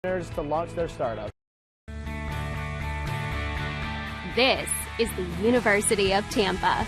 to launch their startup. This is the University of Tampa.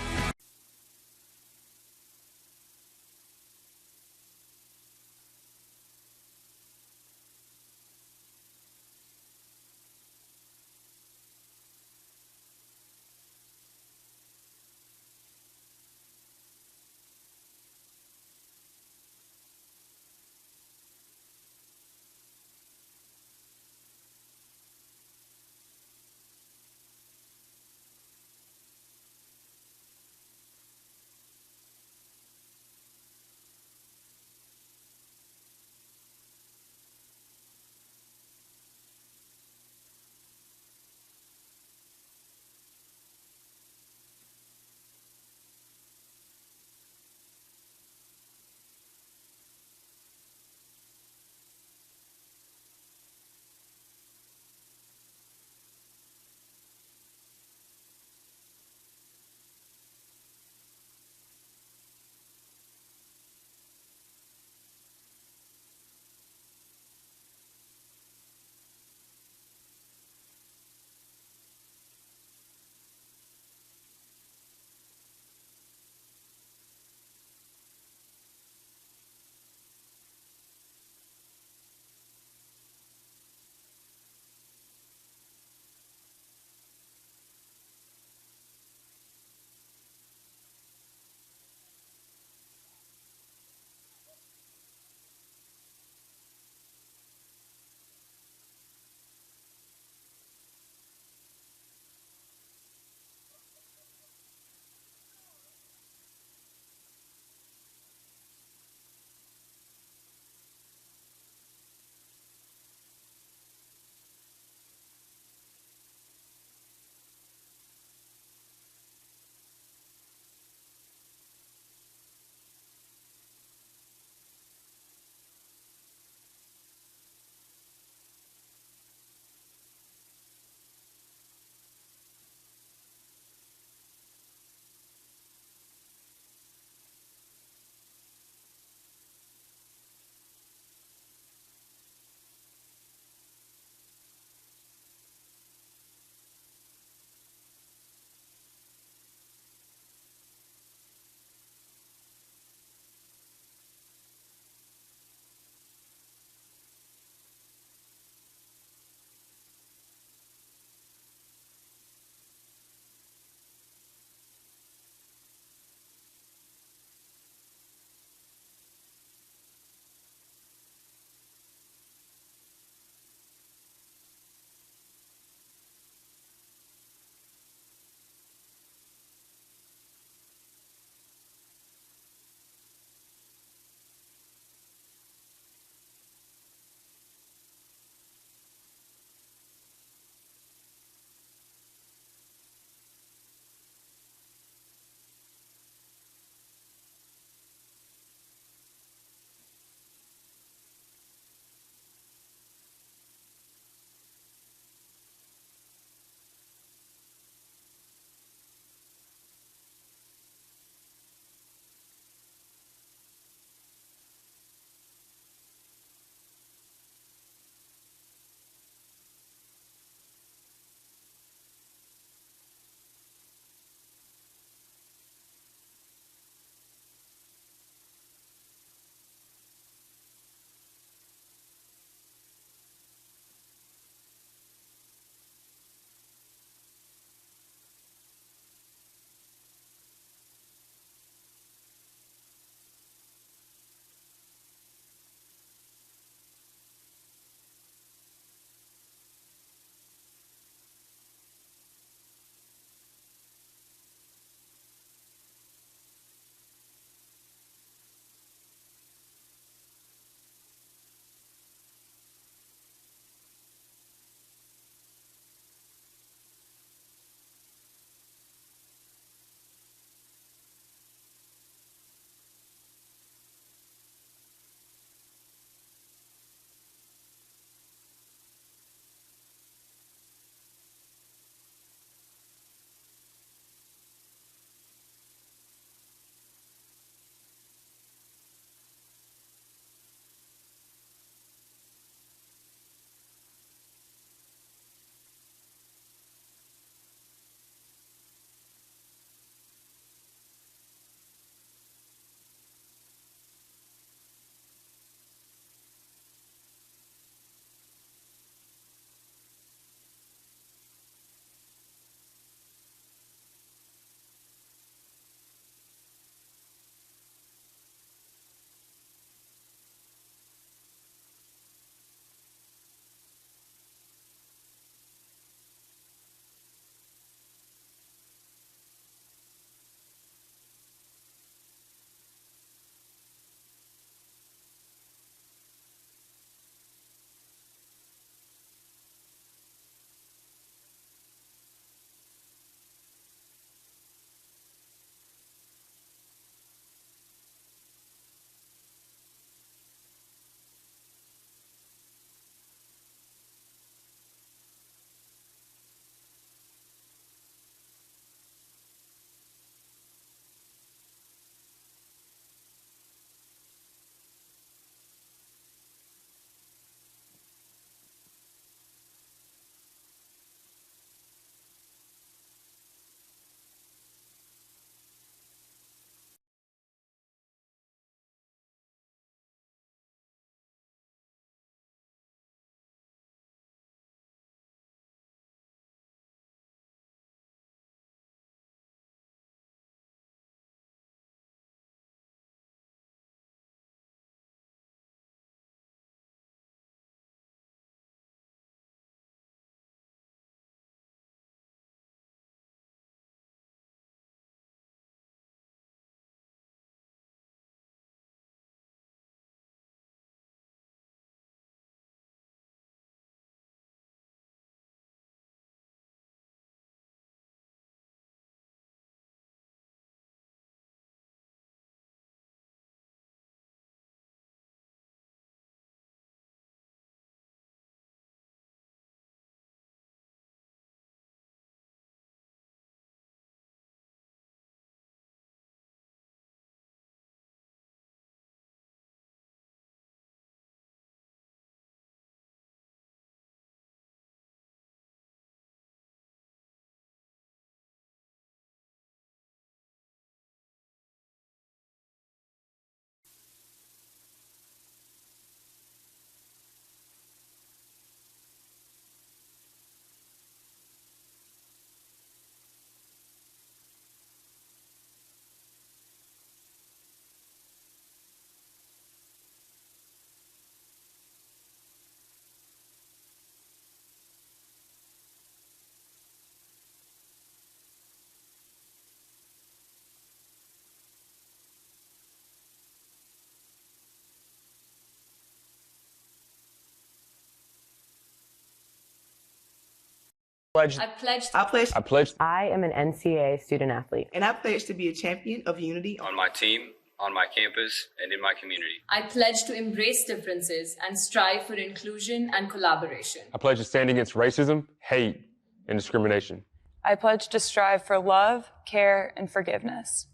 pledge. I pledge. I pledge. I am an NCAA student athlete. And I pledge to be a champion of unity on my team, on my campus, and in my community. I pledge to embrace differences and strive for inclusion and collaboration. I pledge to stand against racism, hate, and discrimination. I pledge to strive for love, care, and forgiveness.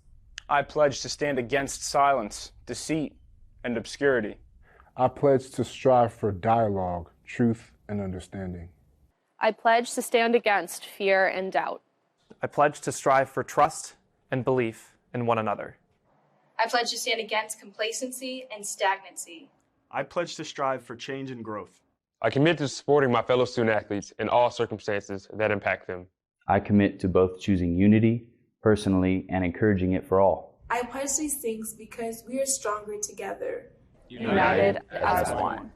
I pledge to stand against silence, deceit, and obscurity. I pledge to strive for dialogue, truth, and understanding. I pledge to stand against fear and doubt. I pledge to strive for trust and belief in one another. I pledge to stand against complacency and stagnancy. I pledge to strive for change and growth. I commit to supporting my fellow student athletes in all circumstances that impact them. I commit to both choosing unity personally and encouraging it for all. I pledge these things because we are stronger together. United as one.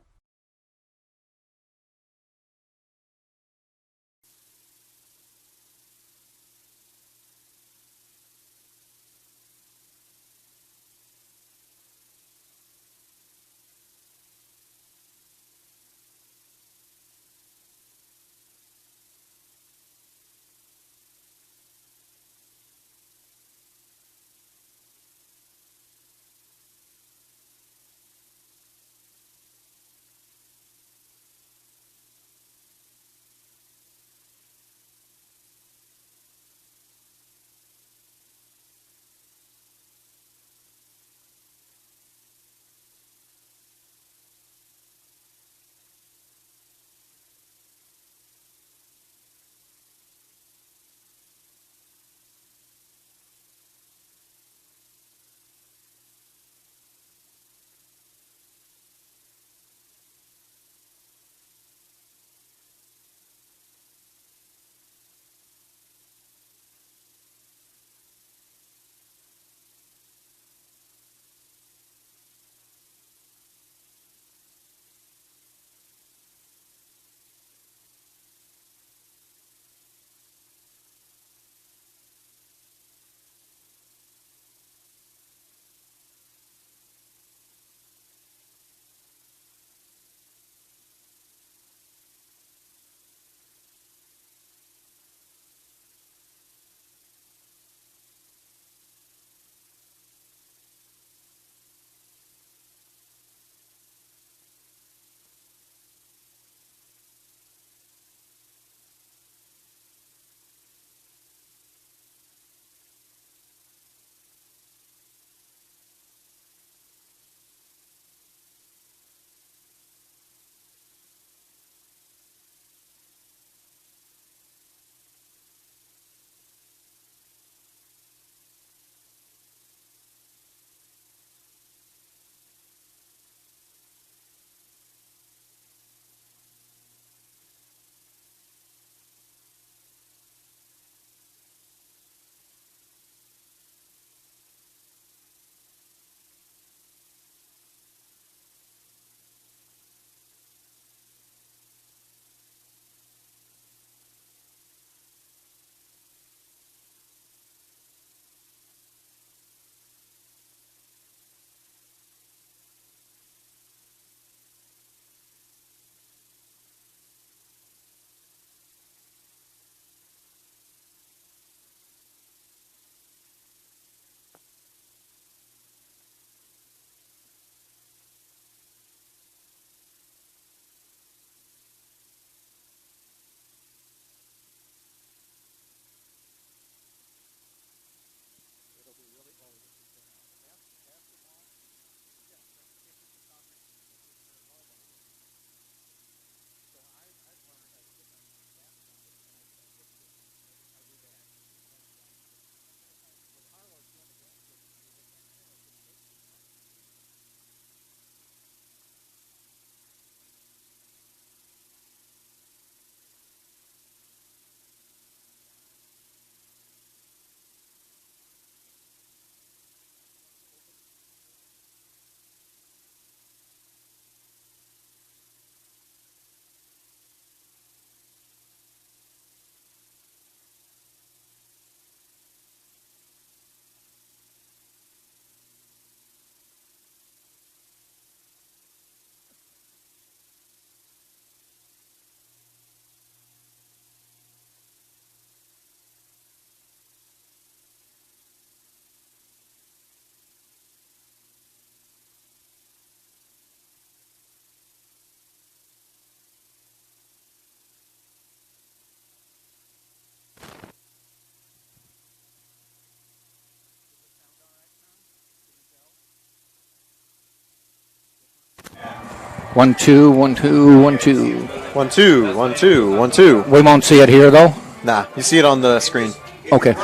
1 2 1 2 1 2 1 2 1 2 1 2. We won't see it here though. Nah, you see it on the screen. Okay.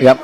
Yep.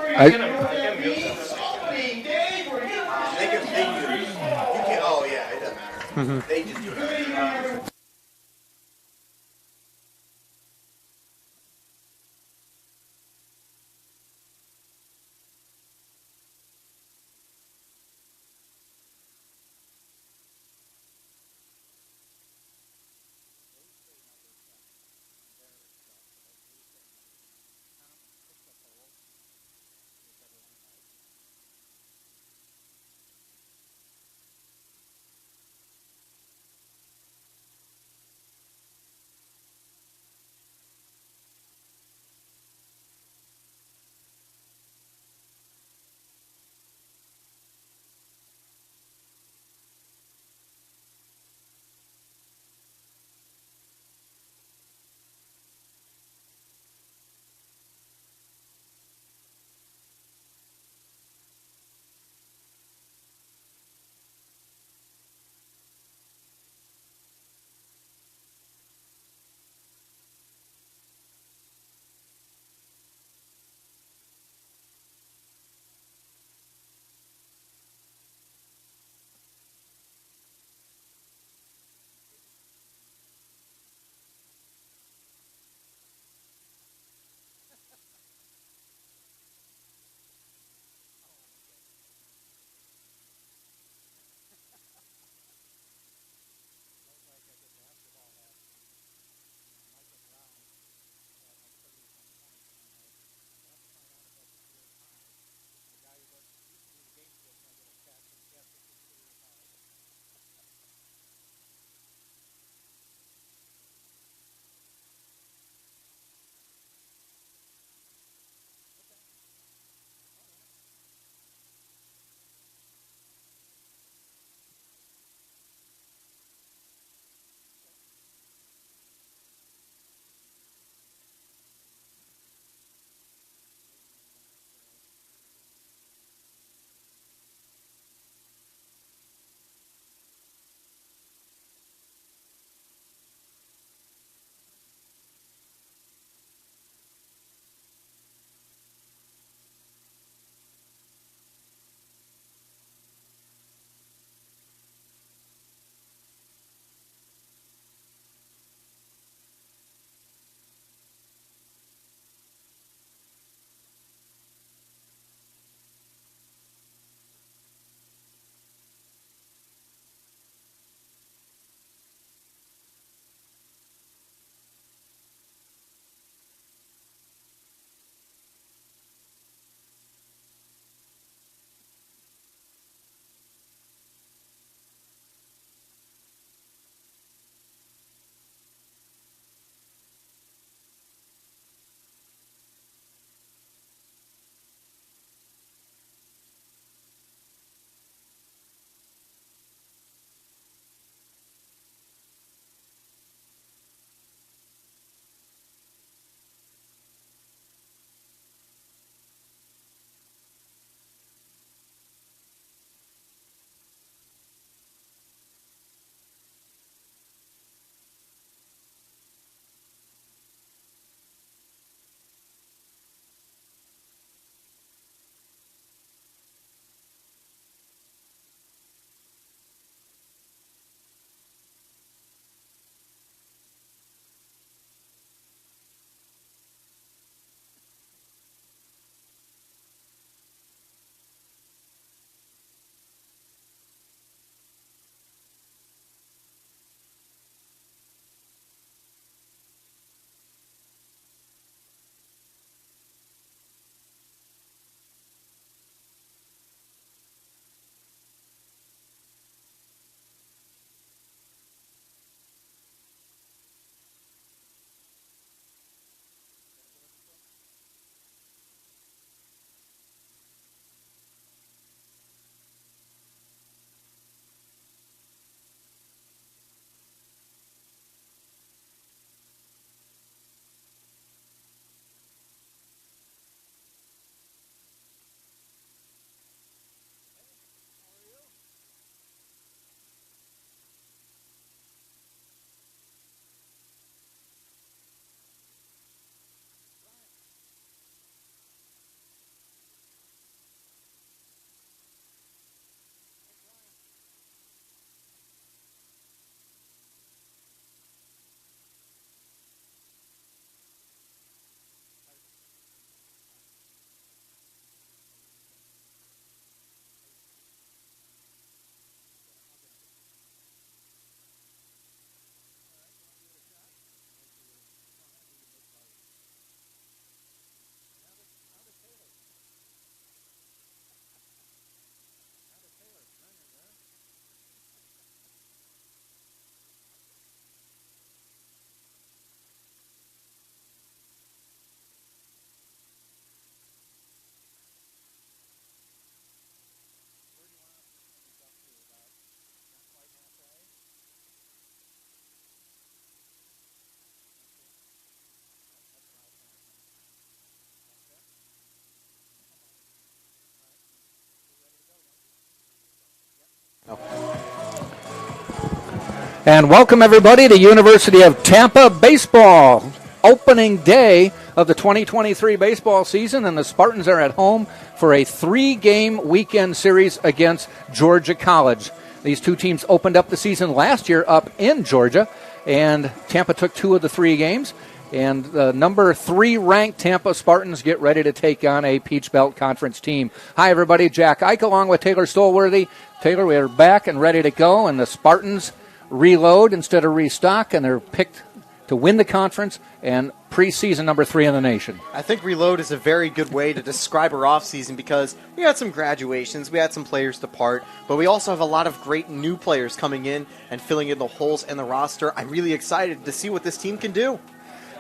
And welcome everybody to University of Tampa Baseball. Opening day of the 2023 baseball season, and the Spartans are at home for a 3-game weekend series against Georgia College. These two teams opened up the season last year up in Georgia, and Tampa took 2 of the 3 games. And the number 3 ranked Tampa Spartans get ready to take on a Peach Belt Conference team. Hi, everybody. Jack Ike along with Taylor Stolworthy. Taylor, we are back and ready to go, and the Spartans reload instead of restock, and they're picked to win the conference and preseason number 3 in the nation. I think reload is a very good way to describe our offseason because we had some graduations, we had some players depart, but we also have a lot of great new players coming in and filling in the holes in the roster. I'm really excited to see what this team can do.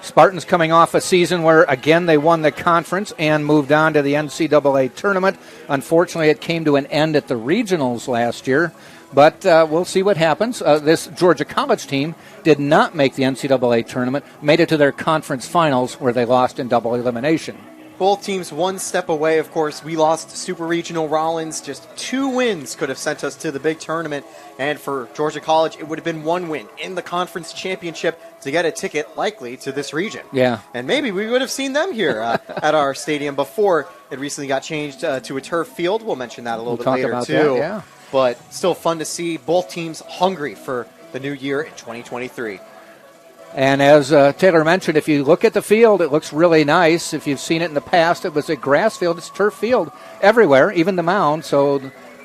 Spartans coming off a season where, again, they won the conference and moved on to the NCAA tournament. Unfortunately, it came to an end at the regionals last year, but we'll see what happens. This Georgia College team did not make the NCAA tournament, made it to their conference finals where they lost in double elimination. Both teams one step away, of course. We lost Super Regional Rollins. Just 2 wins could have sent us to the big tournament. And for Georgia College, it would have been 1 win in the conference championship to get a ticket likely to this region. Yeah. And maybe we would have seen them here at our stadium before it recently got changed to a turf field. We'll mention that a little bit later, about too. That, yeah. But still fun to see both teams hungry for the new year in 2023. And as Taylor mentioned, if you look at the field, it looks really nice. If you've seen it in the past, it was a grass field. It's turf field everywhere, even the mound. So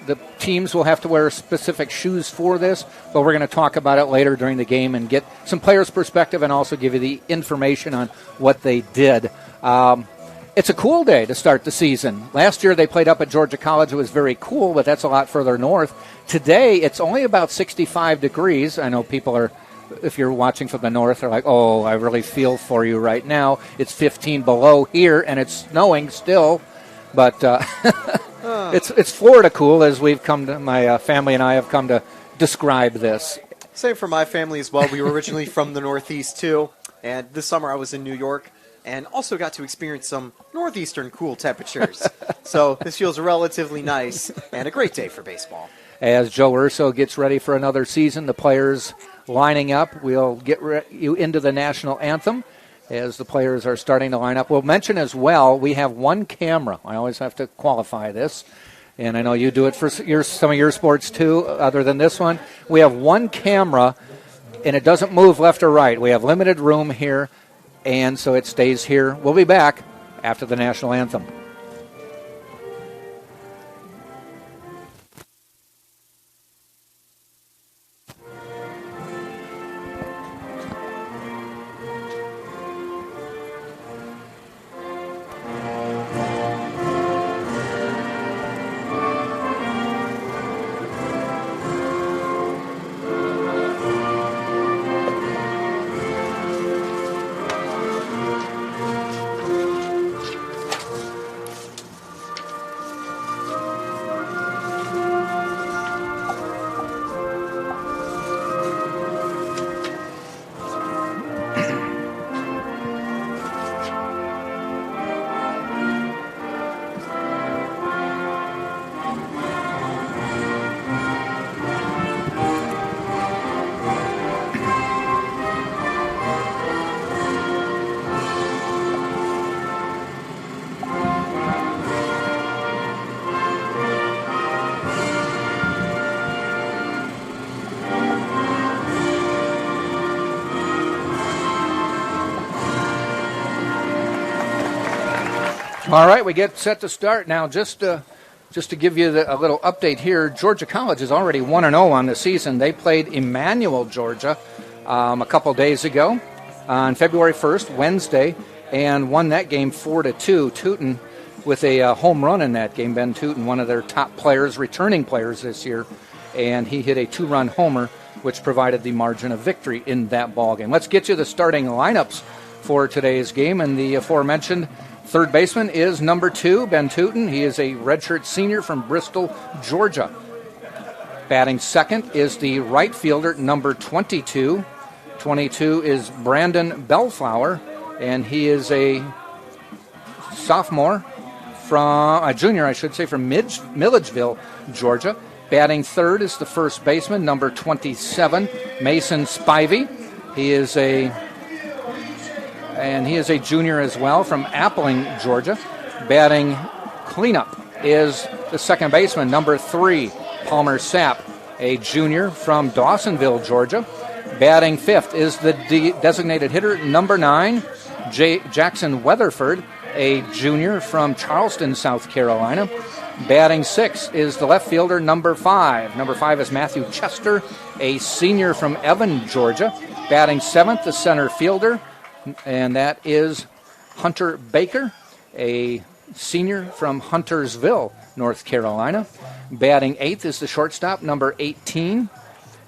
the teams will have to wear specific shoes for this. But we're going to talk about it later during the game and get some players' perspective and also give you the information on what they did. It's a cool day to start the season. Last year they played up at Georgia College. It was very cool, but that's a lot further north. Today it's only about 65 degrees. I know people are, if you're watching from the north, they're like, oh, I really feel for you right now. It's 15 below here, and it's snowing still. But it's Florida cool, as we've come to, my family and I have come to describe this. Same for my family as well. We were originally from the Northeast, too. And this summer I was in New York and also got to experience some northeastern cool temperatures. So this feels relatively nice and a great day for baseball. As Joe Urso gets ready for another season, the players lining up. We'll get you into the national anthem as the players are starting to line up. We'll mention as well, we have 1 camera. I always have to qualify this, and I know you do it for some of your sports too, other than this one. We have 1 camera, and it doesn't move left or right. We have limited room here, and so it stays here. We'll be back after the national anthem. All right, we get set to start now. Just to give you a little update here, Georgia College is already 1-0 on the season. They played Emmanuel, Georgia, a couple days ago on February 1st, Wednesday, and won that game 4-2. Tootin with a home run in that game. Ben Tootin, one of their top players, returning players this year, and he hit a 2-run homer, which provided the margin of victory in that ball game. Let's get you the starting lineups for today's game, and the aforementioned third baseman is number 2, Ben Tootin. He is a redshirt senior from Bristol, Georgia. Batting second is the right fielder, number 22. 22 is Brandon Bellflower, and he is a junior, from Milledgeville, Georgia. Batting third is the first baseman, number 27, Mason Spivey. He is a junior as well from Appling, Georgia. Batting cleanup is the second baseman, number 3, Palmer Sapp, a junior from Dawsonville, Georgia. Batting fifth is the designated hitter, number 9, Jackson Weatherford, a junior from Charleston, South Carolina. Batting sixth is the left fielder, number 5. Number 5 is Matthew Chester, a senior from Evan, Georgia. Batting seventh, the center fielder, and that is Hunter Baker, a senior from Huntersville, North Carolina. Batting eighth is the shortstop, number 18,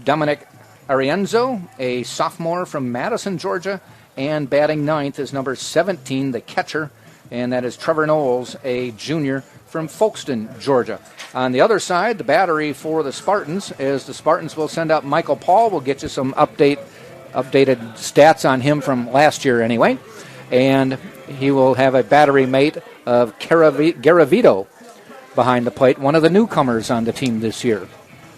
Dominic Arienzo, a sophomore from Madison, Georgia. And batting ninth is number 17, the catcher, and that is Trevor Knowles, a junior from Folkestone, Georgia. On the other side, the battery for the Spartans is the Spartans will send out Michael Paul. We'll get you some updated stats on him from last year anyway. And he will have a battery mate of Garavito behind the plate, one of the newcomers on the team this year.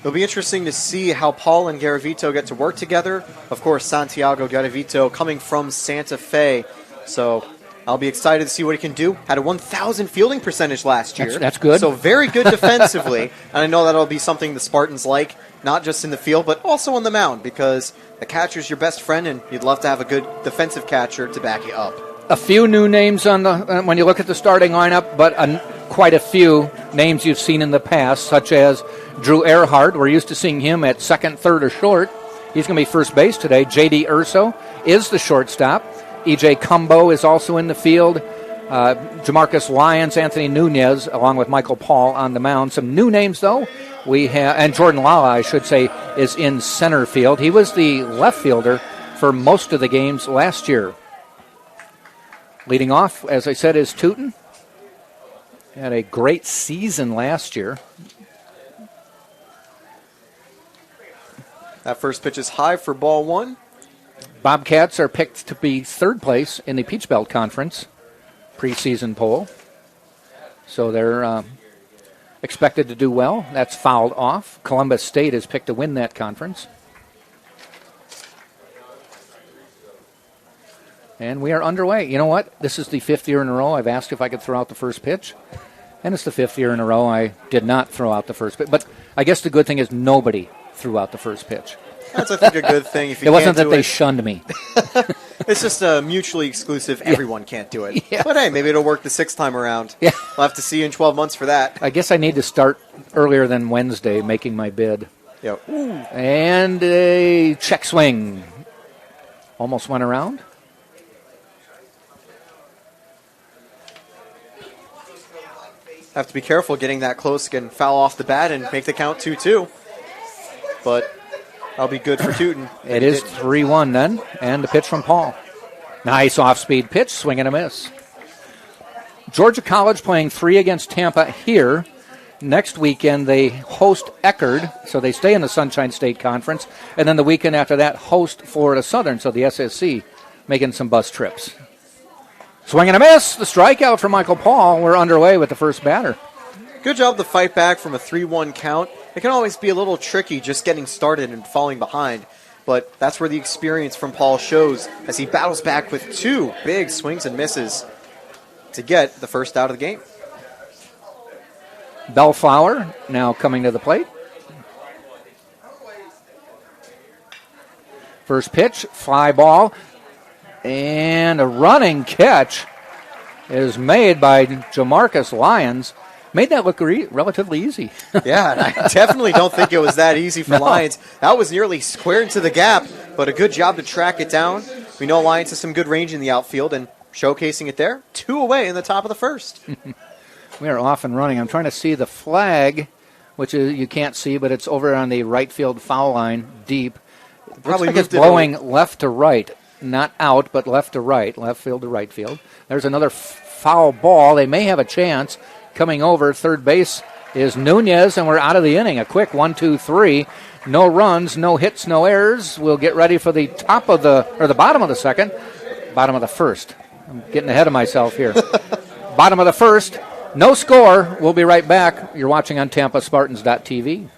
It'll be interesting to see how Paul and Garavito get to work together. Of course, Santiago Garavito coming from Santa Fe. So I'll be excited to see what he can do. Had a 1,000 fielding percentage last year. That's good. So very good defensively. And I know that'll be something the Spartans like, not just in the field, but also on the mound, because the catcher's your best friend, and you'd love to have a good defensive catcher to back you up. A few new names on the when you look at the starting lineup, but quite a few names you've seen in the past, such as Drew Earhart. We're used to seeing him at second, third, or short. He's going to be first base today. J.D. Urso is the shortstop. E.J. Cumbo is also in the field. Jamarcus Lyons, Anthony Nunez, along with Michael Paul on the mound. Some new names, though. We have, and Jordan Lala, I should say, is in center field. He was the left fielder for most of the games last year. Leading off, as I said, is Tootin. Had a great season last year. That first pitch is high for ball one. Bobcats are picked to be third place in the Peach Belt Conference preseason poll. So they're expected to do well. That's fouled off. Columbus State is picked to win that conference. And we are underway. You know what? This is the 5th year in a row I've asked if I could throw out the first pitch. And it's the 5th year in a row I did not throw out the first pitch. But I guess the good thing is nobody threw out the first pitch. That's, I think, a good thing. If you it wasn't can't that they shunned me. It's just mutually exclusive. Everyone can't do it. Yeah. But hey, maybe it'll work the 6th time around. Yeah. We'll have to see you in 12 months for that. I guess I need to start earlier than Wednesday making my bid. Yep. And a check swing. Almost went around. Have to be careful getting that close, can foul off the bat and make the count 2-2. But that'll be good for Tootin. It is 3-1 then, and the pitch from Paul. Nice off-speed pitch, swing and a miss. Georgia College playing 3 against Tampa here. Next weekend they host Eckerd, so they stay in the Sunshine State Conference. And then the weekend after that, host Florida Southern, so the SSC making some bus trips. Swing and a miss, the strikeout for Michael Paul. We're underway with the first batter. Good job to fight back from a 3-1 count. It can always be a little tricky just getting started and falling behind, but that's where the experience from Paul shows as he battles back with 2 big swings and misses to get the first out of the game. Bellflower now coming to the plate. First pitch, fly ball, and a running catch is made by Jamarcus Lyons. Made that look relatively easy. Yeah, and I definitely don't think it was that easy for Lyons. That was nearly square into the gap, but a good job to track it down. We know Lyons has some good range in the outfield, and showcasing it there, 2 away in the top of the first. We are off and running. I'm trying to see the flag, which you can't see, but it's over on the right field foul line, deep. Looks like it's blowing left to right, not out, but left to right, left field to right field. There's another foul ball. They may have a chance. Coming over, third base is Nunez, and we're out of the inning. A quick 1-2-3. No runs, no hits, no errors. We'll get ready for the bottom of the second, bottom of the first. I'm getting ahead of myself here. Bottom of the first. No score. We'll be right back. You're watching on TampaSpartans.tv.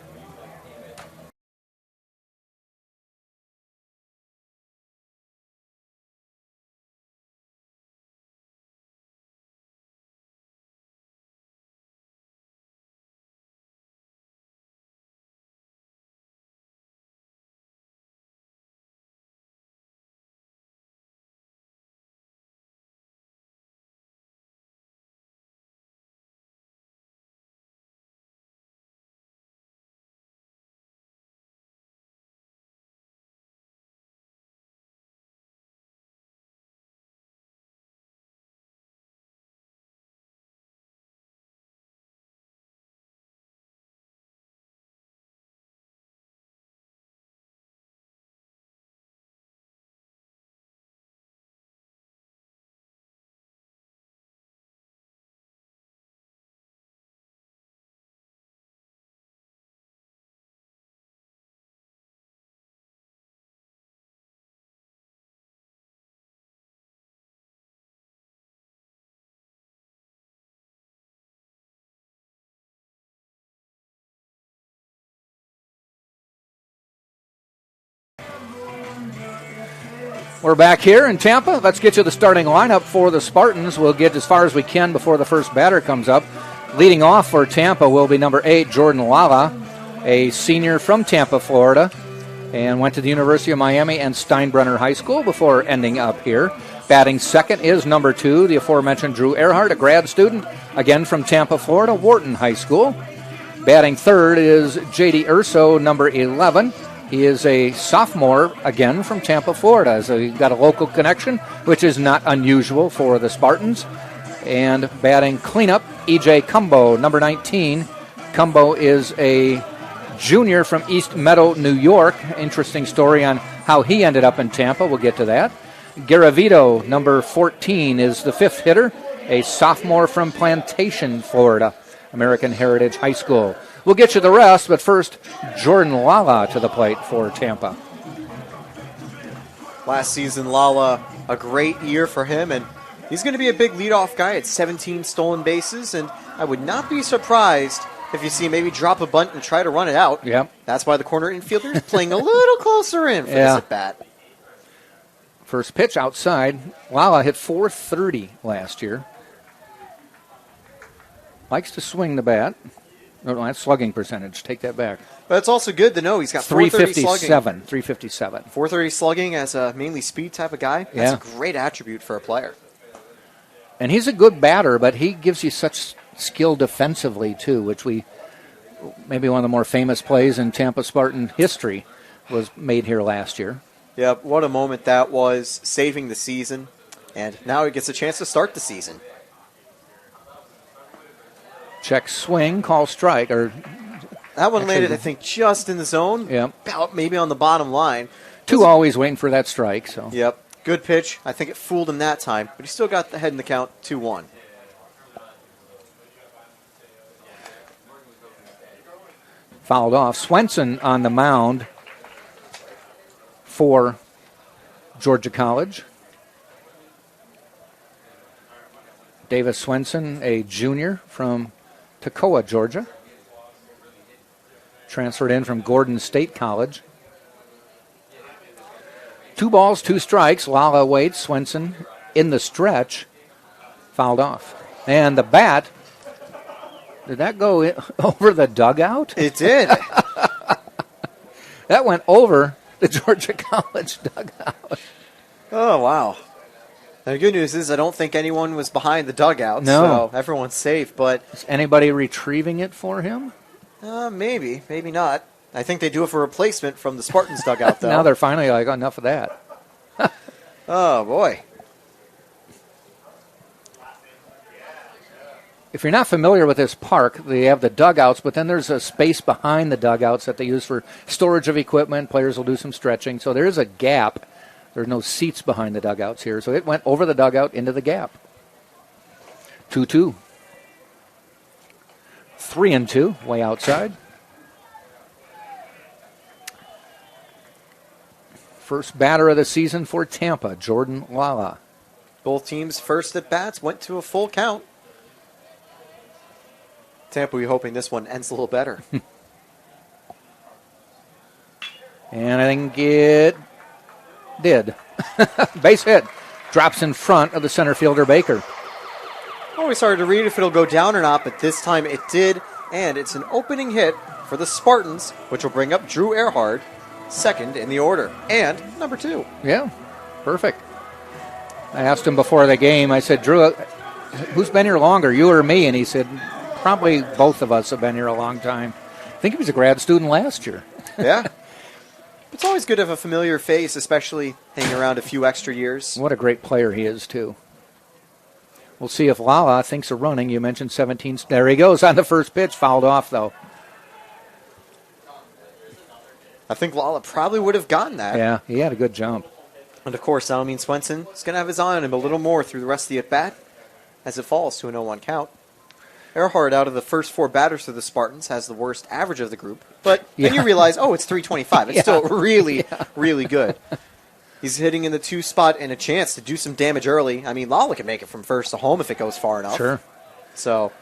We're back here in Tampa. Let's get you the starting lineup for the Spartans. We'll get as far as we can before the first batter comes up. Leading off for Tampa will be number 8, Jordan Lala, a senior from Tampa, Florida, and went to the University of Miami and Steinbrenner High School before ending up here. Batting second is number 2, the aforementioned Drew Earhart, a grad student, again from Tampa, Florida, Wharton High School. Batting third is J.D. Urso, number 11. He is a sophomore, again, from Tampa, Florida. So he's got a local connection, which is not unusual for the Spartans. And batting cleanup, E.J. Cumbo, number 19. Cumbo is a junior from East Meadow, New York. Interesting story on how he ended up in Tampa. We'll get to that. Garavito, number 14, is the 5th hitter, a sophomore from Plantation, Florida, American Heritage High School. We'll get you the rest, but first, Jordan Lala to the plate for Tampa. Last season, Lala, a great year for him, and he's going to be a big leadoff guy at 17 stolen bases, and I would not be surprised if you see him maybe drop a bunt and try to run it out. Yep. That's why the corner infielder is playing a little closer in for this at-bat. First pitch outside. Lala hit .430 last year. Likes to swing the bat. No, that's slugging percentage. Take that back. But it's also good to know he's got 430 slugging. 357. 430 slugging as a mainly speed type of guy. That's a great attribute for a player. And he's a good batter, but he gives you such skill defensively, too, which maybe one of the more famous plays in Tampa Spartan history was made here last year. Yep, what a moment that was, saving the season. And now he gets a chance to start the season. Check swing, call strike. Or that one landed, I think, just in the zone. Yep. About maybe on the bottom line. 2 always waiting for that strike. So. Yep. Good pitch. I think it fooled him that time, but he still got the head in the count, 2-1. Fouled off. Swenson on the mound for Georgia College. Davis Swenson, a junior from Toccoa, Georgia. Transferred in from Gordon State College. 2 balls, 2 strikes. Lala waits. Swenson in the stretch. Fouled off. And the bat, did that go over the dugout? It did. That went over the Georgia College dugout. Oh, wow. And the good news is I don't think anyone was behind the dugout, no. So everyone's safe. But is anybody retrieving it for him? Maybe, maybe not. I think they do it for replacement from the Spartans dugout, though. Now they're finally like, enough of that. Oh, boy. If you're not familiar with this park, they have the dugouts, but then there's a space behind the dugouts that they use for storage of equipment. Players will do some stretching. So there is a gap. There's no seats behind the dugouts here. So it went over the dugout into the gap. 2-2. 3-2, way outside. First batter of the season for Tampa, Jordan Lala. Both teams' first at-bats went to a full count. Tampa, we're hoping this one ends a little better. And I think it did. Base hit. Drops in front of the center fielder, Baker. Always hard to read if it'll go down or not, but this time it did. And it's an opening hit for the Spartans, which will bring up Drew Earhart, second in the order, and number 2. Yeah, perfect. I asked him before the game, I said, Drew, who's been here longer, you or me? And he said, probably both of us have been here a long time. I think he was a grad student last year. Yeah. It's always good to have a familiar face, especially hanging around a few extra years. What a great player he is, too. We'll see if Lala thinks of running. You mentioned 17. There he goes on the first pitch. Fouled off, though. I think Lala probably would have gotten that. Yeah, he had a good jump. And, of course, that'll mean Swenson is going to have his eye on him a little more through the rest of the at-bat as it falls to a 0-1 count. Earhart, out of the first 4 batters for the Spartans, has the worst average of the group. But then you realize, it's 325. It's still really, really good. He's hitting in the 2 spot and a chance to do some damage early. I mean, Lala can make it from first to home if it goes far enough. Sure. So,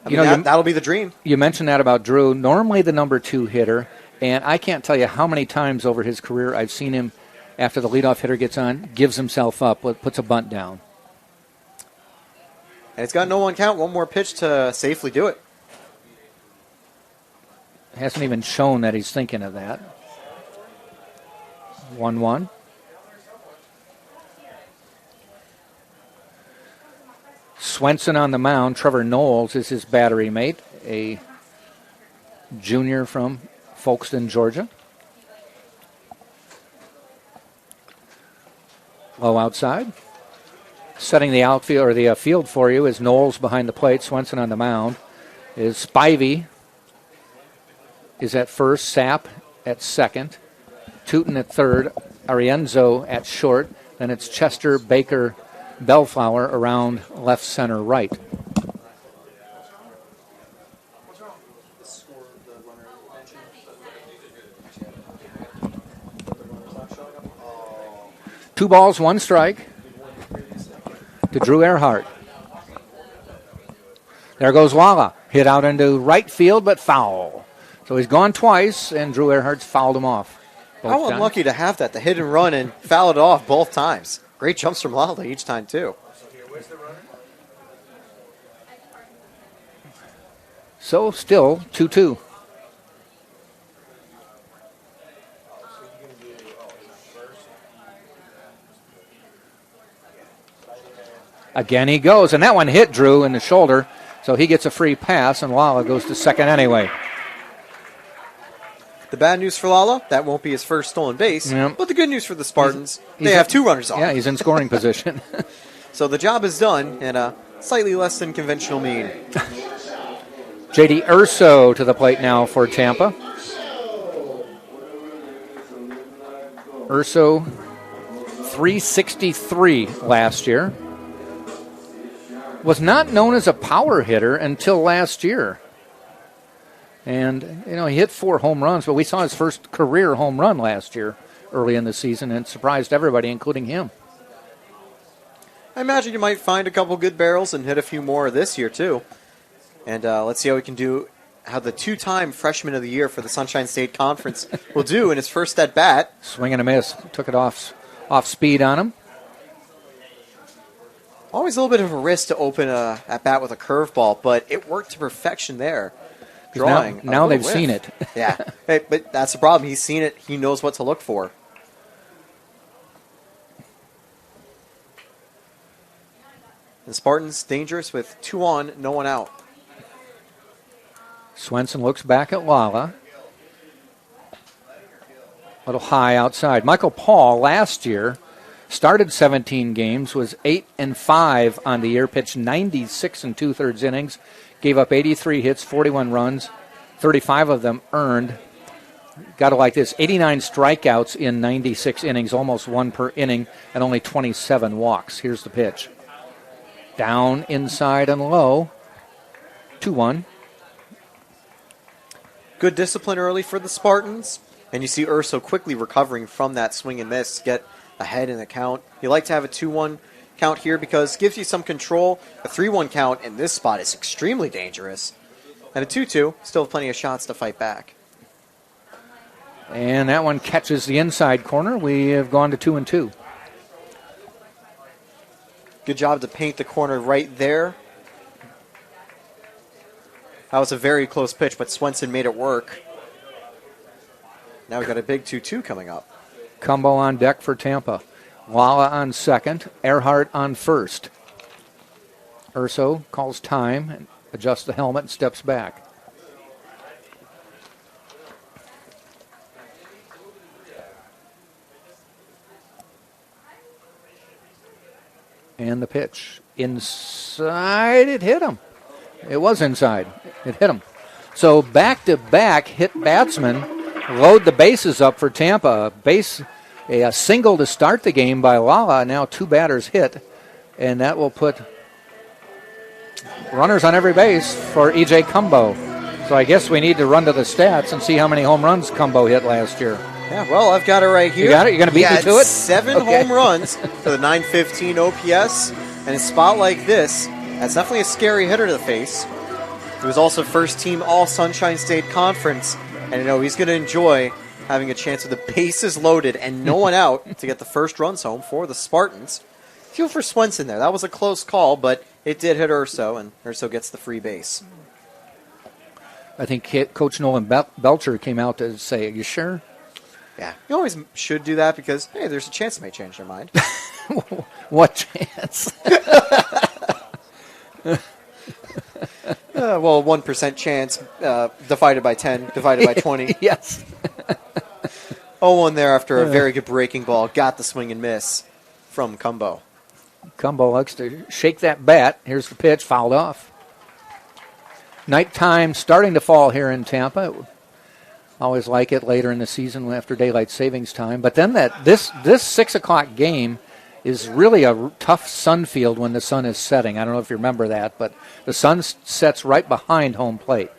that'll be the dream. You mentioned that about Drew. Normally the number 2 hitter, and I can't tell you how many times over his career I've seen him after the leadoff hitter gets on, gives himself up, puts a bunt down. And it's got no one count, one more pitch to safely do it. Hasn't even shown that he's thinking of that. 1-1. Swenson on the mound. Trevor Knowles is his battery mate, a junior from Folkestone, Georgia. Low outside. Setting the outfield or the field for you is Knowles behind the plate. Swenson on the mound. Is Spivey is at first. Sapp at second. Tootin at third. Arienzo at short. Then it's Chester, Baker, Bellflower around left, center, right. Two balls, one strike to Drew Earhart. There goes Walla. Hit out into right field, but foul. So he's gone twice, and Drew Earhart's fouled him off. How unlucky to have that, the hit and run, and foul it off both times. Great jumps from Lala each time, too. So still 2-2. Again he goes, and that one hit Drew in the shoulder, so he gets a free pass, and Lala goes to second anyway. The bad news for Lala, that won't be his first stolen base. Yep. But the good news for the Spartans, they have two runners on. Yeah, he's in scoring position. So the job is done, and a slightly less than conventional mean. J.D. Urso to the plate now for Tampa. Urso, 363 last year. Was not known as a power hitter until last year. And, he hit 4 home runs, but we saw his first career home run last year early in the season, and it surprised everybody, including him. I imagine you might find a couple good barrels and hit a few more this year, too. And let's see how we can do, how the two-time Freshman of the Year for the Sunshine State Conference will do in his first at-bat. Swing and a miss. Took it off speed on him. Always a little bit of a risk to open a at-bat with a curveball, but it worked to perfection there. Drawing. Now they've seen it. Yeah, hey, but that's the problem. He's seen it. He knows what to look for. The Spartans dangerous with 2 on, no one out. Swenson looks back at Lala. A little high outside. Michael Paul last year started 17 games, was 8-5 on the year, pitched 96 2/3 innings, gave up 83 hits, 41 runs, 35 of them earned. Got to like this, 89 strikeouts in 96 innings, almost 1 per inning, and only 27 walks. Here's the pitch. Down, inside, and low. 2-1. Good discipline early for the Spartans. And you see Urso quickly recovering from that swing and miss, get ahead in the count. You like to have a 2-1 count here because it gives you some control. A 3-1 count in this spot is extremely dangerous. And a 2-2, still have plenty of shots to fight back. And that one catches the inside corner. We have gone to 2-2. Good job to paint the corner right there. That was a very close pitch, but Swenson made it work. Now we got a big 2-2 coming up. Combo on deck for Tampa. Lala on second, Earhart on first. Urso calls time and adjusts the helmet and steps back. And the pitch. Inside, it hit him. It was inside. It hit him. So back-to-back hit batsmen load the bases up for Tampa. A single to start the game by Lala. Now 2 batters hit. And that will put runners on every base for E.J. Cumbo. So I guess we need to run to the stats and see how many home runs Cumbo hit last year. Yeah, well, I've got it right here. You got it? You're going to beat me to it? 7 home runs for the 915 OPS. And a spot like this, that's definitely a scary hitter to face. He was also first team All-Sunshine State Conference. And, he's going to enjoy having a chance with the bases loaded and no one out to get the first runs home for the Spartans. Feel for Swenson there. That was a close call, but it did hit Urso, and Urso gets the free base. I think Coach Nolan Belcher came out to say, "Are you sure?" Yeah, you always should do that because, hey, there's a chance they may change their mind. What chance? Well, 1% chance divided by 10, divided by 20. Yes. 0-1 there after a very good breaking ball. Got the swing and miss from Cumbo. Cumbo likes to shake that bat. Here's the pitch, fouled off. Nighttime starting to fall here in Tampa. Always like it later in the season after daylight savings time. But then this 6 o'clock game is really a tough sun field when the sun is setting. I don't know if you remember that, but the sun sets right behind home plate.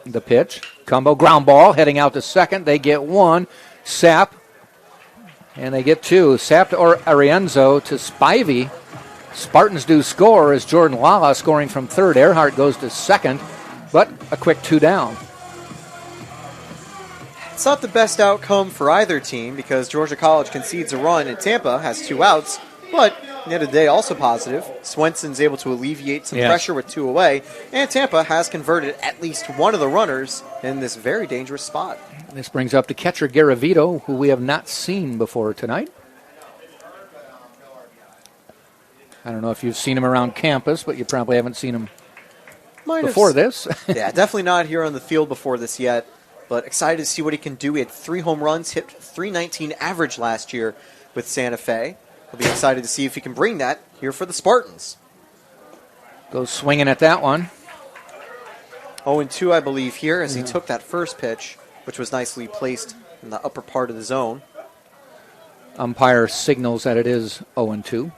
The pitch, Cumbo, ground ball, heading out to second. They get one. Sapp, and they get two. Sapp to Arienzo to Spivey. Spartans do score as Jordan Lala scoring from third. Earhart goes to second, but a quick 2 down. It's not the best outcome for either team because Georgia College concedes a run and Tampa has 2 outs, but at the end of the day, also positive. Swenson's able to alleviate some pressure with 2 away, and Tampa has converted at least one of the runners in this very dangerous spot. This brings up the catcher Garavito, who we have not seen before tonight. I don't know if you've seen him around campus, but you probably haven't seen him before this. Yeah, definitely not here on the field before this yet, but excited to see what he can do. He had 3 home runs, hit .319 average last year with Santa Fe. We'll be excited to see if he can bring that here for the Spartans. Goes swinging at that one. 0-2, I believe, here as he took that first pitch, which was nicely placed in the upper part of the zone. Umpire signals that it is 0-2.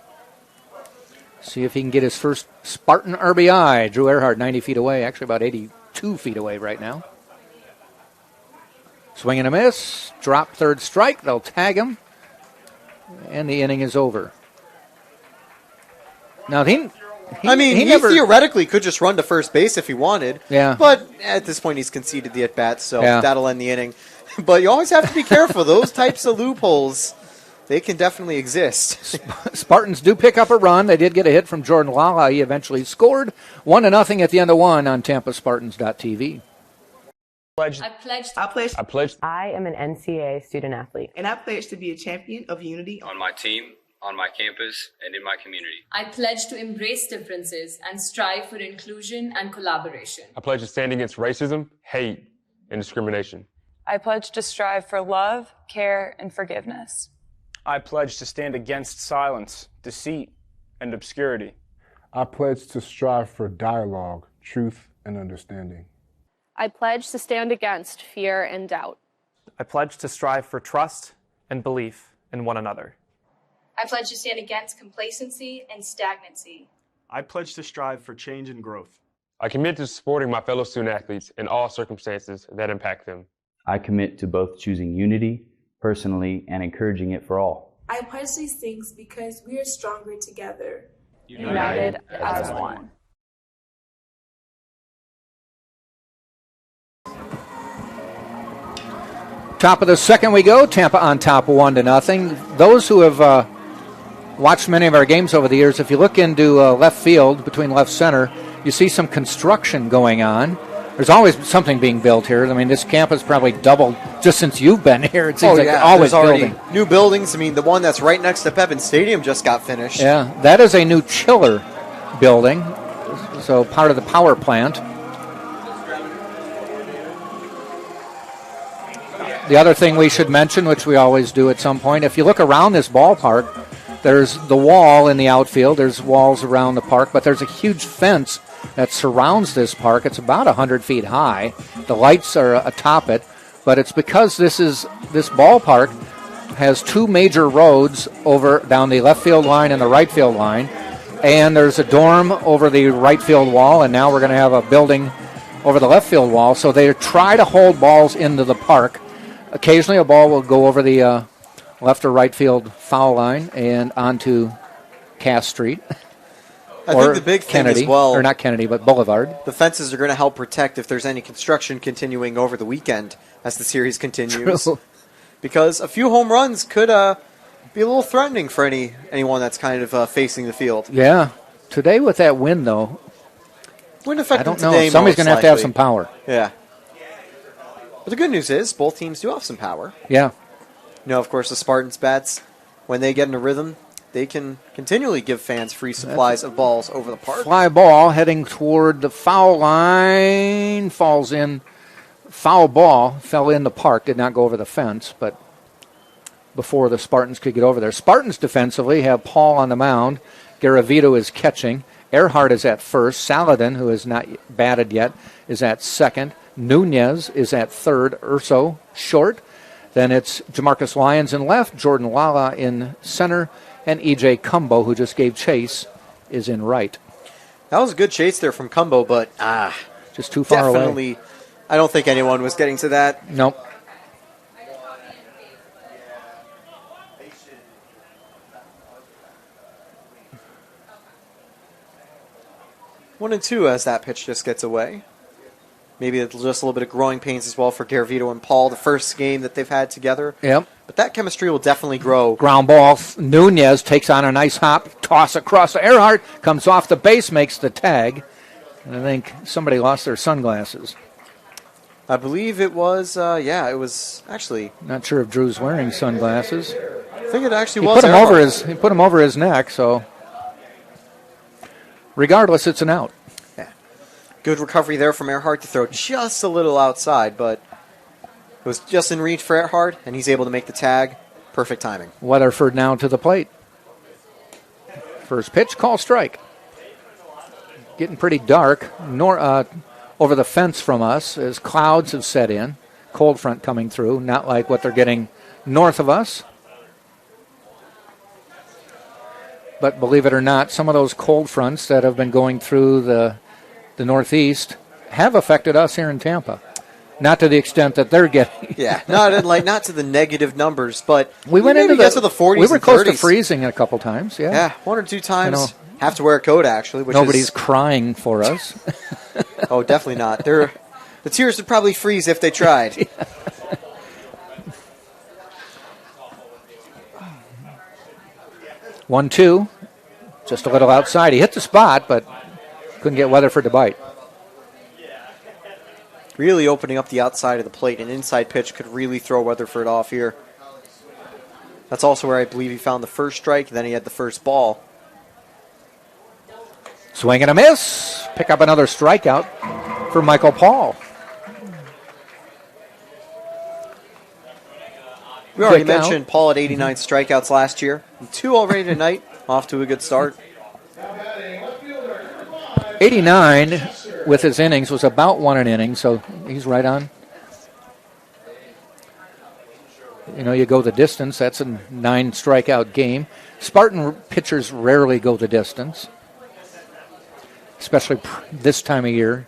See if he can get his first Spartan RBI. Drew Earhart 90 feet away, actually about 82 feet away right now. Swing and a miss. Drop third strike. They'll tag him. And the inning is over. Now, he theoretically could just run to first base if he wanted. Yeah. But at this point, he's conceded the at-bat, so that'll end the inning. But you always have to be careful. Those types of loopholes, they can definitely exist. Spartans do pick up a run. They did get a hit from Jordan Lala. He eventually scored 1-0 at the end of 1 on TampaSpartans.tv. I am an NCAA student athlete. And I pledge to be a champion of unity on my team, on my campus, and in my community. I pledge to embrace differences and strive for inclusion and collaboration. I pledge to stand against racism, hate, and discrimination. I pledge to strive for love, care, and forgiveness. I pledge to stand against silence, deceit, and obscurity. I pledge to strive for dialogue, truth, and understanding. I pledge to stand against fear and doubt. I pledge to strive for trust and belief in one another. I pledge to stand against complacency and stagnancy. I pledge to strive for change and growth. I commit to supporting my fellow student athletes in all circumstances that impact them. I commit to both choosing unity personally and encouraging it for all. I pledge these things because we are stronger together. United as one. Top of the second we go. Tampa on top 1-0. Those who have watched many of our games over the years, if you look into left field between left center, you see some construction going on. There's always something being built here. I mean, this campus probably doubled just since you've been here. It seems always building. New buildings. I mean, the one that's right next to Pepin Stadium just got finished. Yeah, that is a new chiller building, so part of the power plant. The other thing we should mention, which we always do at some point, if you look around this ballpark, there's the wall in the outfield. There's walls around the park, but there's a huge fence that surrounds this park. It's about 100 feet high. The lights are atop it, but it's because this ballpark has 2 major roads down the left field line and the right field line, and there's a dorm over the right field wall, and now we're going to have a building over the left field wall. So they try to hold balls into the park. Occasionally a ball will go over the left or right field foul line and onto Cass Street. I think the big thing Kennedy, as well, or not Kennedy, but Boulevard. the fences are going to help protect if there's any construction continuing over the weekend as the series continues. True. Because a few home runs could be a little threatening for anyone that's kind of facing the field. Yeah. Today with that wind, though, Wouldn't affect I don't them know. today, Somebody's most going to have likely. some power. Yeah. But the good news is both teams do have some power. Yeah. Of course, the Spartans bats, when they get in a rhythm, they can continually give fans free supplies of balls over the park. Fly ball heading toward the foul line. Falls in. Foul ball fell in the park. Did not go over the fence, but before the Spartans could get over there. Spartans defensively have Paul on the mound. Garavito is catching. Earhart is at first. Saladin, who has not batted yet, is at second. Nunez is at third. Urso short. Then it's Jamarcus Lyons in left. Jordan Lala in center. And E.J. Cumbo, who just gave chase, is in right. That was a good chase there from Cumbo, but just too far away. Definitely, I don't think anyone was getting to that. Nope. One and two as that pitch just gets away. Maybe it's just a little bit of growing pains as well for Garavito and Paul, the first game that they've had together. Yep. But that chemistry will definitely grow. Ground ball. Nunez takes on a nice hop, toss across to Earhart, comes off the base, makes the tag. And I think somebody lost their sunglasses. I believe it was, it was actually. Not sure if Drew's wearing sunglasses. I think it actually He was. he put him over his neck, so regardless, it's an out. Yeah. Good recovery there from Earhart to throw just a little outside, but it was just in reach for Earhart, and he's able to make the tag. Perfect timing. Weatherford now to the plate. First pitch, call strike. Getting pretty dark over the fence from us as clouds have set in. Cold front coming through, not like what they're getting north of us. But believe it or not, some of those cold fronts that have been going through the Northeast have affected us here in Tampa. Not to the extent that they're getting. Yeah, not to the negative numbers, but we went into the 40s. We were and close 30s. to freezing a couple times. Yeah, yeah, one or two times. Have to wear a coat actually. Which nobody's crying for us. Oh, definitely not. The tears would probably freeze if they tried. Yeah. 1-2, just a little outside. He hit the spot, but couldn't get Weatherford to bite. Really opening up the outside of the plate. An inside pitch could really throw Weatherford off here. That's also where I believe he found the first strike, and then he had the first ball. Swing and a miss. Pick up another strikeout for Michael Paul. We already mentioned Paul at 89 strikeouts last year. 2 already tonight. Off to a good start. 89 with his innings was about 1 an inning, so he's right on. You go the distance. That's a 9 strikeout game. Spartan pitchers rarely go the distance, especially this time of year.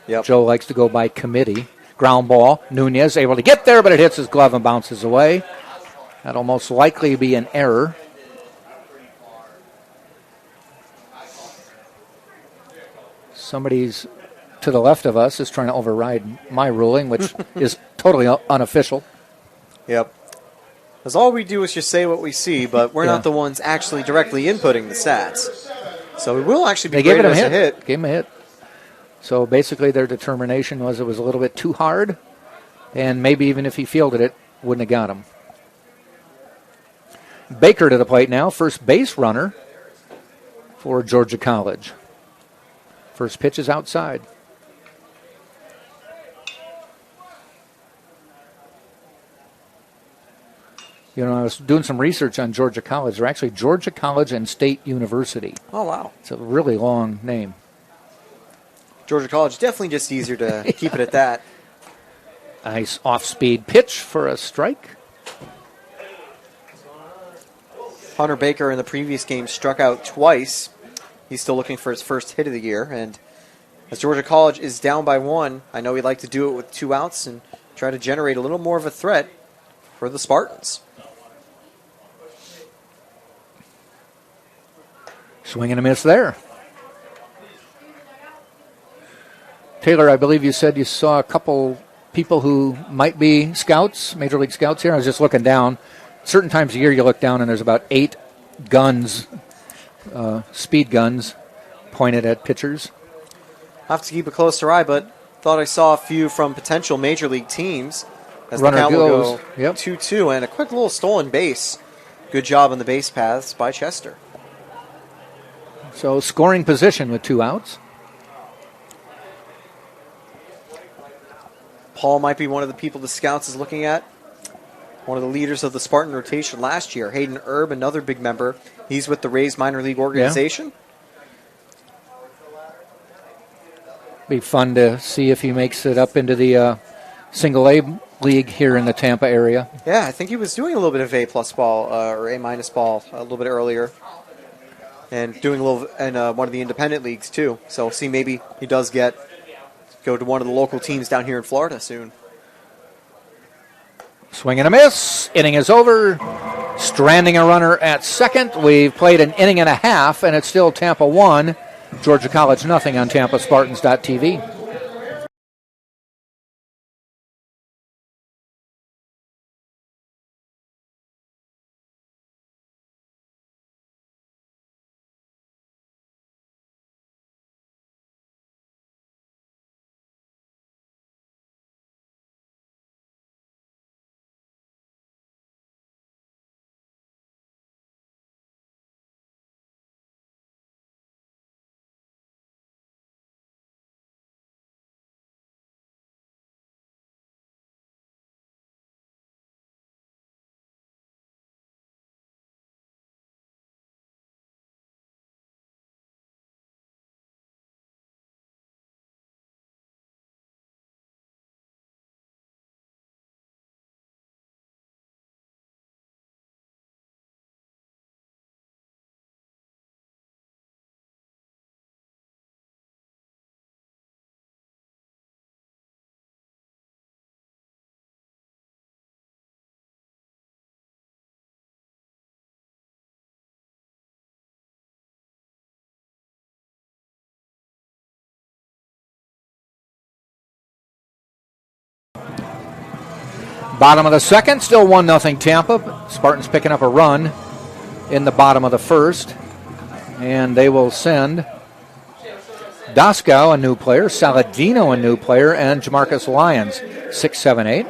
Yep. Joe likes to go by committee. Ground ball. Nunez able to get there, but it hits his glove and bounces away. That'll most likely be an error. Somebody's to the left of us is trying to override my ruling, which is totally unofficial. Yep. Because all we do is just say what we see, but we're not the ones actually directly inputting the stats. So we will actually be graded as a hit. Gave him a hit. So basically their determination was it was a little bit too hard, and maybe even if he fielded it, wouldn't have got him. Baker to the plate now, first base runner for Georgia College. First pitch is outside. I was doing some research on Georgia College. They're actually Georgia College and State University. Oh, wow. It's a really long name. Georgia College, definitely just easier to keep it at that. Nice off-speed pitch for a strike. Hunter Baker in the previous game struck out twice. He's still looking for his first hit of the year. And as Georgia College is down by 1, I know he'd like to do it with 2 outs and try to generate a little more of a threat for the Spartans. Swing and a miss there. Taylor, I believe you said you saw a couple people who might be scouts, Major League Scouts here. I was just looking down. Certain times of year you look down and there's about 8 guns, speed guns, pointed at pitchers. I'll have to keep a closer eye, but thought I saw a few from potential Major League teams. As Runner the count will goes. go Yep. 2-2, and a quick little stolen base. Good job on the base paths by Chester. So scoring position with 2 outs. Paul might be one of the people the scouts is looking at. One of the leaders of the Spartan rotation last year. Hayden Erb, another big member. He's with the Rays minor league organization. Be fun to see if he makes it up into the single A league here in the Tampa area. Yeah, I think he was doing a little bit of A+ ball or A- ball a little bit earlier. And doing a little in one of the independent leagues too. So we'll see, maybe he does go to one of the local teams down here in Florida soon. Swing and a miss. Inning is over. Stranding a runner at second. We've played an inning and a half, and it's still Tampa 1, Georgia College nothing on TampaSpartans.tv. Bottom of the second, still 1-0 Tampa. Spartans picking up a run in the bottom of the first. And they will send Doskow, a new player, Saladino, a new player, and Jamarcus Lyons, 6, 7, 8.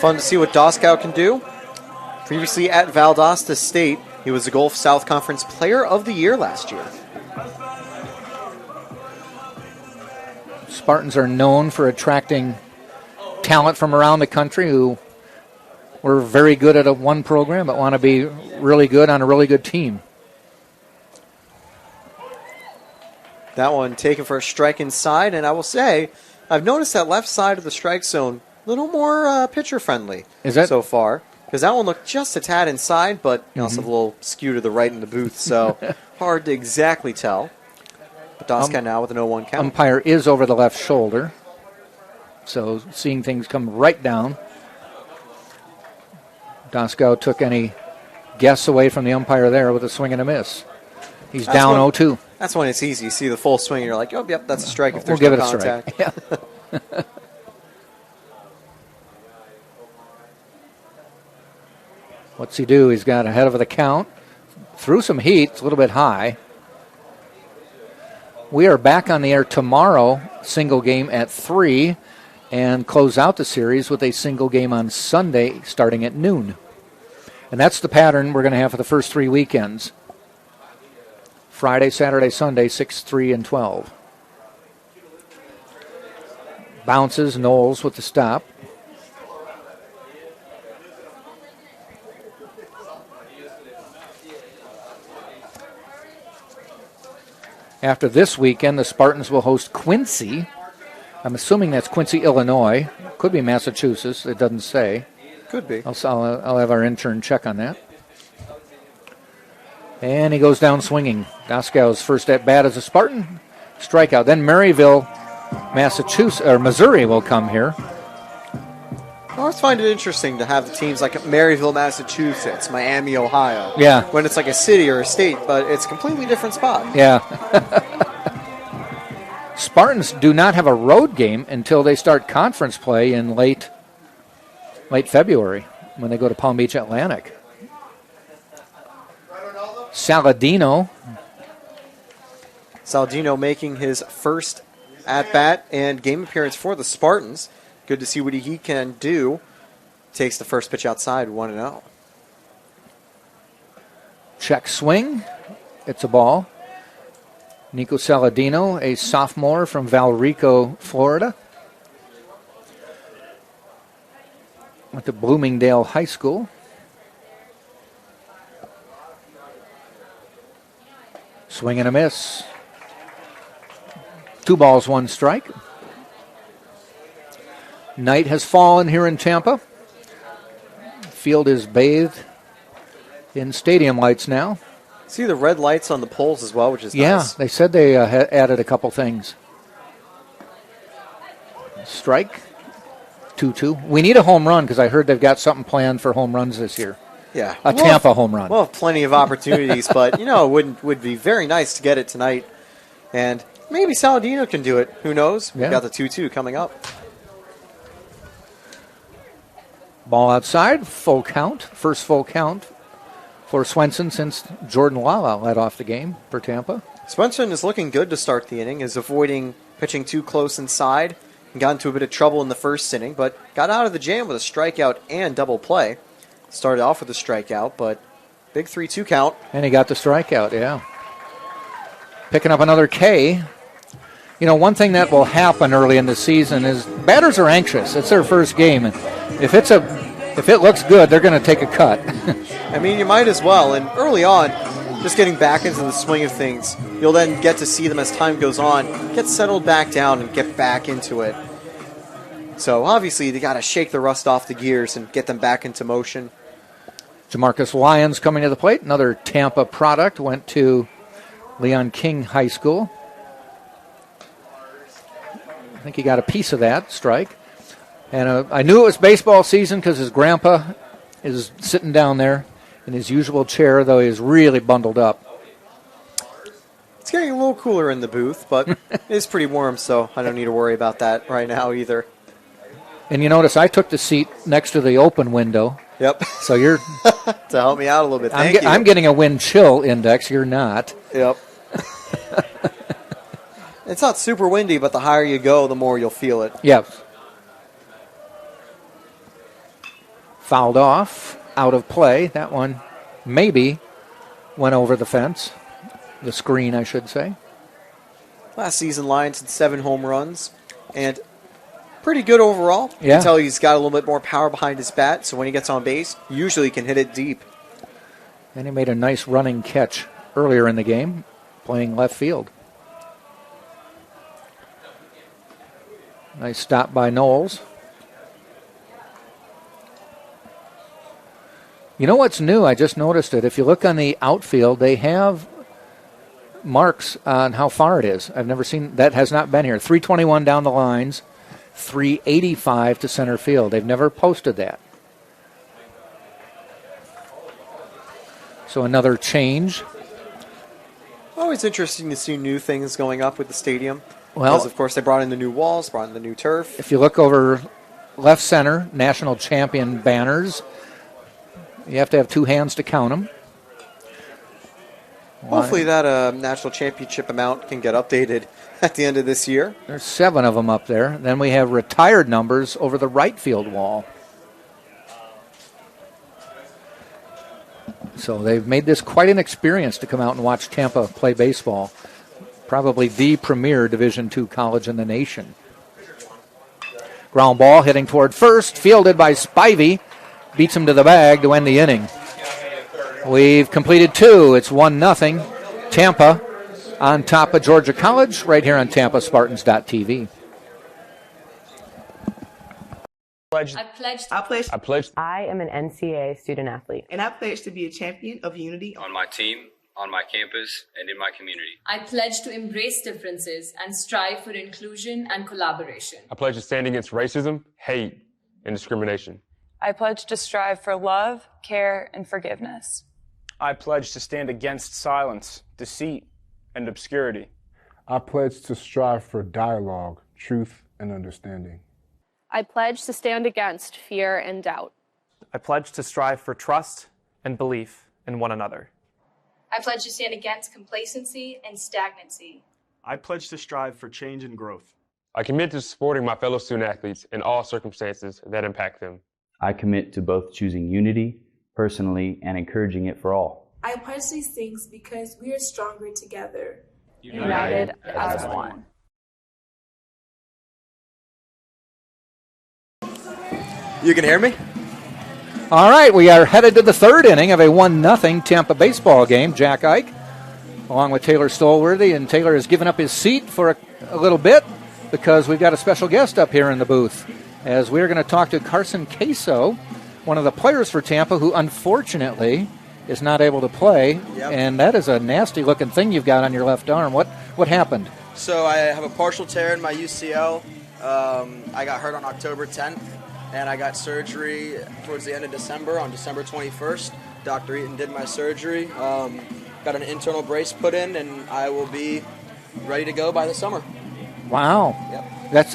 Fun to see what Doskow can do. Previously at Valdosta State, he was the Gulf South Conference Player of the Year last year. Spartans are known for attracting talent from around the country who were very good at one program but want to be really good on a really good team. That one taken for a strike inside, and I will say, I've noticed that left side of the strike zone a little more pitcher friendly so far. Because that one looked just a tad inside, but also a little skew to the right in the booth, so hard to exactly tell. But Doskow now with an 0-1 count. Umpire is over the left shoulder, so seeing things come right down. Doskow took any guess away from the umpire there with a swing and a miss. He's down 0-2. That's when it's easy. You see the full swing, and you're like, oh, yep, that's a strike if there's we'll give no it contact. A strike. Yeah. What's he do? He's got ahead of the count. Threw some heat. It's a little bit high. We are back on the air tomorrow, single game at 3, and close out the series with a single game on Sunday starting at noon. And that's the pattern we're going to have for the first 3 weekends. Friday, Saturday, Sunday, 6, 3, and 12. Bounces, Knowles with the stop. After this weekend, the Spartans will host Quincy. I'm assuming that's Quincy, Illinois. Could be Massachusetts. It doesn't say. Could be. I'll have our intern check on that. And he goes down swinging. Doskow's first at bat as a Spartan. Strikeout. Then Maryville, Missouri will come here. I always find it interesting to have the teams like Maryville, Massachusetts, Miami, Ohio. Yeah. When it's like a city or a state, but it's a completely different spot. Yeah. Spartans do not have a road game until they start conference play in late February when they go to Palm Beach Atlantic. Saladino making his first at-bat and game appearance for the Spartans. Good to see what he can do. Takes the first pitch outside, 1-0. Check swing. It's a ball. Nico Saladino, a sophomore from Valrico, Florida. Went to Bloomingdale High School. Swing and a miss. 2 balls, 1 strike. Night has fallen here in Tampa. Field is bathed in stadium lights now. See the red lights on the poles as well, which is yeah, nice. They said they added a couple things. Strike. 2-2. We need a home run because I heard they've got something planned for home runs this year. Yeah. Tampa home run. We'll have plenty of opportunities, but, it would be very nice to get it tonight. And maybe Saladino can do it. Who knows? We've got the 2-2 coming up. Ball outside. Full count. First full count for Swenson since Jordan Lala led off the game for Tampa. Swenson is looking good to start the inning, is avoiding pitching too close inside, and got into a bit of trouble in the first inning, but got out of the jam with a strikeout and double play. Started off with a strikeout, but big 3-2 count. And he got the strikeout, yeah. Picking up another K. One thing that will happen early in the season is batters are anxious. It's their first game, and if it looks good, they're going to take a cut. I mean, you might as well. And early on, just getting back into the swing of things, you'll then get to see them as time goes on, get settled back down and get back into it. So obviously, they got to shake the rust off the gears and get them back into motion. Jamarcus Lyons coming to the plate. Another Tampa product. Went to Leon King High School. I think he got a piece of that strike. And I knew it was baseball season because his grandpa is sitting down there in his usual chair, though he is really bundled up. It's getting a little cooler in the booth, but it is pretty warm, so I don't need to worry about that right now either. And you notice I took the seat next to the open window. Yep. So you're... to help me out a little bit, thank you. I'm getting a wind chill index. You're not. Yep. It's not super windy, but the higher you go, the more you'll feel it. Yep. Fouled off, out of play. That one maybe went over the fence. The screen, I should say. Last season, Lyons had 7 home runs, and pretty good overall. Yeah. You can tell he's got a little bit more power behind his bat, so when he gets on base, usually can hit it deep. And he made a nice running catch earlier in the game, playing left field. Nice stop by Knowles. You know what's new? I just noticed it. If you look on the outfield, they have marks on how far it is. I've never seen that. Has not been here. 321 down the lines, 385 to center field. They've never posted that. So another change. Always interesting to see new things going up with the stadium. Well, because, of course, they brought in the new walls, brought in the new turf. If you look over left center, national champion banners, you have to have 2 hands to count them. Hopefully that national championship amount can get updated at the end of this year. There's 7 of them up there. Then we have retired numbers over the right field wall. So they've made this quite an experience to come out and watch Tampa play baseball. Probably the premier Division II college in the nation. Ground ball hitting toward first, fielded by Spivey. Beats him to the bag to end the inning. We've completed 2. It's 1-0. Tampa on top of Georgia College right here on TampaSpartans.tv. I pledge. I am an NCAA student athlete. And I pledge to be a champion of unity on my team, on my campus, and in my community. I pledge to embrace differences and strive for inclusion and collaboration. I pledge to stand against racism, hate, and discrimination. I pledge to strive for love, care, and forgiveness. I pledge to stand against silence, deceit, and obscurity. I pledge to strive for dialogue, truth, and understanding. I pledge to stand against fear and doubt. I pledge to strive for trust and belief in one another. I pledge to stand against complacency and stagnancy. I pledge to strive for change and growth. I commit to supporting my fellow student athletes in all circumstances that impact them. I commit to both choosing unity personally and encouraging it for all. I pledge these things because we are stronger together. United as one. You can hear me? All right, we are headed to the third inning of a 1-0 Tampa baseball game. Jack Ike, along with Taylor Stolworthy, and Taylor has given up his seat for a little bit because we've got a special guest up here in the booth, as we're going to talk to Carson Queso, one of the players for Tampa who unfortunately is not able to play. Yep. And that is a nasty-looking thing you've got on your left arm. What happened? So I have a partial tear in my UCL. I got hurt on October 10th, and I got surgery towards the end of December, on December 21st. Dr. Eaton did my surgery. Got an internal brace put in, and I will be ready to go by the summer. Wow. Yep.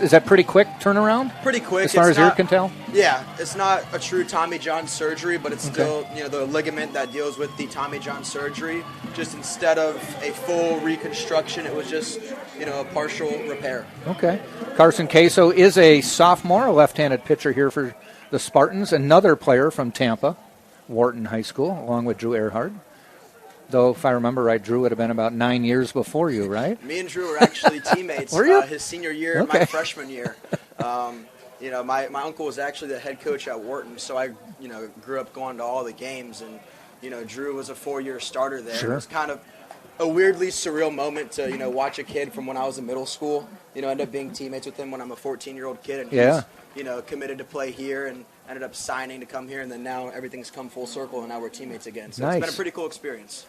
Is that pretty quick turnaround? Pretty quick. As far as you can tell? Yeah, it's not a true Tommy John surgery, but it's still, the ligament that deals with the Tommy John surgery. Just instead of a full reconstruction, it was just, a partial repair. Okay. Carson Queso is a sophomore, a left-handed pitcher here for the Spartans. Another player from Tampa, Wharton High School, along with Drew Earhart. Though, if I remember right, Drew would have been about 9 years before you, right? Me and Drew were actually teammates. Were you? His senior year and my freshman year. My uncle was actually the head coach at Wharton, so I, grew up going to all the games. And, Drew was a 4-year starter there. Sure. It was kind of a weirdly surreal moment to, watch a kid from when I was in middle school, end up being teammates with him when I'm a 14-year-old kid. And he's, committed to play here and ended up signing to come here. And then now everything's come full circle, and now we're teammates again. So It's been a pretty cool experience.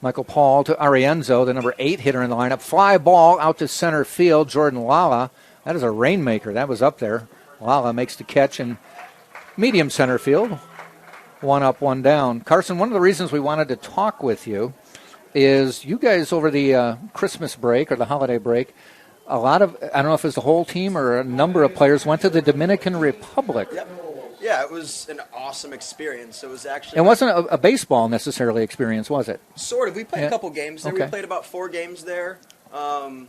Michael Paul to Arienzo, the number 8 hitter in the lineup. Fly ball out to center field. Jordan Lala, that is a rainmaker. That was up there. Lala makes the catch in medium center field. 1 up, 1 down. Carson, one of the reasons we wanted to talk with you is you guys over the Christmas break or the holiday break, a lot of, I don't know if it was the whole team or a number of players went to the Dominican Republic. Yep. Yeah, it was an awesome experience. It was actually... It wasn't a baseball necessarily experience, was it? Sort of. We played a couple games there. Okay. We played about 4 games there. And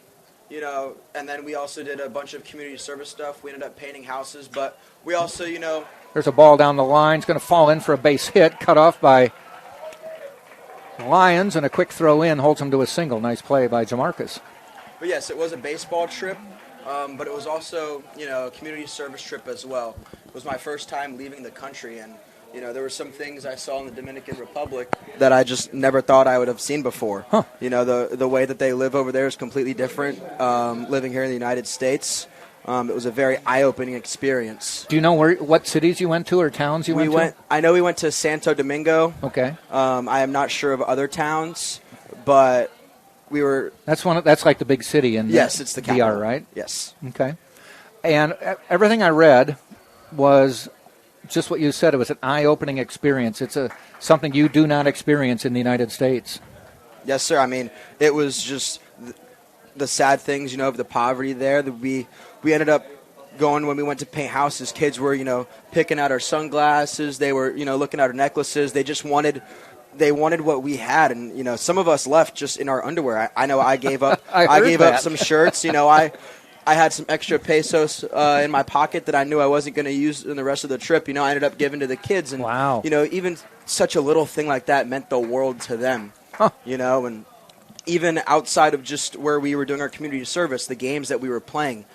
then we also did a bunch of community service stuff. We ended up painting houses, but we also, There's a ball down the line. It's going to fall in for a base hit, cut off by Lyons, and a quick throw in holds him to a single. Nice play by Jamarcus. But yes, it was a baseball trip, but it was also, a community service trip as well. It was my first time leaving the country, and, there were some things I saw in the Dominican Republic that I just never thought I would have seen before. Huh. The way that they live over there is completely different living here in the United States. It was a very eye-opening experience. Do you know what cities you went to or towns you went to? I know we went to Santo Domingo. Okay. I am not sure of other towns, but we were... That's like the big city in yes, it's the capital. DR, right? Yes. Okay. And everything I read was just what you said. It was an eye-opening experience. It's something you do not experience in the United States. Yes, sir. I mean, it was just the sad things, of the poverty there. That we ended up going when we went to paint houses. Kids were, picking out our sunglasses. They were, looking at our necklaces. They just wanted what we had, and some of us left just in our underwear. I know I gave up. I gave up some shirts. I had some extra pesos in my pocket that I knew I wasn't going to use in the rest of the trip. I ended up giving to the kids, and wow. Even such a little thing like that meant the world to them. Huh. And even outside of just where we were doing our community service, the games that we were playing,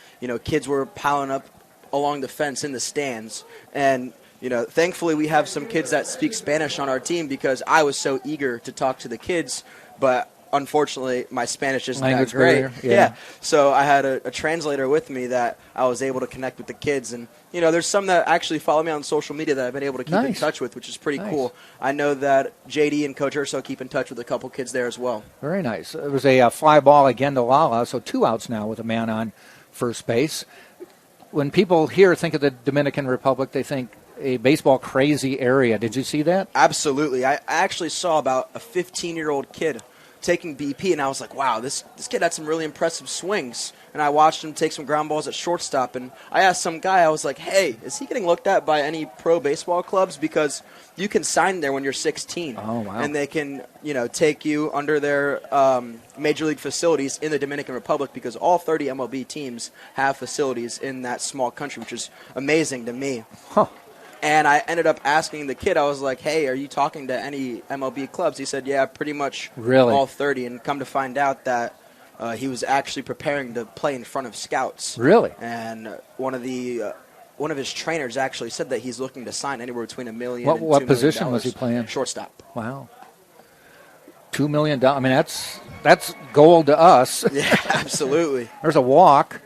kids were piling up along the fence in the stands, and thankfully we have some kids that speak Spanish on our team because I was so eager to talk to the kids, but unfortunately my Spanish isn't that great. Yeah. So I had a translator with me that I was able to connect with the kids, and there's some that actually follow me on social media that I've been able to keep in touch with, which is pretty cool. I know that JD and Coach Urso keep in touch with a couple kids there as well. Very nice. It was a fly ball again to Lala, so 2 outs now with a man on first base. When people here think of the Dominican Republic, they think a baseball crazy area. Did you see that? Absolutely. I actually saw about a 15-year-old kid taking BP, and I was like, wow, this kid had some really impressive swings. And I watched him take some ground balls at shortstop, and I asked some guy, I was like, hey, is he getting looked at by any pro baseball clubs? Because you can sign there when you're 16. Oh, wow. And they can, take you under their major league facilities in the Dominican Republic, because all 30 MLB teams have facilities in that small country, which is amazing to me. Huh. And I ended up asking the kid, I was like, hey, are you talking to any MLB clubs? He said, yeah, pretty much all 30. And come to find out that he was actually preparing to play in front of scouts. Really? And one of his trainers actually said that he's looking to sign anywhere between $1 million and $2 What million. position was he playing? Shortstop. Wow. $2 million. I mean, that's gold to us. Yeah, absolutely. There's a walk.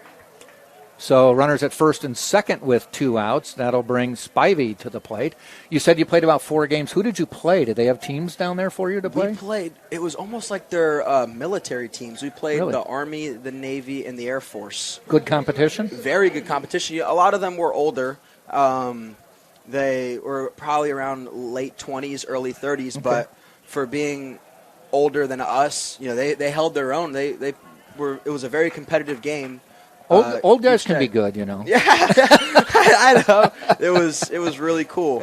So runners at first and second with 2 outs. That'll bring Spivey to the plate. You said you played about 4 games. Who did you play? Did they have teams down there for you to play? We played. It was almost like their military teams. We played the Army, the Navy, and the Air Force. Good competition? Very good competition. A lot of them were older. They were probably around late 20s, early 30s. Okay. But for being older than us, they held their own. It was a very competitive game. Old guys can be good, Yeah, I know. It was really cool.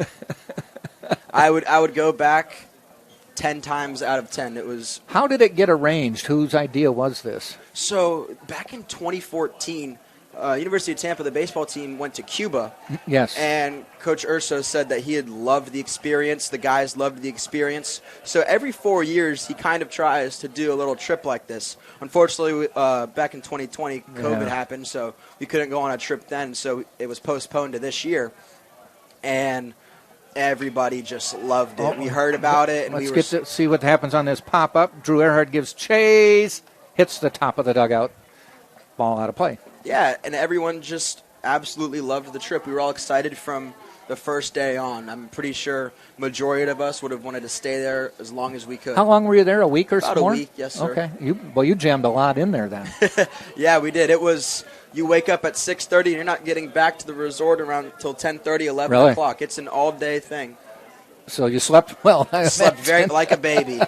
I would go back 10 times out of 10. It was. How did it get arranged? Whose idea was this? So back in 2014, University of Tampa, the baseball team went to Cuba. Yes. And Coach Urso said that he had loved the experience. The guys loved the experience. So every 4 years, he kind of tries to do a little trip like this. Unfortunately, back in 2020, COVID happened, so we couldn't go on a trip then. So it was postponed to this year. And everybody just loved it. We heard about it. And Let's get to see what happens on this pop-up. Drew Earhart gives chase, hits the top of the dugout. Ball out of play. Yeah, and everyone just absolutely loved the trip. We were all excited from the first day on. I'm pretty sure majority of us would have wanted to stay there as long as we could. How long were you there? A week or so? About a week, yes, sir. Okay. You jammed a lot in there then. Yeah, we did. It was, you wake up at 6:30 and you're not getting back to the resort around until 10:30, 11 o'clock. It's an all-day thing. So you slept well. Slept very like a baby.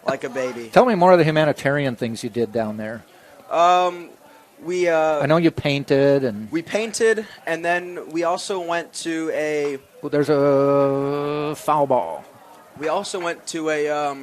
Like a baby. Tell me more of the humanitarian things you did down there. I know you painted and we painted, and then we also went to there's a foul ball. We also went to a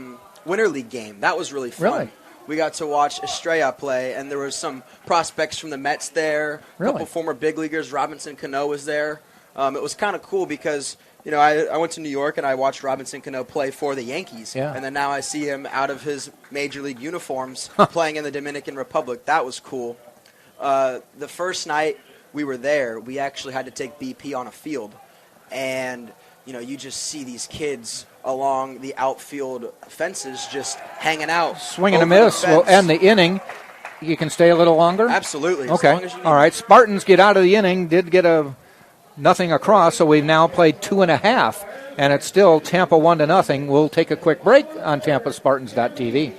Winter League game. That was really fun. Really? We got to watch Estrella play, and there was some prospects from the Mets there. A couple former big leaguers. Robinson Cano was there. It was kind of cool because I went to New York and I watched Robinson Cano play for the Yankees. Yeah. And then now I see him out of his major league uniforms playing in the Dominican Republic. That was cool. The first night we were there, we actually had to take BP on a field. And, you just see these kids along the outfield fences just hanging out. Swing and a miss will end the inning. You can stay a little longer? Absolutely. Okay. As long as you need. All right. Spartans get out of the inning, did get a nothing across, so we've now played 2.5. And it's still Tampa 1-0. We'll take a quick break on TampaSpartans.tv.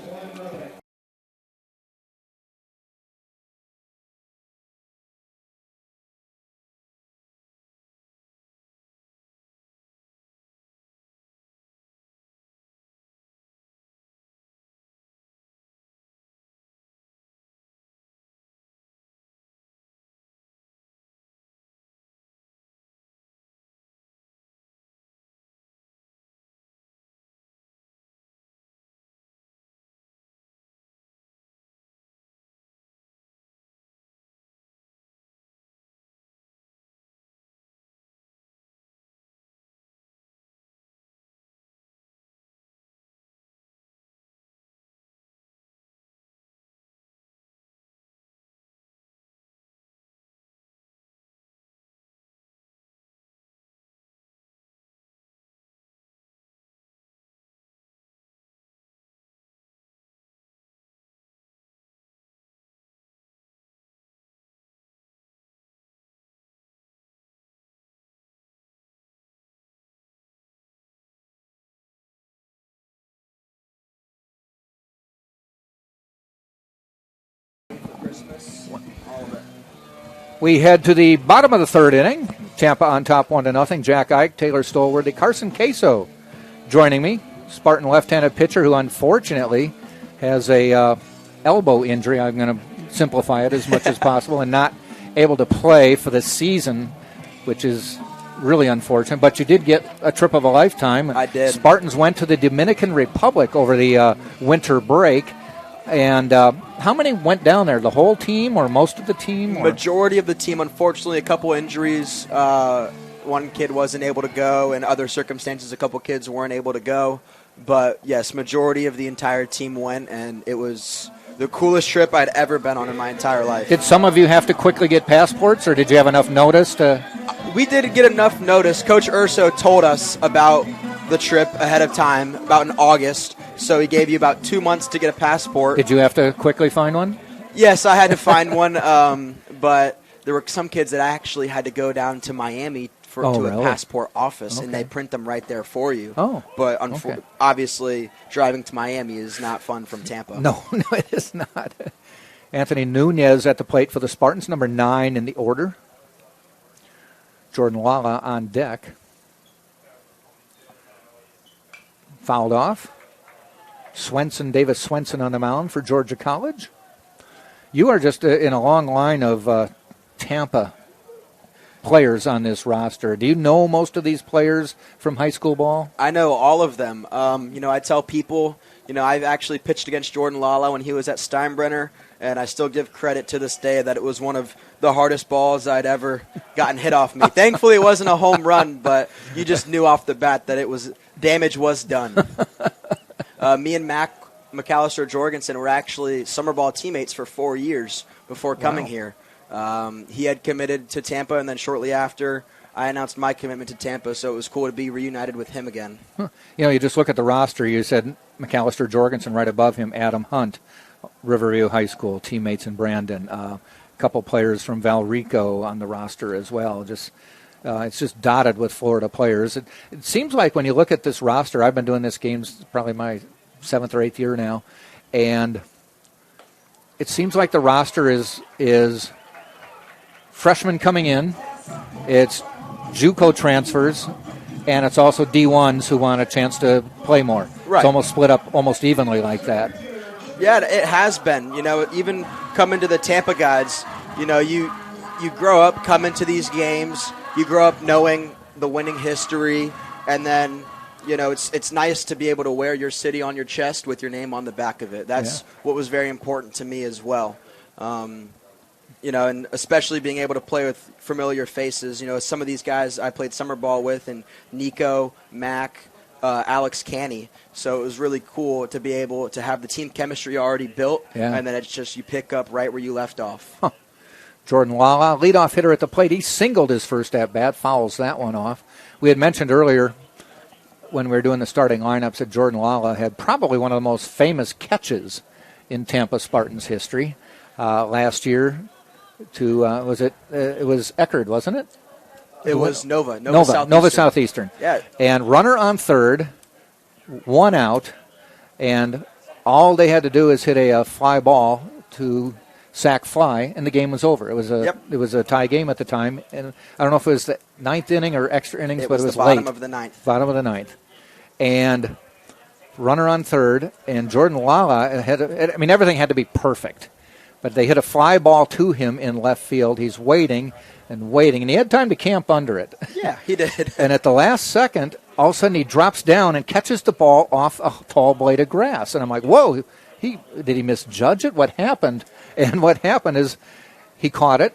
We head to the bottom of the third inning. Tampa on top 1-0. Jack Ike, Taylor Stolworthy, Carson Queso joining me. Spartan left-handed pitcher who unfortunately has a elbow injury. I'm going to simplify it as much as possible, and not able to play for the season, which is really unfortunate. But you did get a trip of a lifetime. I did. Spartans went to the Dominican Republic over the winter break. And how many went down there? The whole team or most of the team? Or? Majority of the team, unfortunately, a couple injuries. One kid wasn't able to go, and other circumstances, a couple kids weren't able to go. But, yes, majority of the entire team went, and it was the coolest trip I'd ever been on in my entire life. Did some of you have to quickly get passports, or did you have enough notice to? We did get enough notice. Coach Urso told us about the trip ahead of time, about in August. So he gave you about 2 months to get a passport. Did you have to quickly find one? Yes, I had to find one, but there were some kids that actually had to go down to Miami to a passport office, and they print them right there for you. Oh, but obviously, driving to Miami is not fun from Tampa. No, it is not. Anthony Nunez at the plate for the Spartans, number 9 in the order. Jordan Lala on deck. Fouled off. Davis Swenson on the mound for Georgia College. You are just in a long line of Tampa players on this roster. Do you know most of these players from high school ball? I know all of them. I tell people, I've actually pitched against Jordan Lala when he was at Steinbrenner, and I still give credit to this day that it was one of the hardest balls I'd ever gotten hit off me. Thankfully, it wasn't a home run, but you just knew off the bat that damage was done. Me and McAllister Jorgensen were actually summer ball teammates for 4 years before coming here. He had committed to Tampa, and then shortly after, I announced my commitment to Tampa, so it was cool to be reunited with him again. Huh. You just look at the roster. You said McAllister Jorgensen right above him, Adam Hunt, Riverview High School, teammates in Brandon. A couple players from Valrico on the roster as well. It's just dotted with Florida players. It seems like when you look at this roster, I've been doing this games probably my 7th or 8th year now, and it seems like the roster is freshmen coming in, it's JUCO transfers, and it's also D1s who want a chance to play more. Right. It's almost split up almost evenly like that. Yeah, it has been. Even coming to the Tampa guys, you grow up coming to these games. You grow up knowing the winning history, and then, it's nice to be able to wear your city on your chest with your name on the back of it. That's what was very important to me as well. And especially being able to play with familiar faces. Some of these guys I played summer ball with, and Nico, Mac, Alex Canny. So it was really cool to be able to have the team chemistry already built, and then it's just you pick up right where you left off. Huh. Jordan Lala, leadoff hitter at the plate. He singled his first at-bat, fouls that one off. We had mentioned earlier when we were doing the starting lineups that Jordan Lala had probably one of the most famous catches in Tampa Spartans history last year to, it was Eckerd, wasn't it? It was Nova Southeastern. Yeah. And runner on third, 1 out, and all they had to do is hit a fly ball to sack fly, and the game was over. It was a tie game at the time, and I don't know if it was the 9th inning or extra innings, but it was the bottom late. of the 9th. Bottom of the 9th. And runner on third, and Jordan Lala everything had to be perfect. But they hit a fly ball to him in left field. He's waiting, and he had time to camp under it. Yeah, he did. And at the last second, all of a sudden he drops down and catches the ball off a tall blade of grass. And I'm like, whoa, did he misjudge it? What happened? And what happened is he caught it,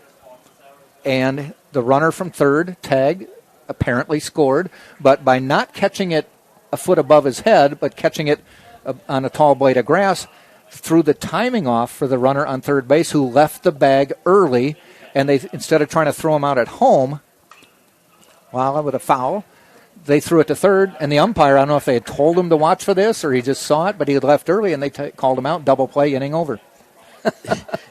and the runner from third, Tag, apparently scored. But by not catching it a foot above his head, but catching it on a tall blade of grass, threw the timing off for the runner on third base, who left the bag early, and they, instead of trying to throw him out at home, Lala with a foul, they threw it to third, and the umpire, I don't know if they had told him to watch for this or he just saw it, but he had left early, and they called him out, double play, inning over.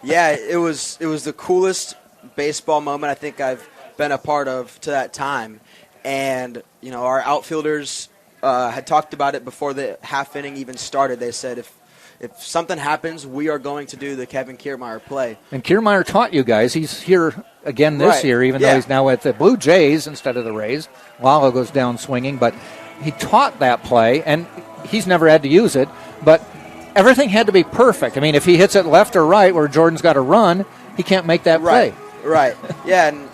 Yeah, it was the coolest baseball moment I think I've been a part of to that time. And, our outfielders had talked about it before the half inning even started. They said, if something happens, we are going to do the Kevin Kiermaier play. And Kiermaier taught you guys. He's here again this year, even though he's now with the Blue Jays instead of the Rays. Lala goes down swinging, but he taught that play, and he's never had to use it. But everything had to be perfect. I mean, if he hits it left or right where Jordan's got to run, he can't make that play. Right. Yeah, and,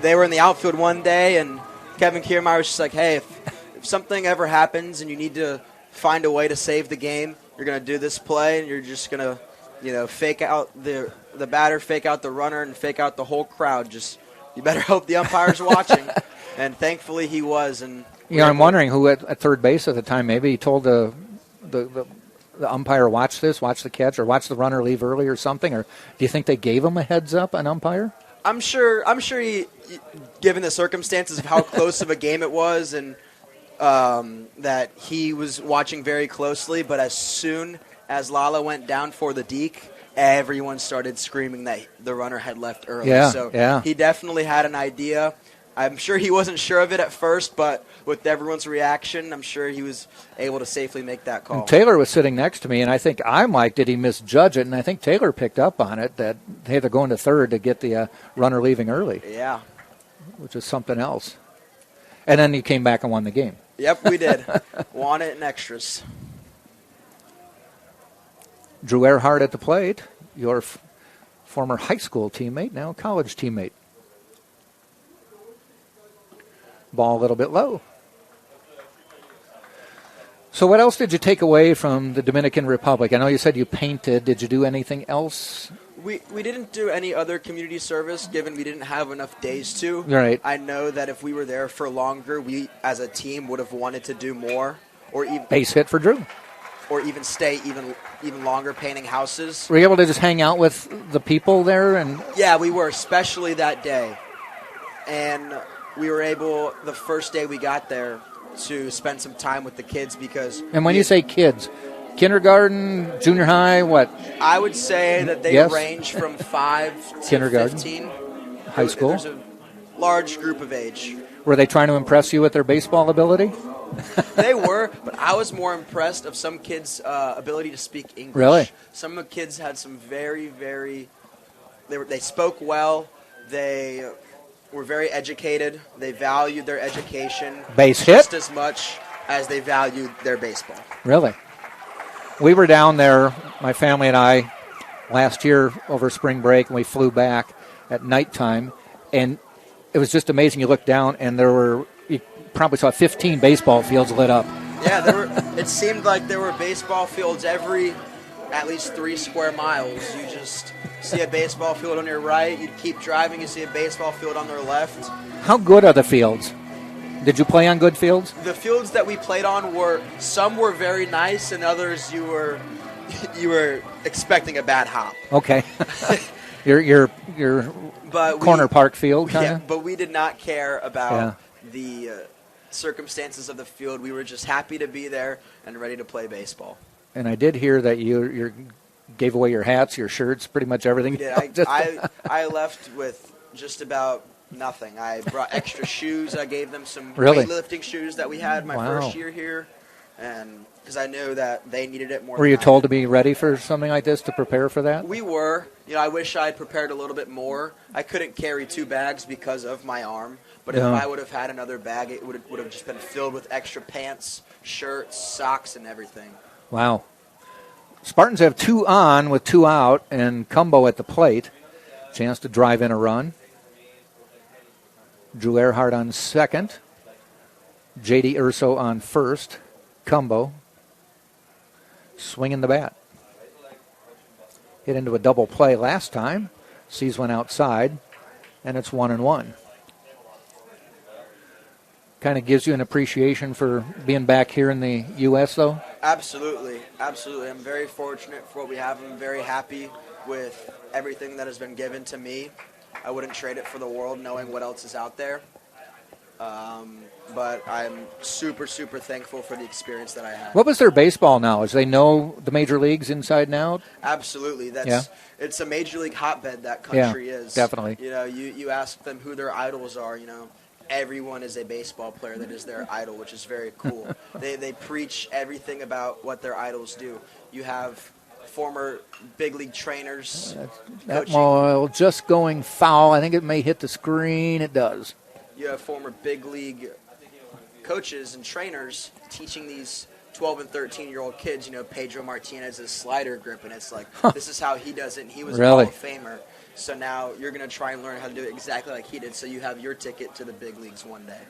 they were in the outfield one day, and Kevin Kiermaier was just like, hey, if something ever happens and you need to find a way to save the game, you're going to do this play, and you're just going to, fake out the batter, fake out the runner, and fake out the whole crowd. Just you better hope the umpire's watching. And thankfully he was. And I'm wondering who at third base at the time, maybe he told the umpire, watch the catch, or watch the runner leave early or something, or do you think they gave him a heads up, an umpire? I'm sure he, given the circumstances of how close of a game it was, and that he was watching very closely, but as soon as Lala went down for the deke, everyone started screaming that the runner had left early. Yeah. He definitely had an idea. I'm sure he wasn't sure of it at first, but with everyone's reaction, I'm sure he was able to safely make that call. And Taylor was sitting next to me, and I think I'm like, did he misjudge it? And I think Taylor picked up on it, that, hey, they're going to third to get the runner leaving early. Yeah. Which is something else. And then he came back and won the game. Yep, we did. Won it in extras. Drew Earhart at the plate, your former high school teammate, now college teammate. Ball a little bit low. So what else did you take away from the Dominican Republic? I know you said you painted. Did you do anything else? We didn't do any other community service, given we didn't have enough days to. Right. I know that if we were there for longer, we as a team would have wanted to do more, or even base hit for Drew, or even stay even longer painting houses. Were you able to just hang out with the people there? And yeah, we were, especially that day, and we were able, the first day we got there, to spend some time with the kids because... And when you say kids, kindergarten, junior high, what? I would say that they range from 5 to kindergarten, 15. High school? There's a large group of age. Were they trying to impress you with their baseball ability? They were, but I was more impressed of some kids' ability to speak English. Really? Some of the kids had some very, very... They spoke well. They... were very educated. They valued their education base just hit as much as they valued their baseball. Really? We were down there, my family and I, last year over spring break, and we flew back at nighttime, and it was just amazing. You look down, and you probably saw 15 baseball fields lit up. Yeah, it seemed like there were baseball fields every at least 3 square miles. You just see a baseball field on your right, you keep driving, you see a baseball field on their left. How good are the fields? Did you play on good fields? The fields that we played on some were very nice, and others you were expecting a bad hop. Okay. your corner park field kind of? Yeah, but we did not care about the circumstances of the field. We were just happy to be there and ready to play baseball. And I did hear that you gave away your hats, your shirts, pretty much everything. We did. I left with just about nothing. I brought extra shoes. I gave them some weightlifting shoes that we had my first year here, and because I knew that they needed it more. Were you told to be ready for something like this, to prepare for that? We were. I wish I had prepared a little bit more. I couldn't carry 2 bags because of my arm, but if I would have had another bag, it would have just been filled with extra pants, shirts, socks, and everything. Wow. Spartans have 2 on with 2 out, and Cumbo at the plate. Chance to drive in a run. Drew Earhart on second. J.D. Urso on first. Cumbo swinging the bat. Hit into a double play last time. Sees one outside, and it's 1-1. Kind of gives you an appreciation for being back here in the U.S., though? Absolutely. Absolutely. I'm very fortunate for what we have. I'm very happy with everything that has been given to me. I wouldn't trade it for the world, knowing what else is out there. But I'm super, super thankful for the experience that I had. What was their baseball knowledge? They know the major leagues inside and out? Absolutely. It's a major league hotbed, that country is. Definitely. You ask them who their idols are, everyone is a baseball player that is their idol, which is very cool. They preach everything about what their idols do. You have former big league trainers. That ball just going foul. I think it may hit the screen. It does. You have former big league coaches and trainers teaching these 12 and 13-year-old kids, Pedro Martinez's slider grip, and it's like, this is how he does it, and he was Really? a Hall of Famer. So now you're going to try and learn how to do it exactly like he did, so you have your ticket to the big leagues one day.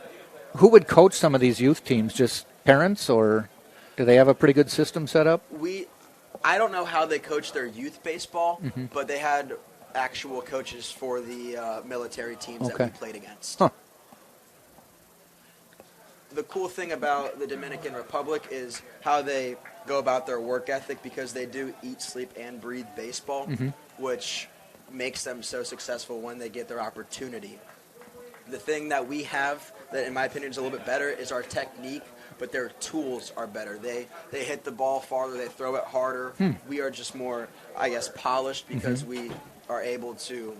Who would coach some of these youth teams? Just parents, or do they have a pretty good system set up? I don't know how they coach their youth baseball, Mm-hmm. but they had actual coaches for the military teams that we played against. Huh. The cool thing about the Dominican Republic is how they go about their work ethic, because they do eat, sleep, and breathe baseball, which makes them so successful when they get their opportunity. The thing that we have that, in my opinion, is a little bit better is our technique, but their tools are better. They hit the ball farther, they throw it harder. We are just more, I guess, polished because we are able to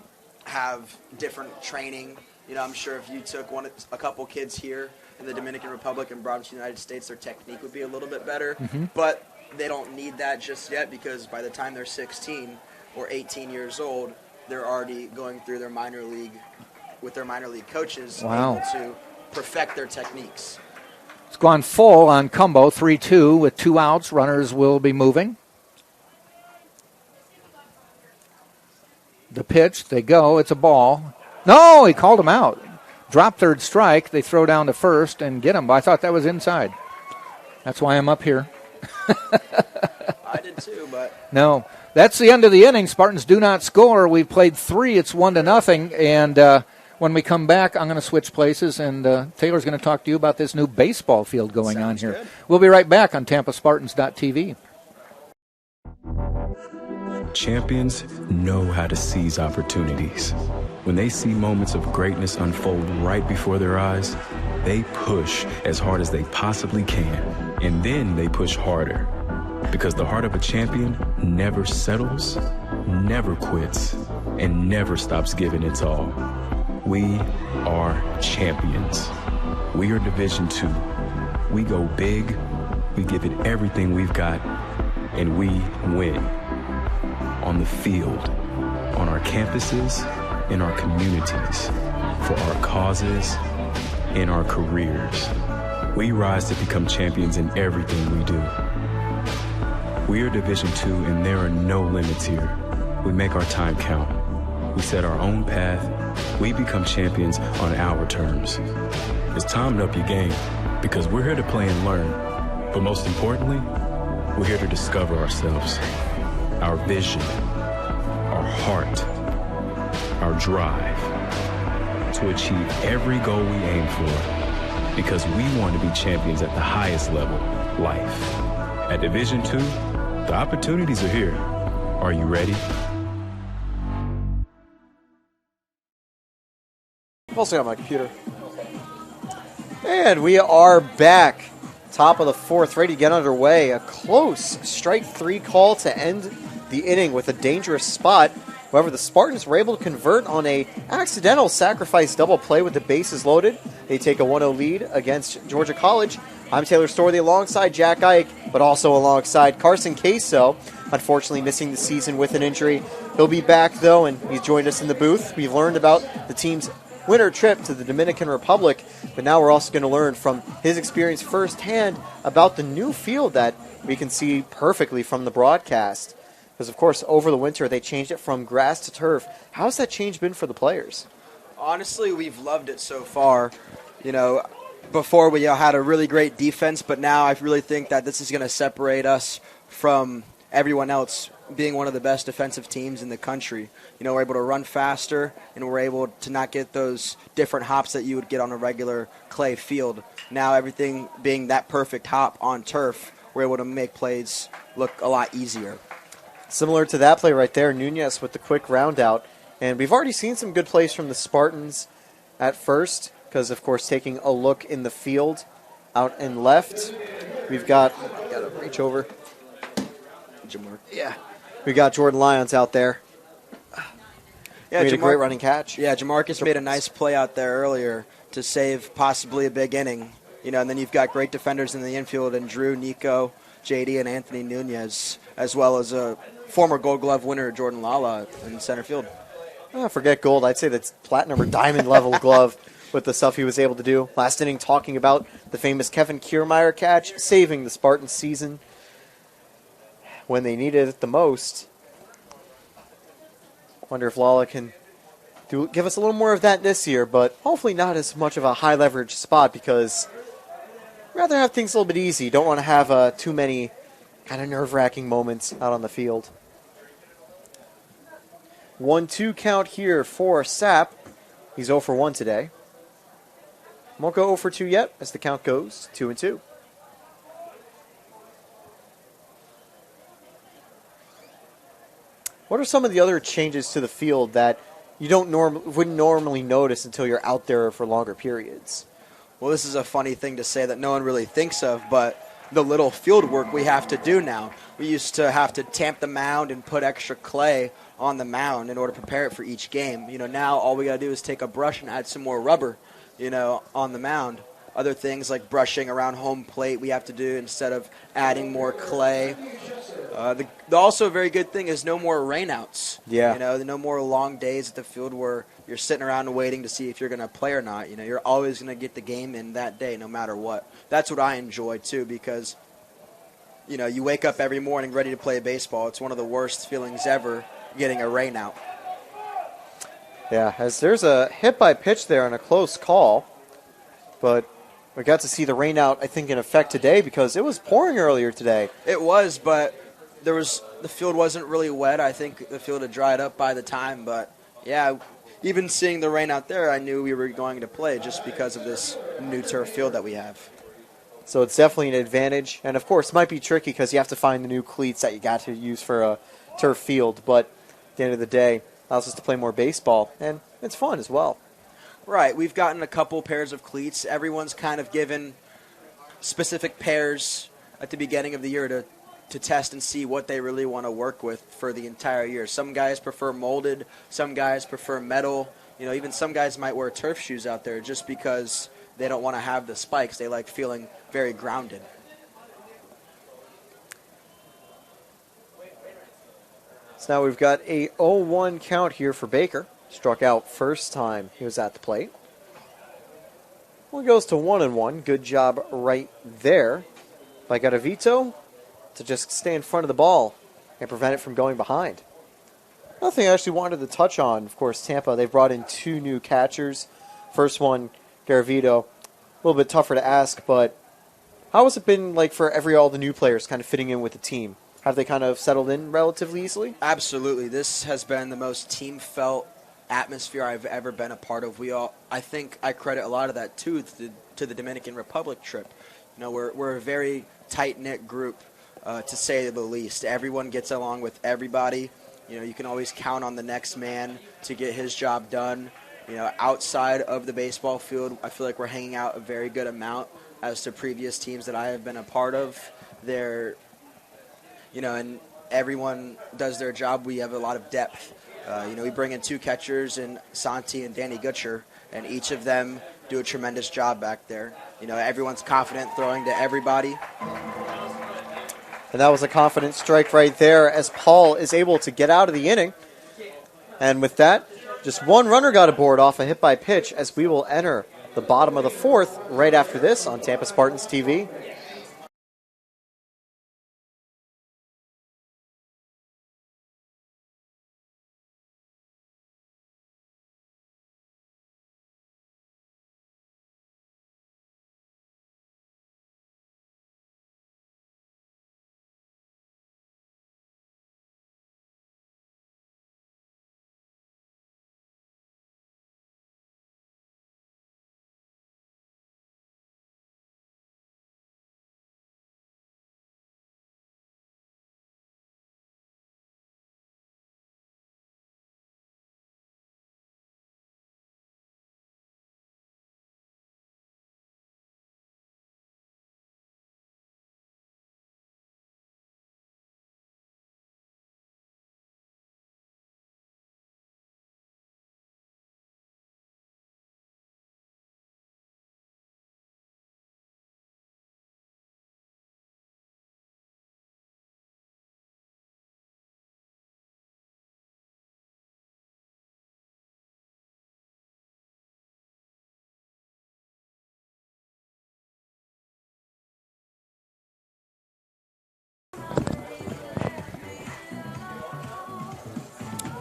have different training. I'm sure if you took a couple kids here in the Dominican Republic and brought them to the United States, their technique would be a little bit better. But they don't need that just yet, because by the time they're 16 or 18 years old, they're already going through their minor league with their minor league coaches, able to perfect their techniques. It's gone full on Cumbo, 3-2 with 2 outs. Runners will be moving. The pitch, they go. It's a ball. No, he called him out. Drop third strike. They throw down to first and get him. But I thought that was inside. That's why I'm up here. I did too, but... No. That's the end of the inning. Spartans do not score. We've played 3. It's 1-0. And when we come back, I'm going to switch places, and Taylor's going to talk to you about this new baseball field going on here. Good. We'll be right back on TampaSpartans.tv. Champions know how to seize opportunities. When they see moments of greatness unfold right before their eyes, they push as hard as they possibly can, and then they push harder. Because the heart of a champion never settles, never quits, and never stops giving its all. We are champions. We are Division II. We go big, we give it everything we've got, and we win. On the field, on our campuses, in our communities, for our causes, in our careers. We rise to become champions in everything we do. We are Division II, and there are no limits here. We make our time count. We set our own path. We become champions on our terms. It's time to up your game, because we're here to play and learn. But most importantly, we're here to discover ourselves, our vision, our heart, our drive, to achieve every goal we aim for, because we want to be champions at the highest level, life. At Division II, the opportunities are here. Are you ready? Mostly on my computer. And we are back. Top of the 4th, ready to get underway. A close strike 3 call to end the inning with a dangerous spot. However, the Spartans were able to convert on a accidental sacrifice double play with the bases loaded. They take a 1-0 lead against Georgia College. I'm Taylor Storley alongside Jack Ike, but also alongside Carson Queso, unfortunately missing the season with an injury. He'll be back, though, and he's joined us in the booth. We've learned about the team's winter trip to the Dominican Republic, but now we're also going to learn from his experience firsthand about the new field that we can see perfectly from the broadcast. Because, of course, over the winter, they changed it from grass to turf. How's that change been for the players? Honestly, we've loved it so far. Before we had a really great defense, but now I really think that this is going to separate us from everyone else being one of the best defensive teams in the country. We're able to run faster, and we're able to not get those different hops that you would get on a regular clay field. Now, everything being that perfect hop on turf, we're able to make plays look a lot easier. Similar to that play right there, Nunez with the quick round out. And we've already seen some good plays from the Spartans at first, because, of course, taking a look in the field out and left, we've got to reach over. Yeah. We got Jordan Lyons out there. Yeah, made a great running catch. Yeah, Jamarcus made a nice play out there earlier to save possibly a big inning. And then you've got great defenders in the infield, and Drew, Nico, JD, and Anthony Nunez, as well as a former Gold Glove winner, Jordan Lala, in center field. Forget gold. I'd say that's platinum or diamond level glove with the stuff he was able to do. Last inning talking about the famous Kevin Kiermaier catch, saving the Spartans season when they needed it the most. Wonder if Lala can give us a little more of that this year, but hopefully not as much of a high leverage spot because I'd rather have things a little bit easy. Don't want to have too many kind of nerve-wracking moments out on the field. 1-2 count here for Sapp. He's 0 for 1 today. Won't go 0 for 2 yet as the count goes 2-2. What are some of the other changes to the field that you wouldn't normally notice until you're out there for longer periods? Well, this is a funny thing to say that no one really thinks of, but the little field work we have to do now. We used to have to tamp the mound and put extra clay on the mound in order to prepare it for each game. Now all we got to do is take a brush and add some more rubber, on the mound. Other things like brushing around home plate we have to do instead of adding more clay. The also very good thing is no more rainouts. Yeah. No more long days at the field where you're sitting around waiting to see if you're going to play or not. You're always going to get the game in that day no matter what. That's what I enjoy too because, you wake up every morning ready to play baseball. It's one of the worst feelings ever getting a rainout. Yeah, as there's a hit by pitch there on a close call, but we got to see the rainout, I think, in effect today because it was pouring earlier today. It was, but the field wasn't really wet. I think the field had dried up by the time, but yeah, even seeing the rain out there, I knew we were going to play just because of this new turf field that we have. So it's definitely an advantage, and of course, it might be tricky because you have to find the new cleats that you got to use for a turf field, but at the end of the day, allows us to play more baseball, and it's fun as well. Right, we've gotten a couple pairs of cleats. Everyone's kind of given specific pairs at the beginning of the year to test and see what they really want to work with for the entire year. Some guys prefer molded, some guys prefer metal. Even some guys might wear turf shoes out there just because they don't want to have the spikes. They like feeling very grounded. So now we've got a 0-1 count here for Baker. Struck out first time he was at the plate. Well, it goes to 1-1. Good job right there by Garavito to just stay in front of the ball and prevent it from going behind. Another thing I actually wanted to touch on, of course, Tampa, they've brought in 2 new catchers. First one, Garavito, a little bit tougher to ask, but how has it been like for all the new players kind of fitting in with the team? Have they kind of settled in relatively easily? Absolutely. This has been the most team-felt atmosphere I've ever been a part of. I think I credit a lot of that too to the Dominican Republic trip. We're a very tight-knit group, to say the least. Everyone gets along with everybody. You can always count on the next man to get his job done. Outside of the baseball field, I feel like we're hanging out a very good amount as to previous teams that I have been a part of. And everyone does their job. We have a lot of depth. We bring in 2 catchers in Santi and Danny Gutcher, and each of them do a tremendous job back there. Everyone's confident throwing to everybody. And that was a confident strike right there as Paul is able to get out of the inning. And with that, just one runner got aboard off a hit by pitch as we will enter the bottom of the 4th right after this on Tampa Spartans TV.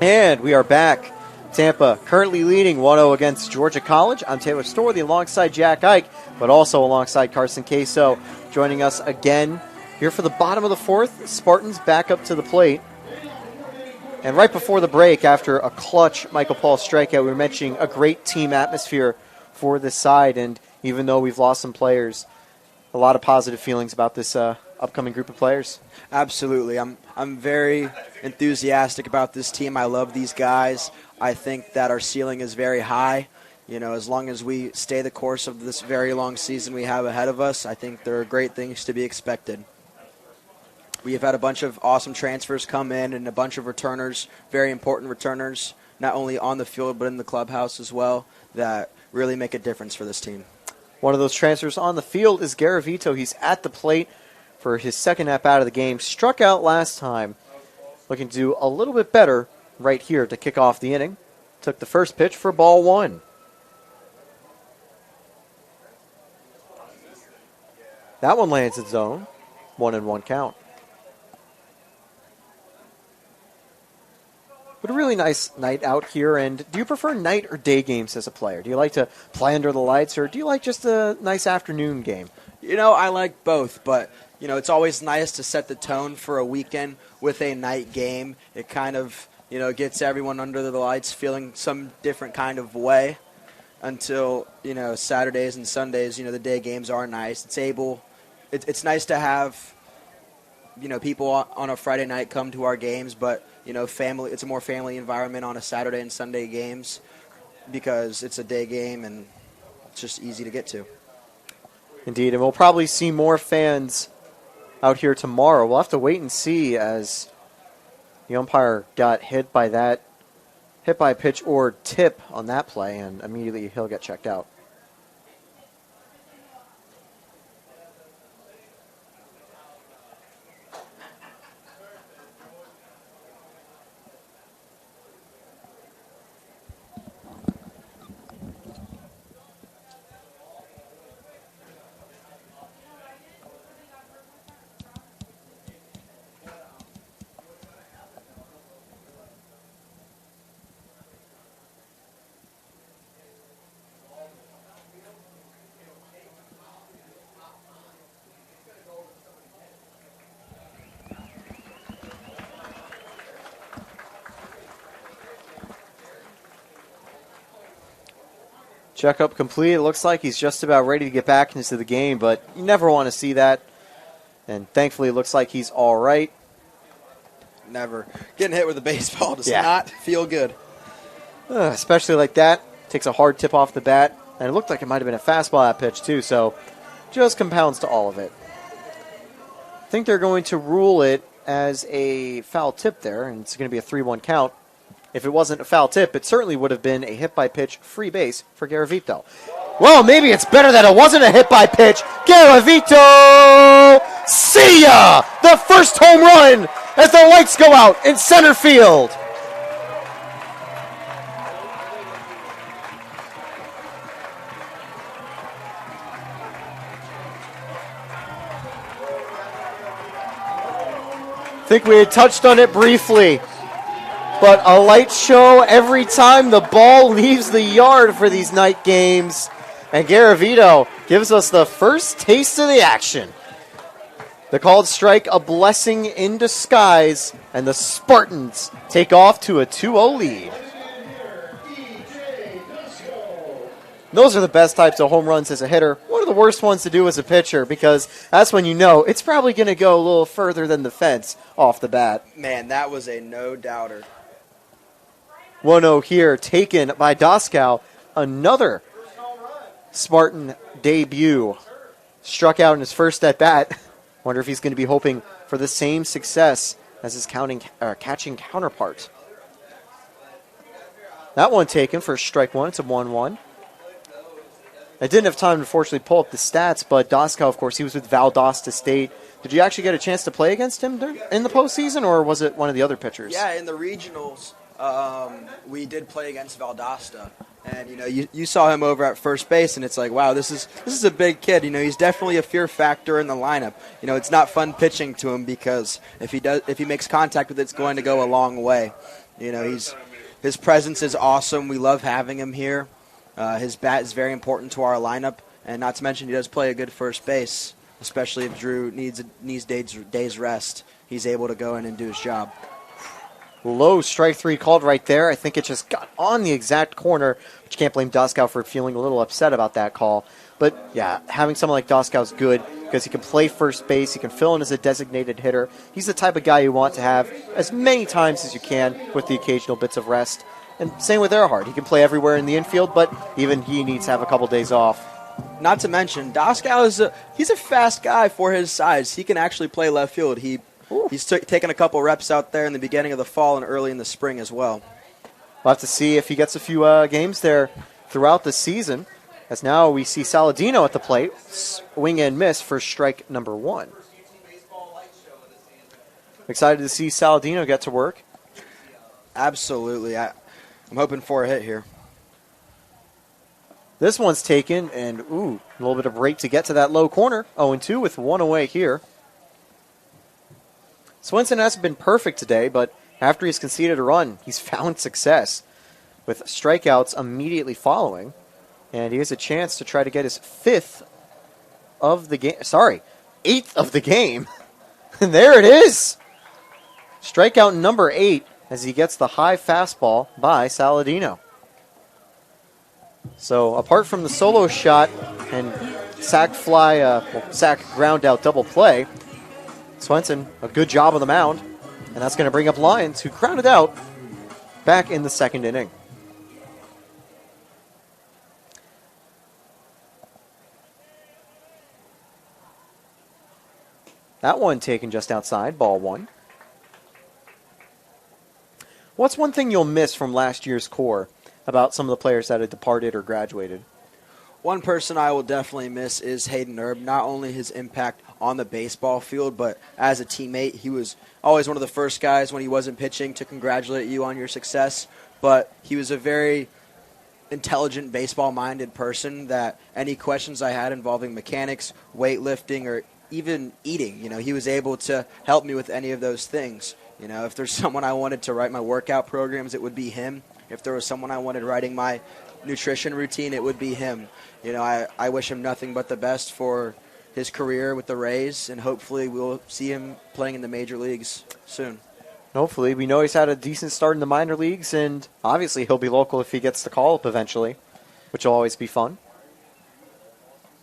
And we are back. Tampa currently leading 1-0 against Georgia College. I'm Taylor Storley alongside Jack Ike, but also alongside Carson Queso. Joining us again here for the bottom of the fourth. Spartans back up to the plate. And right before the break, after a clutch Michael Paul strikeout, we were mentioning a great team atmosphere for this side. And even though we've lost some players, a lot of positive feelings about this upcoming group of players. Absolutely. I'm very enthusiastic about this team. I love these guys. I think that our ceiling is very high. You know, as long as we stay the course of this very long season we have ahead of us, I think there are great things to be expected. We have had a bunch of awesome transfers come in and a bunch of returners, very important returners, not only on the field but in the clubhouse as well, that really make a difference for this team. One of those transfers on the field is Garavito. He's at the plate for his second at-bat of the game. Struck out last time. Looking to do a little bit better right here to kick off the inning. Took the first pitch for ball one. That one lands in zone. 1-1 count. But a really nice night out here. And do you prefer night or day games as a player? Do you like to play under the lights, or do you like just a nice afternoon game? You know, I like both, but you know, it's always nice to set the tone for a weekend with a night game. It kind of, you know, gets everyone under the lights feeling some different kind of way until, you know, Saturdays and Sundays, you know, the day games are nice. It's nice to have, you know, people on a Friday night come to our games, but, you know, it's a more family environment on a Saturday and Sunday games because it's a day game and it's just easy to get to. Indeed, and we'll probably see more fans out here tomorrow. We'll have to wait and see, as the umpire got hit by pitch or tip on that play, and immediately he'll get checked out. Checkup complete. It looks like he's just about ready to get back into the game, but you never want to see that. And thankfully, it looks like he's all right. Never. Getting hit with a baseball does not feel good. Especially like that. Takes a hard tip off the bat. And it looked like it might have been a fastball that pitch, too, so just compounds to all of it. I think they're going to rule it as a foul tip there, and it's going to be a 3-1 count. If it wasn't a foul tip, it certainly would have been a hit-by-pitch free base for Garavito. Well, maybe it's better that it wasn't a hit-by-pitch. Garavito! See ya! The first home run as the lights go out in center field. I think we had touched on it briefly. But a light show every time the ball leaves the yard for these night games. And Garavito gives us the first taste of the action. The called strike, a blessing in disguise, and the Spartans take off to a 2-0 lead. Those are the best types of home runs as a hitter. One of the worst ones to do as a pitcher, because that's when you know it's probably going to go a little further than the fence off the bat. Man, that was a no-doubter. 1-0 here, taken by Doskow. Another Spartan debut. Struck out in his first at-bat. Wonder if he's going to be hoping for the same success as his catching counterpart. That one taken for strike one. It's a 1-1. I didn't have time to unfortunately pull up the stats, but Doskow, of course, he was with Valdosta State. Did you actually get a chance to play against him in the postseason, or was it one of the other pitchers? Yeah, in the regionals, we did play against Valdosta. And, you know, you saw him over at first base, and it's like, wow, this is a big kid. You know, he's definitely a fear factor in the lineup. You know, it's not fun pitching to him because if he makes contact with it, it's going to go a long way. You know, his presence is awesome. We love having him here. His bat is very important to our lineup, and not to mention he does play a good first base, especially if Drew needs days rest. He's able to go in and do his job. Low strike three called right there. I think it just got on the exact corner, but you can't blame Doskow for feeling a little upset about that call. But yeah, having someone like Doskow is good because he can play first base, he can fill in as a designated hitter. He's the type of guy you want to have as many times as you can with the occasional bits of rest. And same with Earhart. He can play everywhere in the infield, but even he needs to have a couple days off. Not to mention, Doskow he's a fast guy for his size. He can actually play left field. He's taken a couple reps out there in the beginning of the fall and early in the spring as well. We'll have to see if he gets a few games there throughout the season, as now we see Saladino at the plate, swing and miss for strike number one. Excited to see Saladino get to work. Absolutely. I'm hoping for a hit here. This one's taken, and a little bit of break to get to that low corner. 0-2 with one away here. Swenson hasn't been perfect today, but after he's conceded a run, he's found success with strikeouts immediately following. And he has a chance to try to get his 8th of the game. And there it is. Strikeout number 8 as he gets the high fastball by Saladino. So apart from the solo shot and sac ground out double play, Swenson, a good job on the mound, and that's going to bring up Lyons, who grounded out back in the second inning. That one taken just outside, ball one. What's one thing you'll miss from last year's core about some of the players that had departed or graduated? One person I will definitely miss is Hayden Erb. Not only his impact on the baseball field, but as a teammate, he was always one of the first guys when he wasn't pitching to congratulate you on your success. But he was a very intelligent, baseball-minded person that any questions I had involving mechanics, weightlifting, or even eating, he was able to help me with any of those things. If there's someone I wanted to write my workout programs, it would be him. If there was someone I wanted writing my nutrition routine, it would be him. I wish him nothing but the best for his career with the Rays, and hopefully we'll see him playing in the major leagues soon. Hopefully. We know he's had a decent start in the minor leagues, and obviously he'll be local if he gets the call-up eventually, which will always be fun.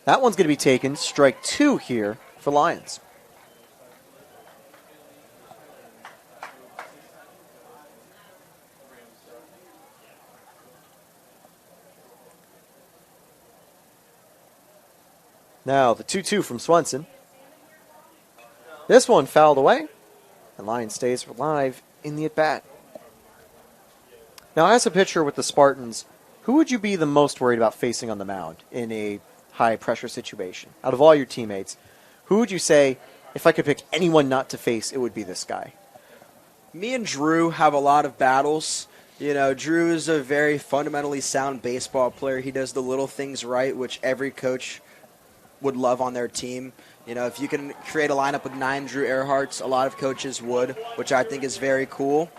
That one's going to be taken. Strike 2 here for Lyons. Now the 2-2 from Swenson. This one fouled away, and Lyons stays alive in the at-bat. Now, as a pitcher with the Spartans, who would you be the most worried about facing on the mound in a high-pressure situation? Out of all your teammates, who would you say, if I could pick anyone not to face, it would be this guy? Me and Drew have a lot of battles. Drew is a very fundamentally sound baseball player. He does the little things right, which every coach would love on their team. If you can create a lineup with 9 Drew Earharts, a lot of coaches would, which I think is very cool.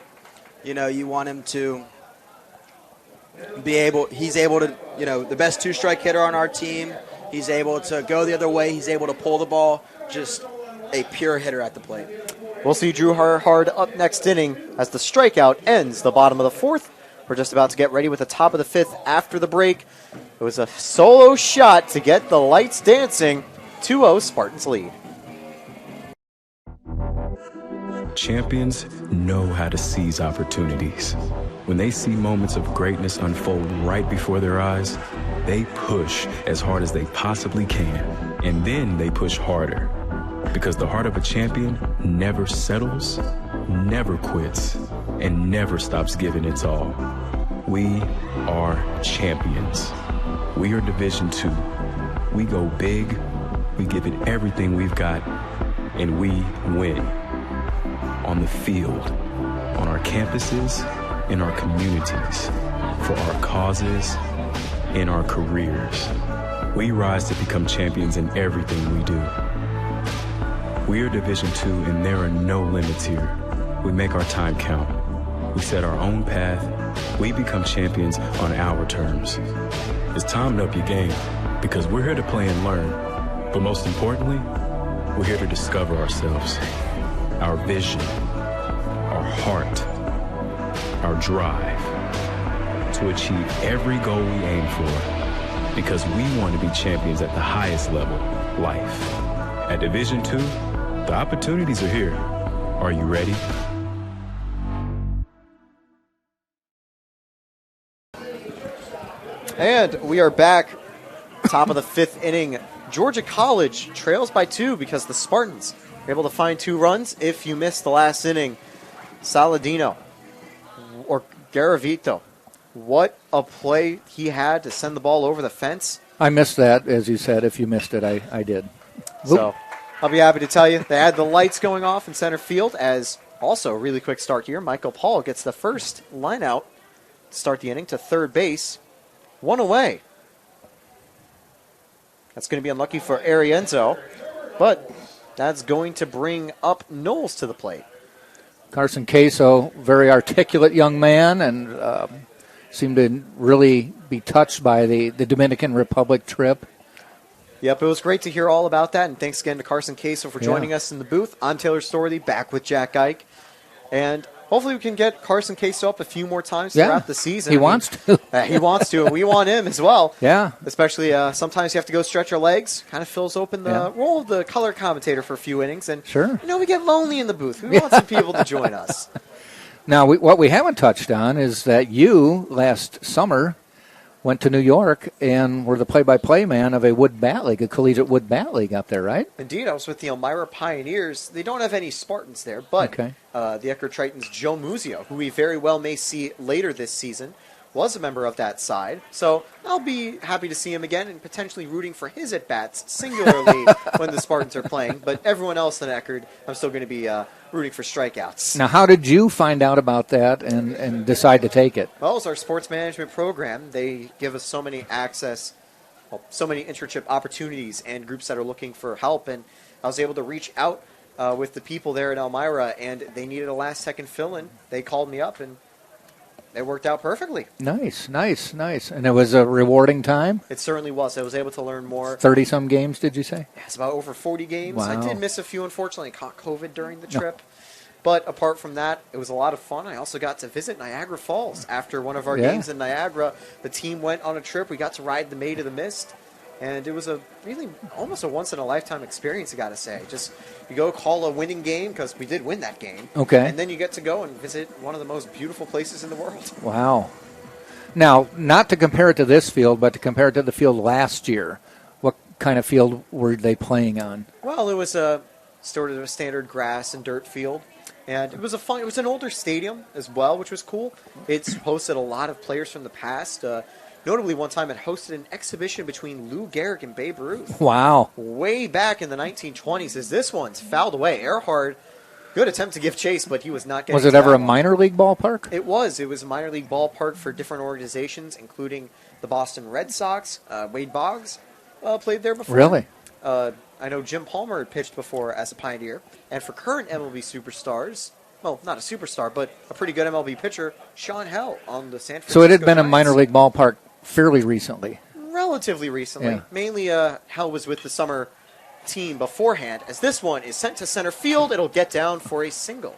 You want him to he's able to, the best 2-strike hitter on our team. He's able to go the other way. He's able to pull the ball. Just a pure hitter at the plate. We'll see Drew Earhart up next inning as the strikeout ends the bottom of the 4th. We're just about to get ready with the top of the 5th after the break. It was a solo shot to get the lights dancing. 2-0 Spartans lead. Champions know how to seize opportunities. When they see moments of greatness unfold right before their eyes, they push as hard as they possibly can, and then they push harder. Because the heart of a champion never settles, never quits, and never stops giving its all. We are champions. We are Division II. We go big, we give it everything we've got, and we win. On the field, on our campuses, in our communities, for our causes, in our careers. We rise to become champions in everything we do. We are Division II, and there are no limits here. We make our time count. We set our own path. We become champions on our terms. It's time to up your game because we're here to play and learn. But most importantly, we're here to discover ourselves, our vision, our heart, our drive to achieve every goal we aim for because we want to be champions at the highest level, life. At Division II, the opportunities are here. Are you ready? And we are back, top of the 5th inning. Georgia College trails by 2 because the Spartans were able to find 2 runs. If you missed the last inning, Saladino or Garavito, what a play he had to send the ball over the fence. I missed that, as you said. If you missed it, I did. So I'll be happy to tell you they had the lights going off in center field as also a really quick start here. Michael Paul gets the first line out to start the inning to third base. 1 away. That's going to be unlucky for Arienzo, but that's going to bring up Knowles to the plate. Carson Queso, very articulate young man, and seemed to really be touched by the Dominican Republic trip. Yep, it was great to hear all about that, and thanks again to Carson Queso for joining us in the booth. I'm Taylor Storley, back with Jack Ike, and hopefully we can get Carson Queso up a few more times throughout the season. He wants to. He wants to. We want him as well. Yeah. Especially sometimes you have to go stretch your legs. Kind of fills open the role of the color commentator for a few innings. And, we get lonely in the booth. We want some people to join us. Now, what we haven't touched on is that you, last summer, went to New York and were the play-by-play man of a wood bat league, a collegiate wood bat league up there, right? Indeed. I was with the Elmira Pioneers. They don't have any Spartans there, but the Eckerd Tritons' Joe Muzio, who we very well may see later this season, was a member of that side. So I'll be happy to see him again and potentially rooting for his at-bats singularly when the Spartans are playing. But everyone else in Eckerd, I'm still going to be rooting for strikeouts. Now, how did you find out about that and decide to take it? Well, it's our sports management program. They give us so many so many internship opportunities and groups that are looking for help. And I was able to reach out with the people there at Elmira, and they needed a last-second fill-in. They called me up, and it worked out perfectly. Nice. And it was a rewarding time? It certainly was. I was able to learn more. 30-some games, did you say? Yeah, it's about over 40 games. Wow. I did miss a few, unfortunately. I caught COVID during the trip. But apart from that, it was a lot of fun. I also got to visit Niagara Falls. After one of our games in Niagara, the team went on a trip. We got to ride the Maid of the Mist. And it was a really almost a once-in-a-lifetime experience, I got to say. Just you go call a winning game, because we did win that game. Okay. And then you get to go and visit one of the most beautiful places in the world. Wow. Now, not to compare it to this field, but to compare it to the field last year, what kind of field were they playing on? Well, it was sort of a standard grass and dirt field. And it was it was an older stadium as well, which was cool. It's hosted a lot of players from the past. Notably, one time it hosted an exhibition between Lou Gehrig and Babe Ruth. Wow. Way back in the 1920s, as this one's fouled away. Earhart, good attempt to give chase, but he was not getting. Was it ever a minor league ballpark? It was. It was a minor league ballpark for different organizations, including the Boston Red Sox. Wade Boggs played there before. Really? I know Jim Palmer had pitched before as a Pioneer. And for current MLB superstars, well, not a superstar, but a pretty good MLB pitcher, Sean Hell on the San Francisco So it had been Giants. a minor league ballpark fairly recently. Relatively recently. Yeah. Mainly Hell was with the summer team beforehand. As this one is sent to center field, it'll get down for a single.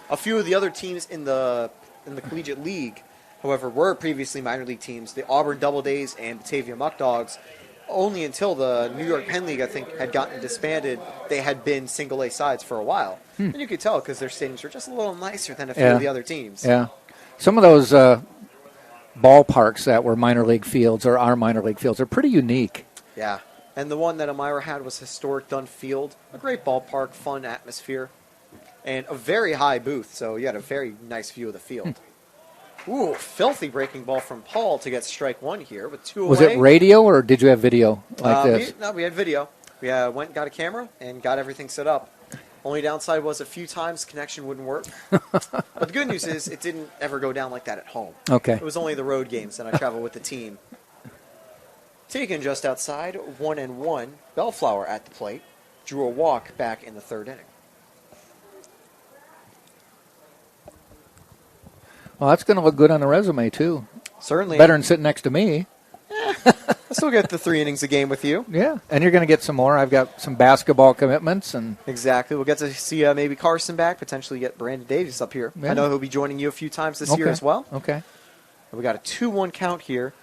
A few of the other teams in the collegiate league, however, were previously minor league teams. The Auburn Doubledays and Batavia Muck Dogs. Only until the New York Penn League, I think, had gotten disbanded, they had been single-A sides for a while. And you could tell because their stadiums were just a little nicer than a few of the other teams. Yeah. Some of those ballparks that were minor league fields or are minor league fields are pretty unique. Yeah. And the one that Elmira had was historic Dunn Field. A great ballpark, fun atmosphere, and a very high booth, so you had a very nice view of the field. Ooh, filthy breaking ball from Paul to get strike one here with 2 away. Was it radio or did you have video like this? We had video. We went and got a camera and got everything set up. Only downside was a few times connection wouldn't work. But the good news is it didn't ever go down like that at home. Okay. It was only the road games, and I traveled with the team. Taken just outside, 1-1. Bellflower at the plate. Drew a walk back in the third inning. Well, that's going to look good on the resume, too. Certainly. Better than sitting next to me. I still get the 3 innings a game with you. Yeah, and you're going to get some more. I've got some basketball commitments. And Exactly. We'll get to see maybe Carson back, potentially get Brandon Davis up here. Yeah. I know he'll be joining you a few times this year as well. Okay. And we got a 2-1 count here.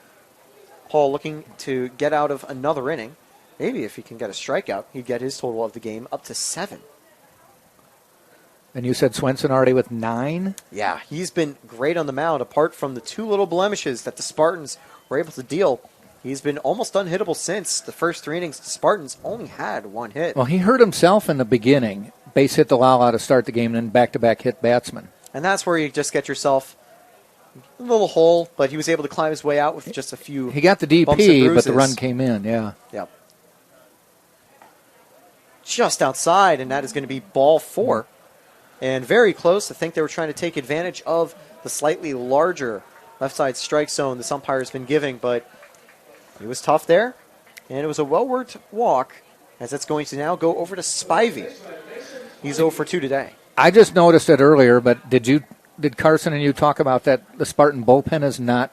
Paul looking to get out of another inning. Maybe if he can get a strikeout, he'd get his total of the game up to 7. And you said Swenson already with 9? Yeah, he's been great on the mound. Apart from the 2 little blemishes that the Spartans were able to deal, he's been almost unhittable since the first 3 innings. The Spartans only had 1 hit. Well, he hurt himself in the beginning. Base hit the Lala to start the game, and then back-to-back hit batsman. And that's where you just get yourself a little hole, but he was able to climb his way out with just a few. He got the bumps and DP, but bruises. the run came in, yeah. Yep. Just outside, and that is going to be ball 4. And very close. I think they were trying to take advantage of the slightly larger left side strike zone this umpire has been giving, but it was tough there. And it was a well-worked walk, as it's going to now go over to Spivey. He's 0 for 2 today. I just noticed it earlier, but did Carson and you talk about that the Spartan bullpen is not?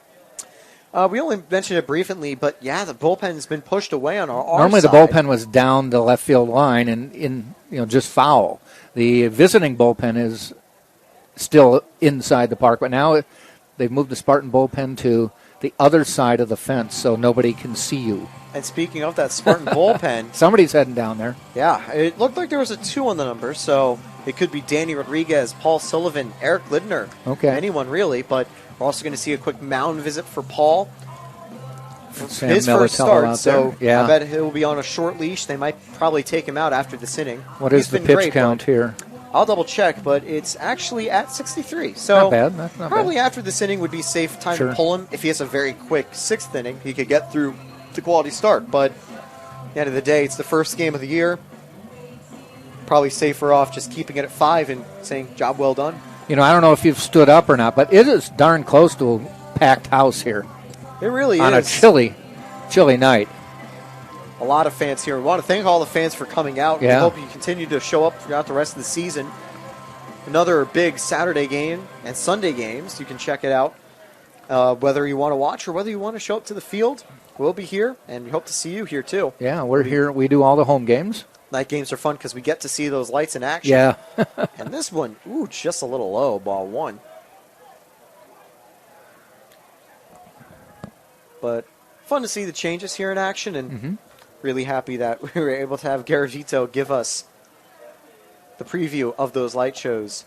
We only mentioned it briefly, but yeah, the bullpen's been pushed away on our Normally side. the bullpen was down the left field line and in just foul. The visiting bullpen is still inside the park, but now they've moved the Spartan bullpen to the other side of the fence so nobody can see you. And speaking of that Spartan bullpen, somebody's heading down there. Yeah, it looked like there was a 2 on the number, so it could be Danny Rodriguez, Paul Sullivan, Eric Lidner. Okay. Anyone really, but we're also going to see a quick mound visit for Paul. Sam His first Militello start, out so there. Yeah. I bet he'll be on a short leash. They might probably take him out after this inning. What is He's the been pitch great, count but here? I'll double check, but it's actually at 63. So Not bad. That's not probably bad. after this inning would be safe time Sure. to pull him. If he has a very quick 6th inning, he could get through the quality start. But at the end of the day, it's the first game of the year. Probably safer off just keeping it at 5 and saying, job well done. I don't know if you've stood up or not, but it is darn close to a packed house here. It really on is. a chilly night. A lot of fans here. We want to thank all the fans for coming out. Yeah. We hope you continue to show up throughout the rest of the season. Another big Saturday game and Sunday games. You can check it out. Whether you want to watch or whether you want to show up to the field, we'll be here, and we hope to see you here too. Yeah, we're here. We do all the home games. Night games are fun because we get to see those lights in action. Yeah. And this one, just a little low, ball 1. But fun to see the changes here in action, and really happy that we were able to have Garavito give us the preview of those light shows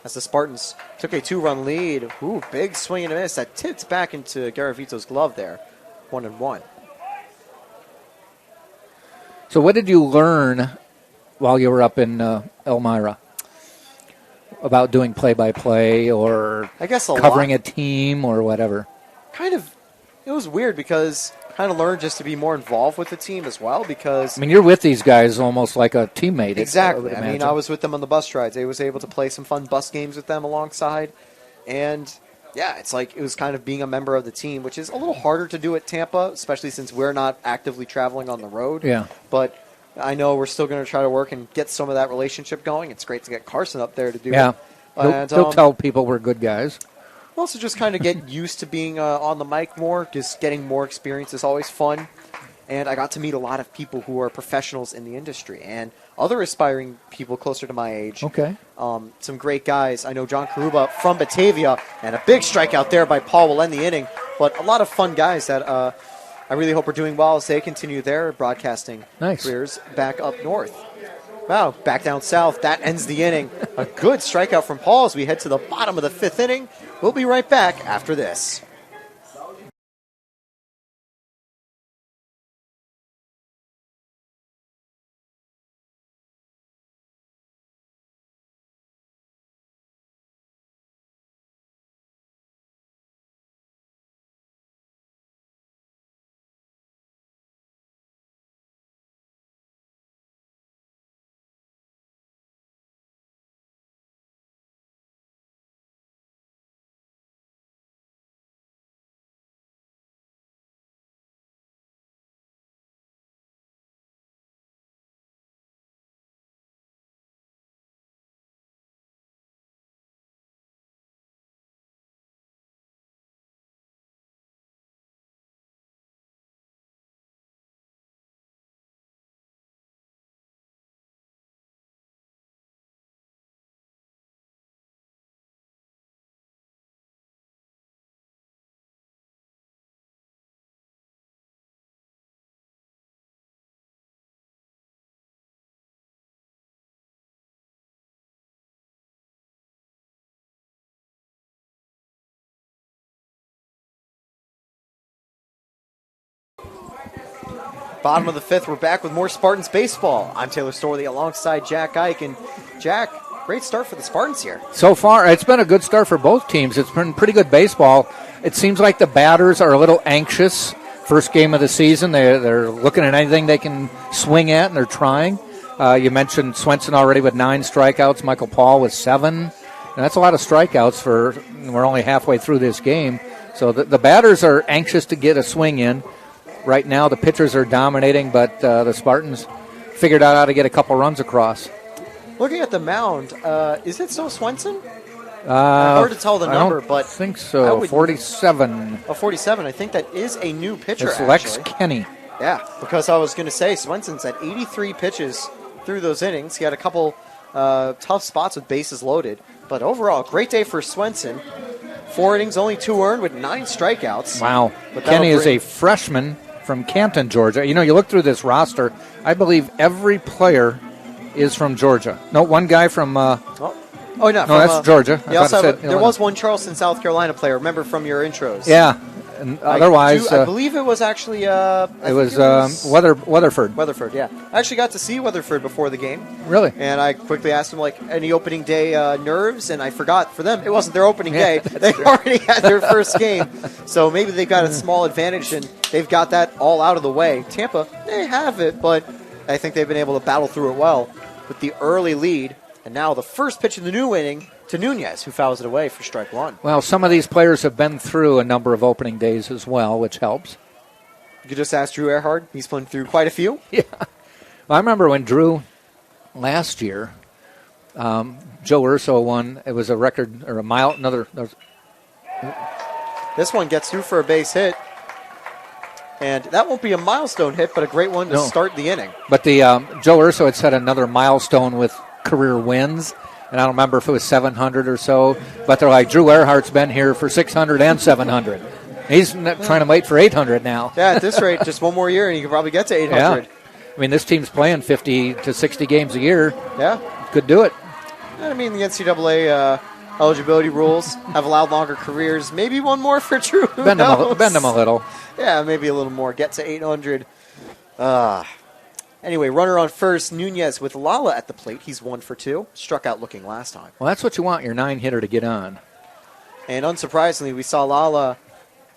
as the Spartans took a 2-run lead. Big swing and a miss. That tipped back into Garavito's glove there. 1-1. So what did you learn while you were up in Elmira about doing play-by-play or I guess covering a team or whatever? It was weird because kind of learned just to be more involved with the team as well because... I mean, you're with these guys almost like a teammate. Exactly. I I was with them on the bus rides. I was able to play some fun bus games with them alongside. And, yeah, it's like it was kind of being a member of the team, which is a little harder to do at Tampa, especially since we're not actively traveling on the road. Yeah. But I know we're still going to try to work and get some of that relationship going. It's great to get Carson up there to do Yeah. it. And, He'll tell people we're good guys. also just kind of get used to being on the mic more. Just getting more experience is always fun. And I got to meet a lot of people who are professionals in the industry and other aspiring people closer to my age. Okay. Some great guys. I know John Karuba from Batavia, and a big strikeout there by Paul will end the inning. But a lot of fun guys that I really hope are doing well as they continue their broadcasting careers back up north. Wow, back down south. That ends the inning. A good strikeout from Paul as we head to the bottom of the 5th inning. We'll be right back after this. Bottom of the 5th, we're back with more Spartans baseball. I'm Taylor Storley alongside Jack Ike. And Jack, great start for the Spartans here. So far, it's been a good start for both teams. It's been pretty good baseball. It seems like the batters are a little anxious. First game of the season, they're looking at anything they can swing at, and they're trying. You mentioned Swenson already with 9 strikeouts, Michael Paul with 7. And that's a lot of strikeouts we're only halfway through this game. So the batters are anxious to get a swing in. Right now, the pitchers are dominating, but the Spartans figured out how to get a couple runs across. Looking at the mound, is it still Swenson? Hard to tell the number, but I think so. 47. 47. I think that is a new pitcher. It's Lex Kenny. Yeah, because I was going to say Swenson's at 83 pitches through those innings. He had a couple tough spots with bases loaded, but overall, great day for Swenson. 4 innings, only 2 earned with 9 strikeouts. Wow. But Kenny is a freshman from Canton, Georgia. You know, you look through this roster, I believe every player is from Georgia. No, one guy from... no, that's Georgia. There was one Charleston, South Carolina player, remember from your intros. Yeah. And otherwise... I believe it was actually... Weatherford. Weatherford, yeah. I actually got to see Weatherford before the game. Really? And I quickly asked him, any opening day nerves, and I forgot. For them, it wasn't their opening day. They already had their first game. So maybe they've got a small advantage, and they've got that all out of the way. Tampa, they have it, but I think they've been able to battle through it well with the early lead. And now the first pitch in the new inning to Nunez, who fouls it away for strike 1. Well, some of these players have been through a number of opening days as well, which helps. You could just ask Drew Earhart. He's been through quite a few. Yeah. Well, I remember when Drew, last year, Joe Urso won. It was a record, or a mile, This one gets through for a base hit. And that won't be a milestone hit, but a great one to start the inning. But the Joe Urso had set another milestone with career wins. And I don't remember if it was 700 or so. But they're like, Drew Earhart's been here for 600 and 700. He's trying to wait for 800 now. Yeah, at this rate, just one more year and you can probably get to 800. Yeah. I mean, this team's playing 50 to 60 games a year. Yeah. Could do it. I mean, the NCAA eligibility rules have allowed longer careers. Maybe one more for Drew. Bend them a little. Yeah, maybe a little more. Get to 800. Anyway, runner on first, Nunez with Lala at the plate. He's 1 for 2. Struck out looking last time. Well, that's what you want your 9-hitter to get on. And unsurprisingly, we saw Lala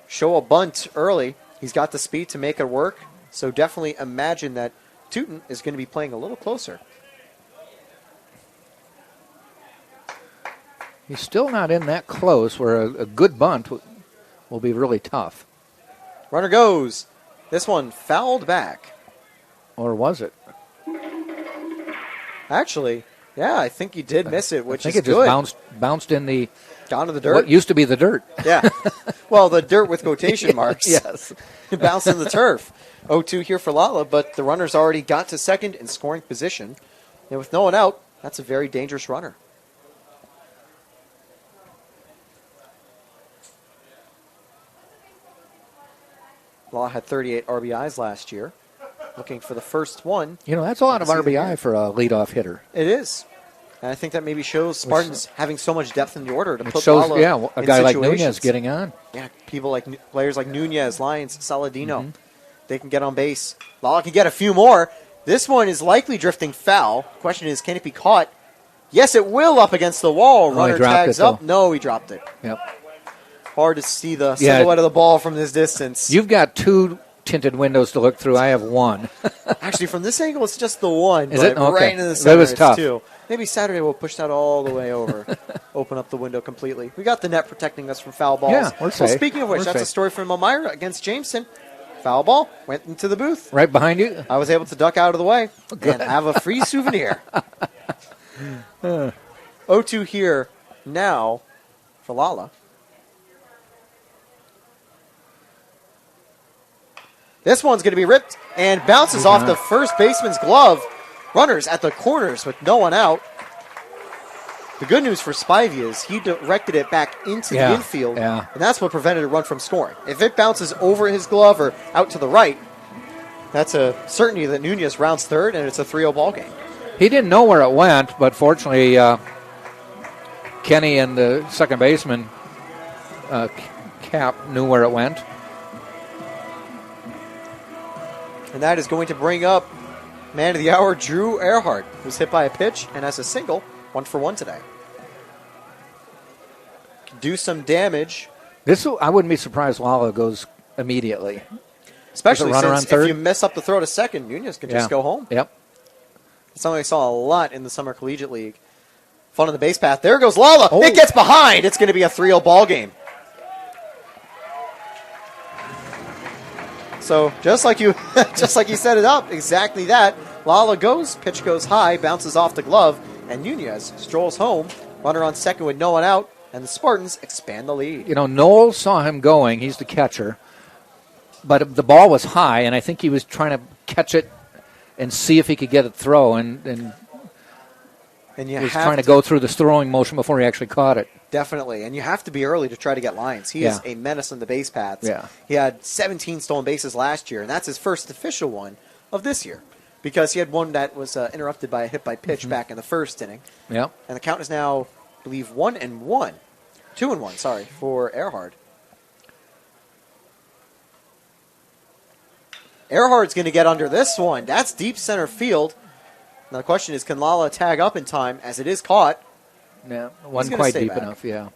show a bunt early. He's got the speed to make it work. So definitely imagine that Tootin is going to be playing a little closer. He's still not in that close where a good bunt will be really tough. Runner goes. This one fouled back. Or was it? Actually, yeah, I think he did miss it, which is good. I think it just bounced in the... Gone to the dirt? What used to be the dirt. Yeah. Well, the dirt with quotation marks. Yes. It bounced in the turf. 0-2 here for Lala, but the runner's already got to second in scoring position. And with no one out, that's a very dangerous runner. Lala had 38 RBIs last year. Looking for the first one. You know, that's a lot of RBI for a leadoff hitter. It is. And I think that maybe shows Spartans having so much depth in the order to put shows, Lala a in guy like situations. Nunez getting on. Yeah, players like Nunez, Lyons, Saladino. They can get on base. Lala can get a few more. This one is likely drifting foul. Question is, can it be caught? Yes, it will, up against the wall. Runner tags up. No, he dropped it. Yep. Hard to see the silhouette of the ball from this distance. You've got 2 tinted windows to look through. I have 1. Actually, from this angle, it's just the one. Is it? Okay. Right into the center, that was tough. 2. Maybe Saturday we'll push that all the way over. Open up the window completely. We got the net protecting us from foul balls. Yeah, we're safe. Well, speaking of which, that's a story from Elmira against Jameson. Foul ball, went into the booth. Right behind you? I was able to duck out of the way and have a free souvenir. 0-2 here now for Lala. This one's going to be ripped and bounces off the first baseman's glove. Runners at the corners with no one out. The good news for Spivey is he directed it back into the infield, and that's what prevented a run from scoring. If it bounces over his glove or out to the right, that's a certainty that Nunez rounds third, and it's a 3-0 ball game. He didn't know where it went, but fortunately, Kenny and the second baseman, Cap, knew where it went. And that is going to bring up man of the hour, Drew Earhart, who's hit by a pitch and has a single, 1 for 1 today. Can do some damage. I wouldn't be surprised Lala goes immediately. Especially since if you mess up the throw to second, Nunez can just go home. Yep. It's something we saw a lot in the Summer Collegiate League. Fun on the base path. There goes Lala. Oh. It gets behind. It's going to be a 3-0 ball game. So just like you set it up, exactly that. Lala goes, pitch goes high, bounces off the glove, and Nunez strolls home. Runner on second with no one out, and the Spartans expand the lead. Noel saw him going. He's the catcher. But the ball was high, and I think he was trying to catch it and see if he could get a throw, and you was trying to go through the throwing motion before he actually caught it. Definitely, and you have to be early to try to get lines. He is a menace on the base paths. Yeah. He had 17 stolen bases last year, and that's his first official one of this year, because he had one that was interrupted by a hit by pitch back in the first inning. Yeah. And the count is now, I believe, 1-1. 2-1, sorry, for Earhart. Earhart's going to get under this one. That's deep center field. Now the question is, can Lala tag up in time, as it is caught? Yeah, wasn't quite deep enough, yeah.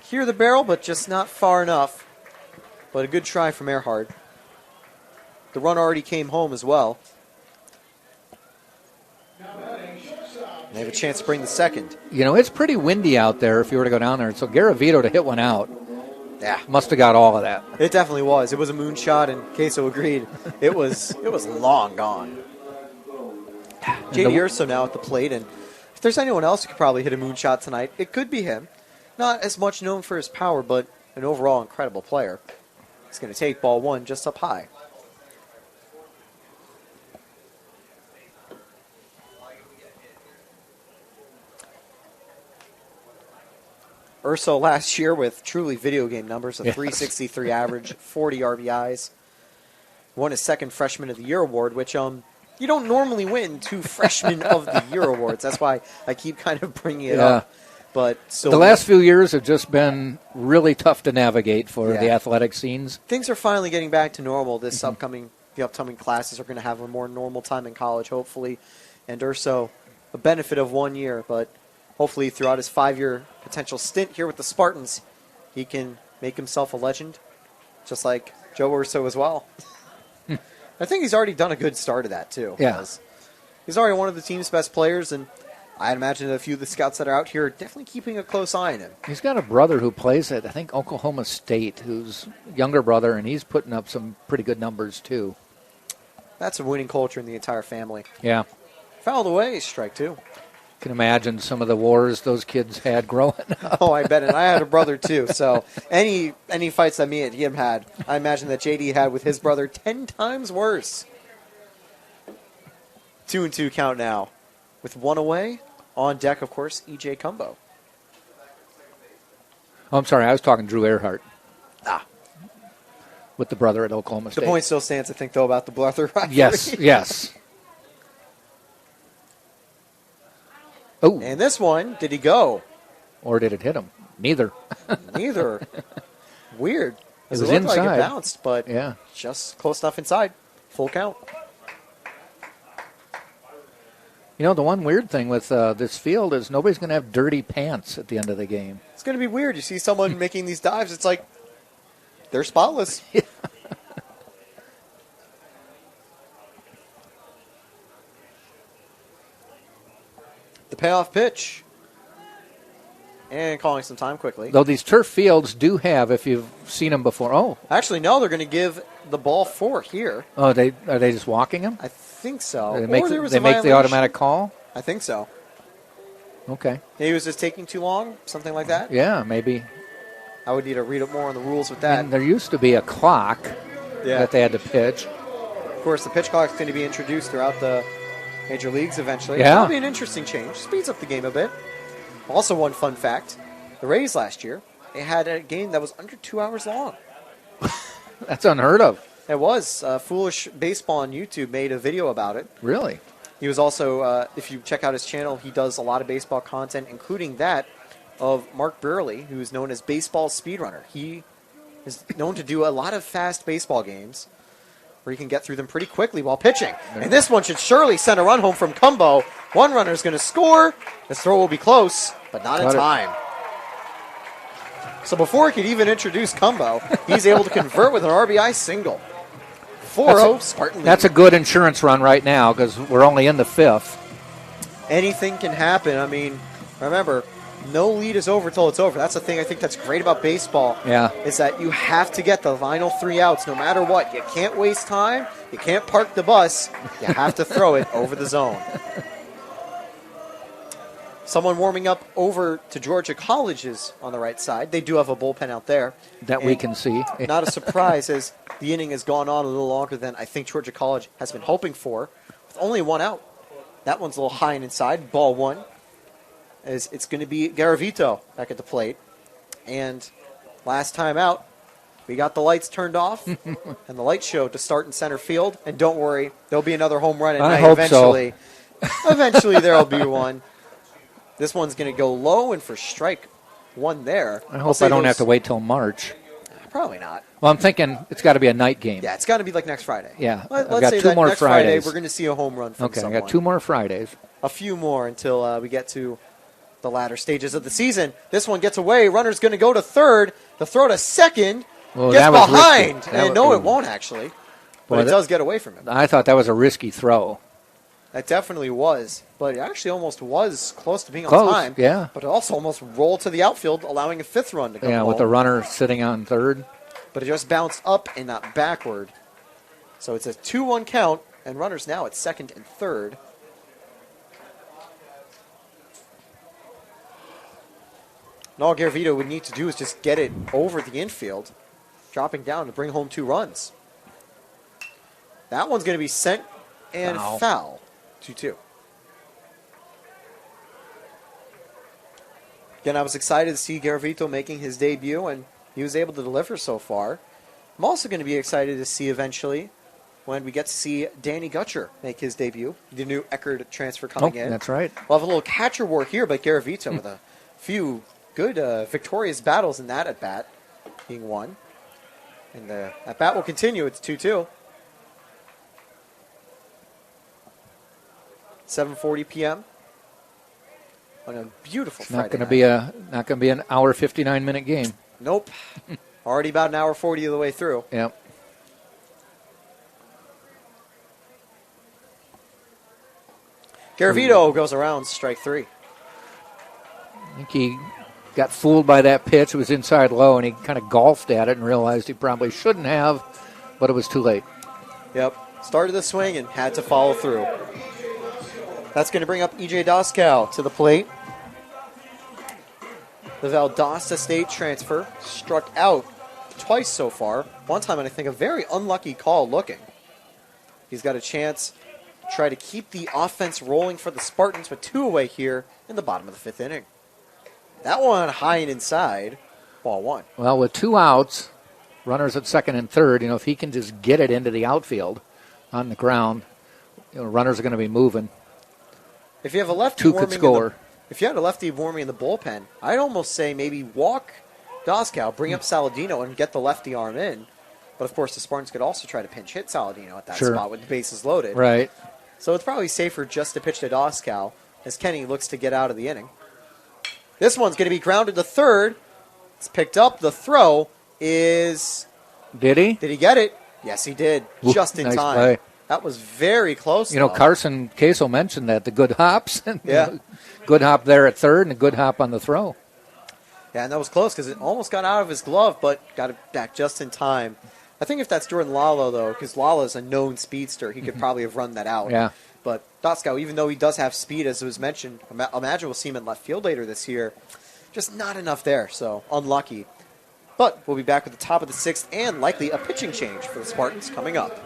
Hear the barrel, but just not far enough. But a good try from Earhart. The run already came home as well. They have a chance to bring the second. It's pretty windy out there if you were to go down there. So Garavito to hit one out. Yeah. Must have got all of that. It definitely was. It was a moonshot, and Queso agreed. It was long gone. JD Urso now at the plate, and if there's anyone else who could probably hit a moonshot tonight, it could be him. Not as much known for his power, but an overall incredible player. He's going to take ball one just up high. Urso last year with truly video game numbers, a 363 average, 40 RBIs. Won his second Freshman of the Year award, which you don't normally win 2 Freshman of the Year awards. That's why I keep kind of bringing it up. But still, the last few years have just been really tough to navigate for the athletic scenes. Things are finally getting back to normal. The upcoming classes are going to have a more normal time in college, hopefully. And Urso, a benefit of 1 year, but hopefully throughout his 5-year potential stint here with the Spartans, he can make himself a legend, just like Joe Urso as well. I think he's already done a good start of that, too. Yeah. He's already one of the team's best players, and I imagine that a few of the scouts that are out here are definitely keeping a close eye on him. He's got a brother who plays at, I think, Oklahoma State, who's younger brother, and he's putting up some pretty good numbers, too. That's a winning culture in the entire family. Yeah. Fouled away, strike 2. Can imagine some of the wars those kids had growing up. Oh, I bet. And I had a brother, too. So any fights that me and him had, I imagine that JD had with his brother 10 times worse. 2-2 count now. With one away, on deck, of course, E.J. Cumbo. Oh, I'm sorry. I was talking Drew Earhart. With the brother at Oklahoma State. The point still stands, I think, though, about the brother rivalry. Yes. Oh. And this one, did he go? Or did it hit him? Neither. Neither. Weird. It was looked inside. like it bounced, but just close enough inside. Full count. The one weird thing with this field is nobody's going to have dirty pants at the end of the game. It's going to be weird. You see someone making these dives, it's like they're spotless. The payoff pitch. And calling some time quickly. Though these turf fields do have, if you've seen them before. Oh. Actually, no, they're going to give the ball 4 here. Oh, are they just walking him? I think so. They make the automatic call? I think so. Okay. He was just taking too long, something like that? Yeah, maybe. I would need to read up more on the rules with that. And there used to be a clock that they had to pitch. Of course, the pitch clock is going to be introduced throughout the major leagues eventually. Yeah. That'll be an interesting change. Speeds up the game a bit. Also, one fun fact, the Rays last year, they had a game that was under 2 hours long. That's unheard of. It was. Foolish Baseball on YouTube made a video about it. Really? He was also, if you check out his channel, he does a lot of baseball content, including that of Mark Burley, who is known as Baseball Speedrunner. He is known to do a lot of fast baseball games. where he can get through them pretty quickly while pitching. And this one should surely send a run home from Cumbo. One runner is going to score. This throw will be close, but not in time. So before he could even introduce Cumbo, he's able to convert with an RBI single. 4-0 Spartan lead. That's a good insurance run right now because we're only in the 5th. Anything can happen. I mean, remember, no lead is over till it's over. That's the thing I think that's great about baseball. Yeah. Is that you have to get the final 3 outs no matter what. You can't waste time. You can't park the bus. You have to throw it over the zone. Someone warming up over to Georgia College's on the right side. They do have a bullpen out there. That we can see. Not a surprise as the inning has gone on a little longer than I think Georgia College has been hoping for. With only 1 out. That one's a little high and inside. Ball 1. As it's going to be Garavito back at the plate. And last time out, we got the lights turned off and the light show to start in center field. And don't worry, there'll be another home run at night eventually. So. Eventually there'll be one. This one's going to go low and for strike 1 there. I hope I don't have to wait till March. Probably not. Well, I'm thinking it's got to be a night game. Yeah, it's got to be like next Friday. Yeah, Let's I've got say 2 more next Fridays. Friday we're going to see a home run from someone. I got 2 more Fridays. A few more until we get to the latter stages of the season. This one gets away. Runner's going to go to third. The throw to second. Well, gets behind. And no, it won't actually. But it does get away from him. I thought that was a risky throw. That definitely was. But it actually almost was close to being on time. Yeah. But it also almost rolled to the outfield, allowing a 5th run to come home. With the runner sitting on third. But it just bounced up and not backward. So it's a 2-1 count, and runners now at second and third. And all Garavito would need to do is just get it over the infield, dropping down to bring home 2 runs. That one's going to be sent and foul. 2-2. Again, I was excited to see Garavito making his debut, and he was able to deliver so far. I'm also going to be excited to see eventually when we get to see Danny Gutcher make his debut, the new Eckerd transfer coming in. That's right. We'll have a little catcher war here by Garavito with a few good victorious battles in that at-bat being won. And the at-bat will continue. It's 2-2. 7:40 p.m. on a beautiful Friday Not going to be an hour 59-minute game. Nope. Already about an hour 40 of the way through. Yep. Garavito goes around strike 3. I think he got fooled by that pitch. It was inside low, and he kind of golfed at it and realized he probably shouldn't have, but it was too late. Yep. Started the swing and had to follow through. That's going to bring up E.J. Doskow to the plate. The Valdosta State transfer struck out twice so far. One time, and I think a very unlucky call looking. He's got a chance to try to keep the offense rolling for the Spartans with 2 away here in the bottom of the 5th inning. That one high and inside, ball 1. Well, with 2 outs, runners at second and third, if he can just get it into the outfield on the ground, runners are going to be moving. If you have a lefty 2 could score. If you had a lefty warming in the bullpen, I'd almost say maybe walk Doskow, bring up Saladino, and get the lefty arm in. But, of course, the Spartans could also try to pinch hit Saladino at that spot with the bases loaded. Right. So it's probably safer just to pitch to Doskow as Kenny looks to get out of the inning. This one's going to be grounded to third. It's picked up. The throw is... Did he? Did he get it? Yes, he did. Just in nice time. Play. That was very close. Carson Queso mentioned that, the good hops. Yeah. Good hop there at third and a good hop on the throw. Yeah, and that was close because it almost got out of his glove, but got it back just in time. I think if that's Jordan Lalo, though, because Lalo's a known speedster, he could probably have run that out. Yeah. But Doskow, even though he does have speed, as was mentioned, imagine we'll see him in left field later this year. Just not enough there, so unlucky. But we'll be back with the top of the 6th and likely a pitching change for the Spartans coming up.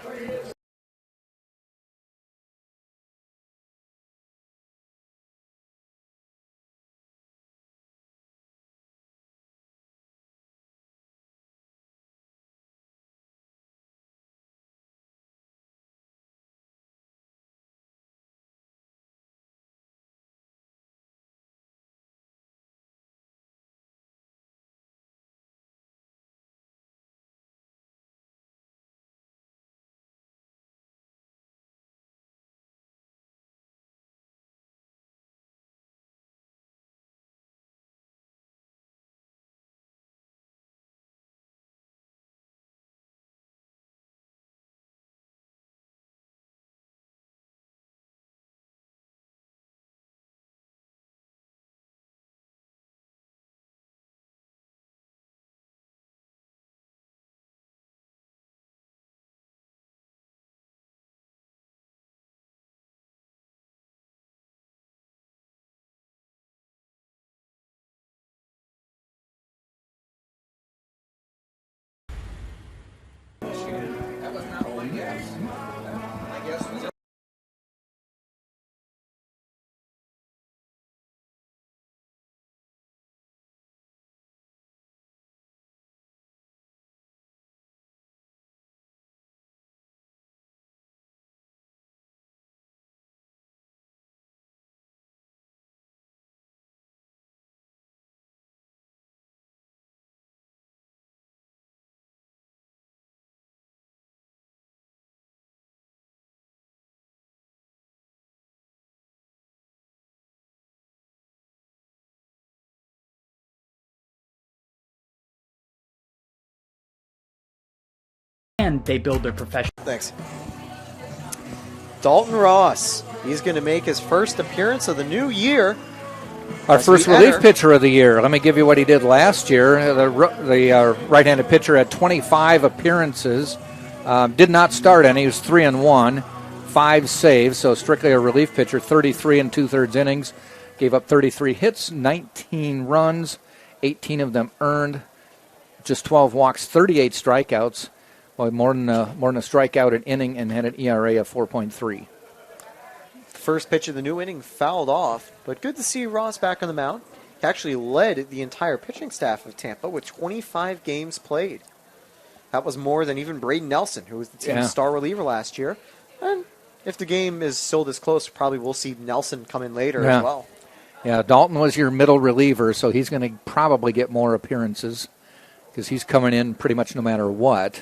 and they build their profession. Thanks. Dalton Ross. He's going to make his first appearance of the new year. Our first relief pitcher of the year. Let me give you what he did last year. The right-handed pitcher had 25 appearances. Did not start any. He was 3-1, 5 saves, so strictly a relief pitcher. 33 and 2/3 innings. Gave up 33 hits, 19 runs, 18 of them earned, just 12 walks, 38 strikeouts. Well, more than a strikeout an inning, and had an ERA of 4.3. First pitch of the new inning fouled off, but good to see Ross back on the mound. He actually led the entire pitching staff of Tampa with 25 games played. That was more than even Braden Nelson, who was the team's star reliever last year. And if the game is still this close, probably we'll see Nelson come in later as well. Yeah, Dalton was your middle reliever, so he's going to probably get more appearances because he's coming in pretty much no matter what,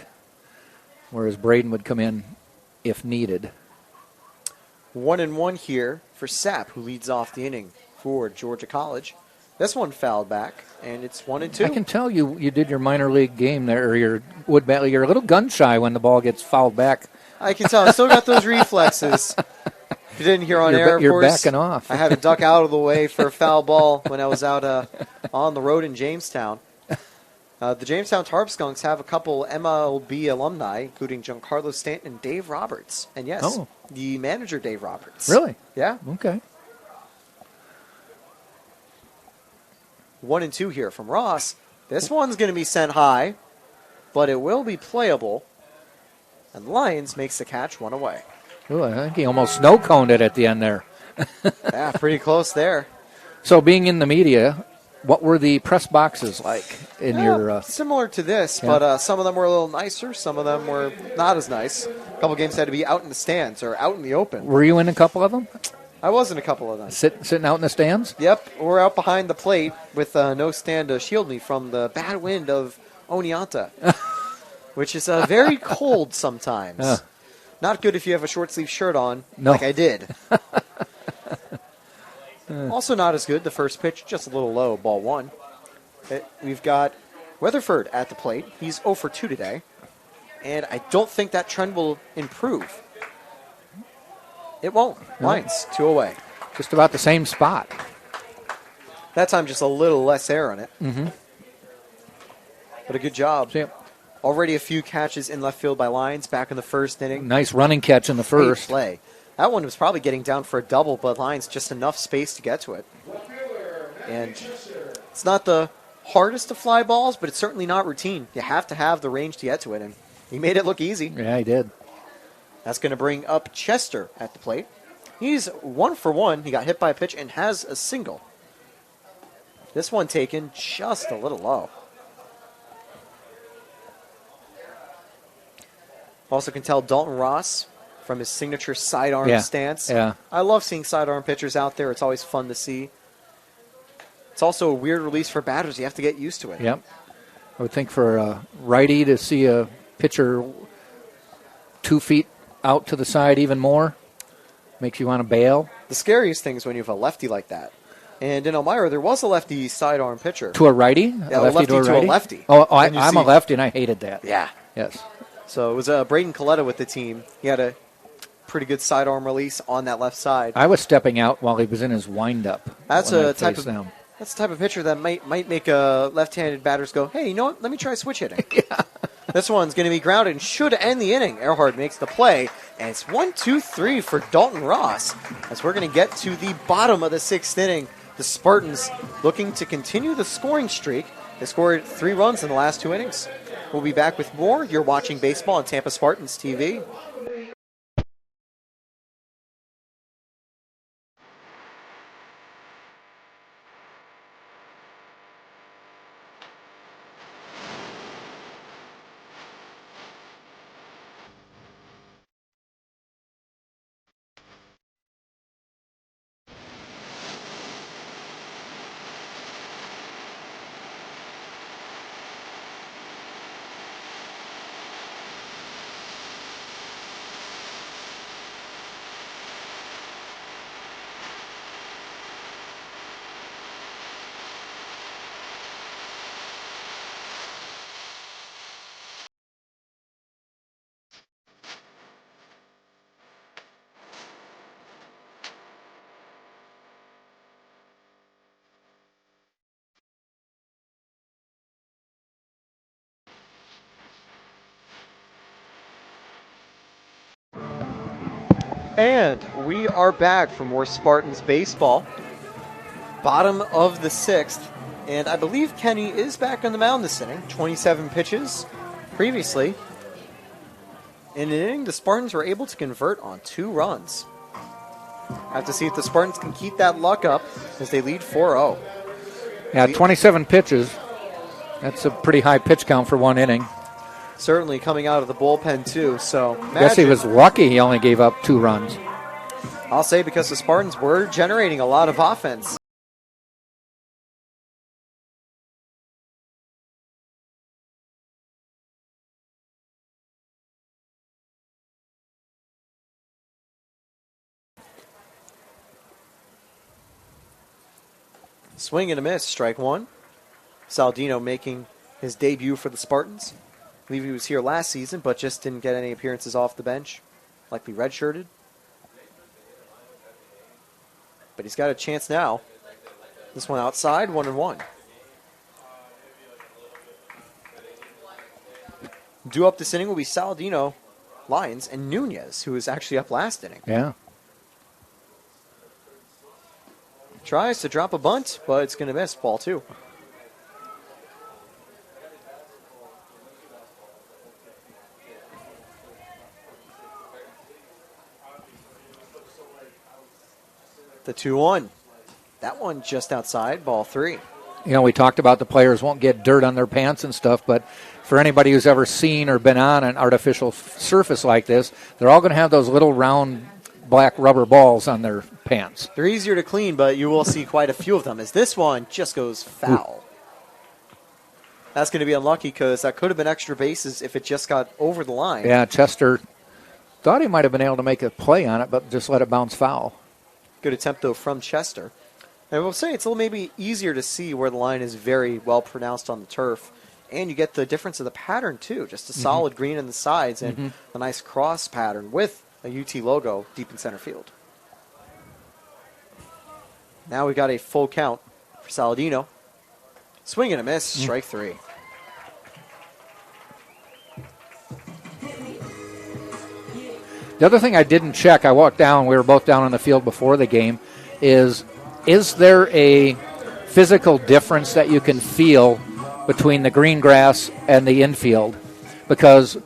whereas Braden would come in if needed. 1-1 here for Sapp, who leads off the inning for Georgia College. This one fouled back, and it's 1-2. I can tell you did your minor league game there, or your wood battle. You're a little gun shy when the ball gets fouled back. I can tell. I still got those reflexes. If you didn't hear on air, of you're course, backing off. I had to duck out of the way for a foul ball when I was out on the road in Jamestown. The Jamestown Tarp Skunks have a couple MLB alumni, including Giancarlo Stanton and Dave Roberts. And yes, the manager, Dave Roberts. Really? Yeah. Okay. 1-2 here from Ross. This one's going to be sent high, but it will be playable. And Lyons makes the catch, one away. Ooh, I think he almost snow-coned it at the end there. Yeah, pretty close there. So being in the media, what were the press boxes like in your... Similar to this, but some of them were a little nicer. Some of them were not as nice. A couple games had to be out in the stands or out in the open. Were you in a couple of them? I was in a couple of them. Sitting out in the stands? Yep, we're out behind the plate with no stand to shield me from the bad wind of Oneonta, which is very cold sometimes. Not good if you have a short sleeve shirt on, like I did. Also not as good, the first pitch, just a little low, ball 1. We've got Weatherford at the plate. He's 0 for 2 today, and I don't think that trend will improve. It won't. Lines, 2 away. Just about the same spot. That time just a little less air on it. Mm-hmm. But a good job. Already a few catches in left field by Lyons back in the first inning. Nice running catch in the first. Great play. That one was probably getting down for a double, but Lyons just enough space to get to it. And it's not the hardest to fly balls, but it's certainly not routine. You have to have the range to get to it, and he made it look easy. Yeah, he did. That's going to bring up Chester at the plate. He's 1 for 1. He got hit by a pitch and has a single. This one taken just a little low. Also can tell Dalton Ross from his signature sidearm stance. Yeah. I love seeing sidearm pitchers out there. It's always fun to see. It's also a weird release for batters. You have to get used to it. Yep. I would think for a righty to see a pitcher 2 feet out to the side even more makes you want to bail. The scariest thing is when you have a lefty like that. And in Elmira, there was a lefty sidearm pitcher. To a righty? Yeah, a lefty to a lefty. Oh, I'm a lefty, and I hated that. Yeah. Yes. So it was Braden Coletta with the team. He had a pretty good sidearm release on that left side. I was stepping out while he was in his windup. That's a type of pitcher that might make left-handed batters go, hey, you know what? Let me try switch hitting. This one's going to be grounded and should end the inning. Earhart makes the play, and it's 1-2-3 for Dalton Ross as we're going to get to the bottom of the 6th inning. The Spartans looking to continue the scoring streak. They scored 3 runs in the last 2 innings. We'll be back with more. You're watching baseball on Tampa Spartans TV. And we are back for more Spartans baseball. Bottom of the 6th. And I believe Kenny is back on the mound this inning. 27 pitches previously. In an inning, the Spartans were able to convert on 2 runs. Have to see if the Spartans can keep that luck up as they lead 4-0. Yeah, 27 pitches. That's a pretty high pitch count for one inning. Certainly coming out of the bullpen, too. So, I guess he was lucky he only gave up 2 runs. I'll say because the Spartans were generating a lot of offense. Swing and a miss, strike 1. Saldino making his debut for the Spartans. I believe he was here last season, but just didn't get any appearances off the bench. Likely redshirted. But he's got a chance now. This one outside, 1-1. Due up this inning will be Saladino, Lyons, and Nunez, who was actually up last inning. Yeah. Tries to drop a bunt, but it's going to miss. Ball 2. The 2-1. That one just outside. Ball 3. You know, we talked about the players won't get dirt on their pants and stuff, but for anybody who's ever seen or been on an artificial surface like this, they're all going to have those little round black rubber balls on their pants. They're easier to clean, but you will see quite a few of them as this one just goes foul. That's going to be unlucky because that could have been extra bases if it just got over the line. Yeah, Chester thought he might have been able to make a play on it, but just let it bounce foul. Good attempt, though, from Chester. And I will say it's a little maybe easier to see where the line is very well pronounced on the turf. And you get the difference of the pattern, too. Just a solid green in the sides and a nice cross pattern with a UT logo deep in center field. Now we got a full count for Saladino. Swing and a miss, strike 3. The other thing I didn't check, I walked down, we were both down on the field before the game, is there a physical difference that you can feel between the green grass and the infield? Because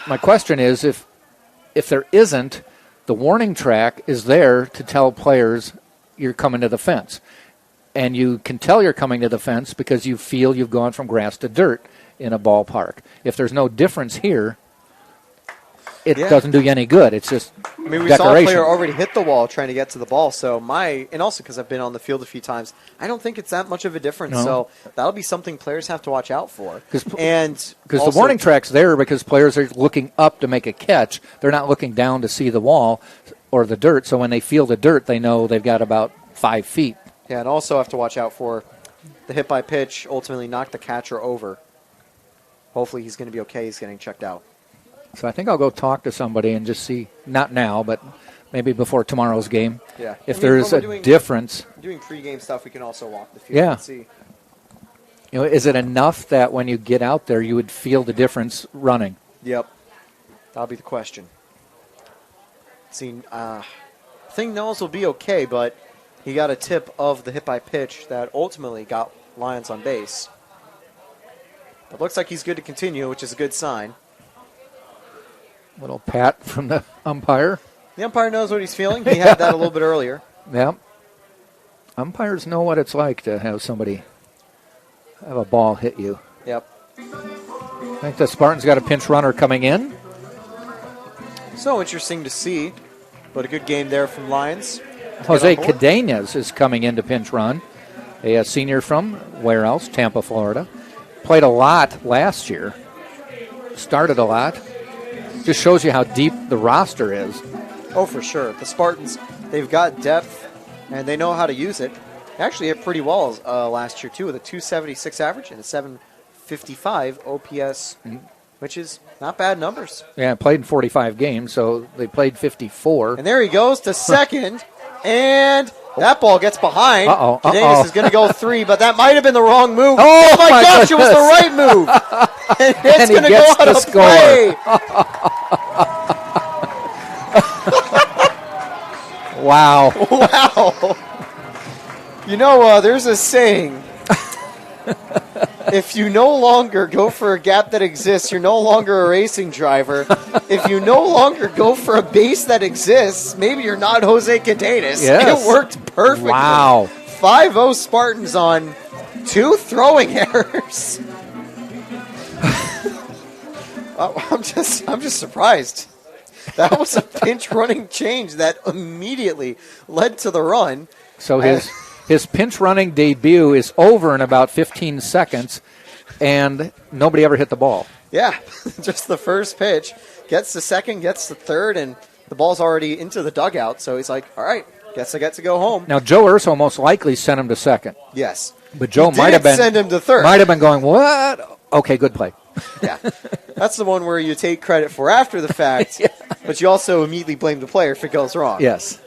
my question is, if there isn't, the warning track is there to tell players you're coming to the fence. And you can tell you're coming to the fence because you feel you've gone from grass to dirt in a ballpark. If there's no difference here, it doesn't do you any good. It's just I mean, we decoration. saw a player already hit the wall trying to get to the ball. So and also because I've been on the field a few times, I don't think it's that much of a difference. No. So that'll be something players have to watch out for. Because also, the warning track's there because players are looking up to make a catch. They're not looking down to see the wall or the dirt. So when they feel the dirt, they know they've got about 5 feet. Yeah, and also have to watch out for the hit by pitch ultimately knocked the catcher over. Hopefully he's going to be okay. He's getting checked out. So I think I'll go talk to somebody and just see, not now, but maybe before tomorrow's game, if there's a difference. Doing pregame stuff, we can also walk the field and see. You know, is it enough that when you get out there, you would feel the difference running? Yep. That'll be the question. I think Knowles will be okay, but he got a tip of the hit by pitch that ultimately got Lyons on base. It looks like he's good to continue, which is a good sign. Little pat from the umpire. The umpire knows what he's feeling. He had that a little bit earlier. Yep. Umpires know what it's like to have somebody have a ball hit you. Yep. I think the Spartans got a pinch runner coming in. So interesting to see, but a good game there from Lyons. Jose Cadenas is coming in to pinch run. A senior from where else? Tampa, Florida. Played a lot last year. Started a lot. Just shows you how deep the roster is. Oh, for sure. The Spartans, they've got depth, and they know how to use it. They actually hit pretty well last year, too, with a 276 average and a 755 OPS, which is not bad numbers. Yeah, played in 45 games, so they played 54. And there he goes to second, and that ball gets behind. Cadenas is going to go 3, but that might have been the wrong move. Oh my gosh, it was the right move. And it's going to go out of play. Wow. Wow. You know, there's a saying. If you no longer go for a gap that exists, you're no longer a racing driver. If you no longer go for a base that exists, maybe you're not Jose Cadenas. Yes. It worked perfectly. Wow. 5-0 Spartans on 2 throwing errors. I'm just surprised. That was a pinch running change that immediately led to the run. So his pinch running debut is over in about 15 seconds, and nobody ever hit the ball. Yeah, just the first pitch. Gets the second, gets the third, and the ball's already into the dugout. So he's like, all right, guess I get to go home. Now, Joe Urso most likely sent him to second. Yes. But Joe He might have didn't send him to third. Might have been going, what? Okay, good play. Yeah. That's the one where you take credit for after the fact, yeah. But you also immediately blame the player if it goes wrong. Yes.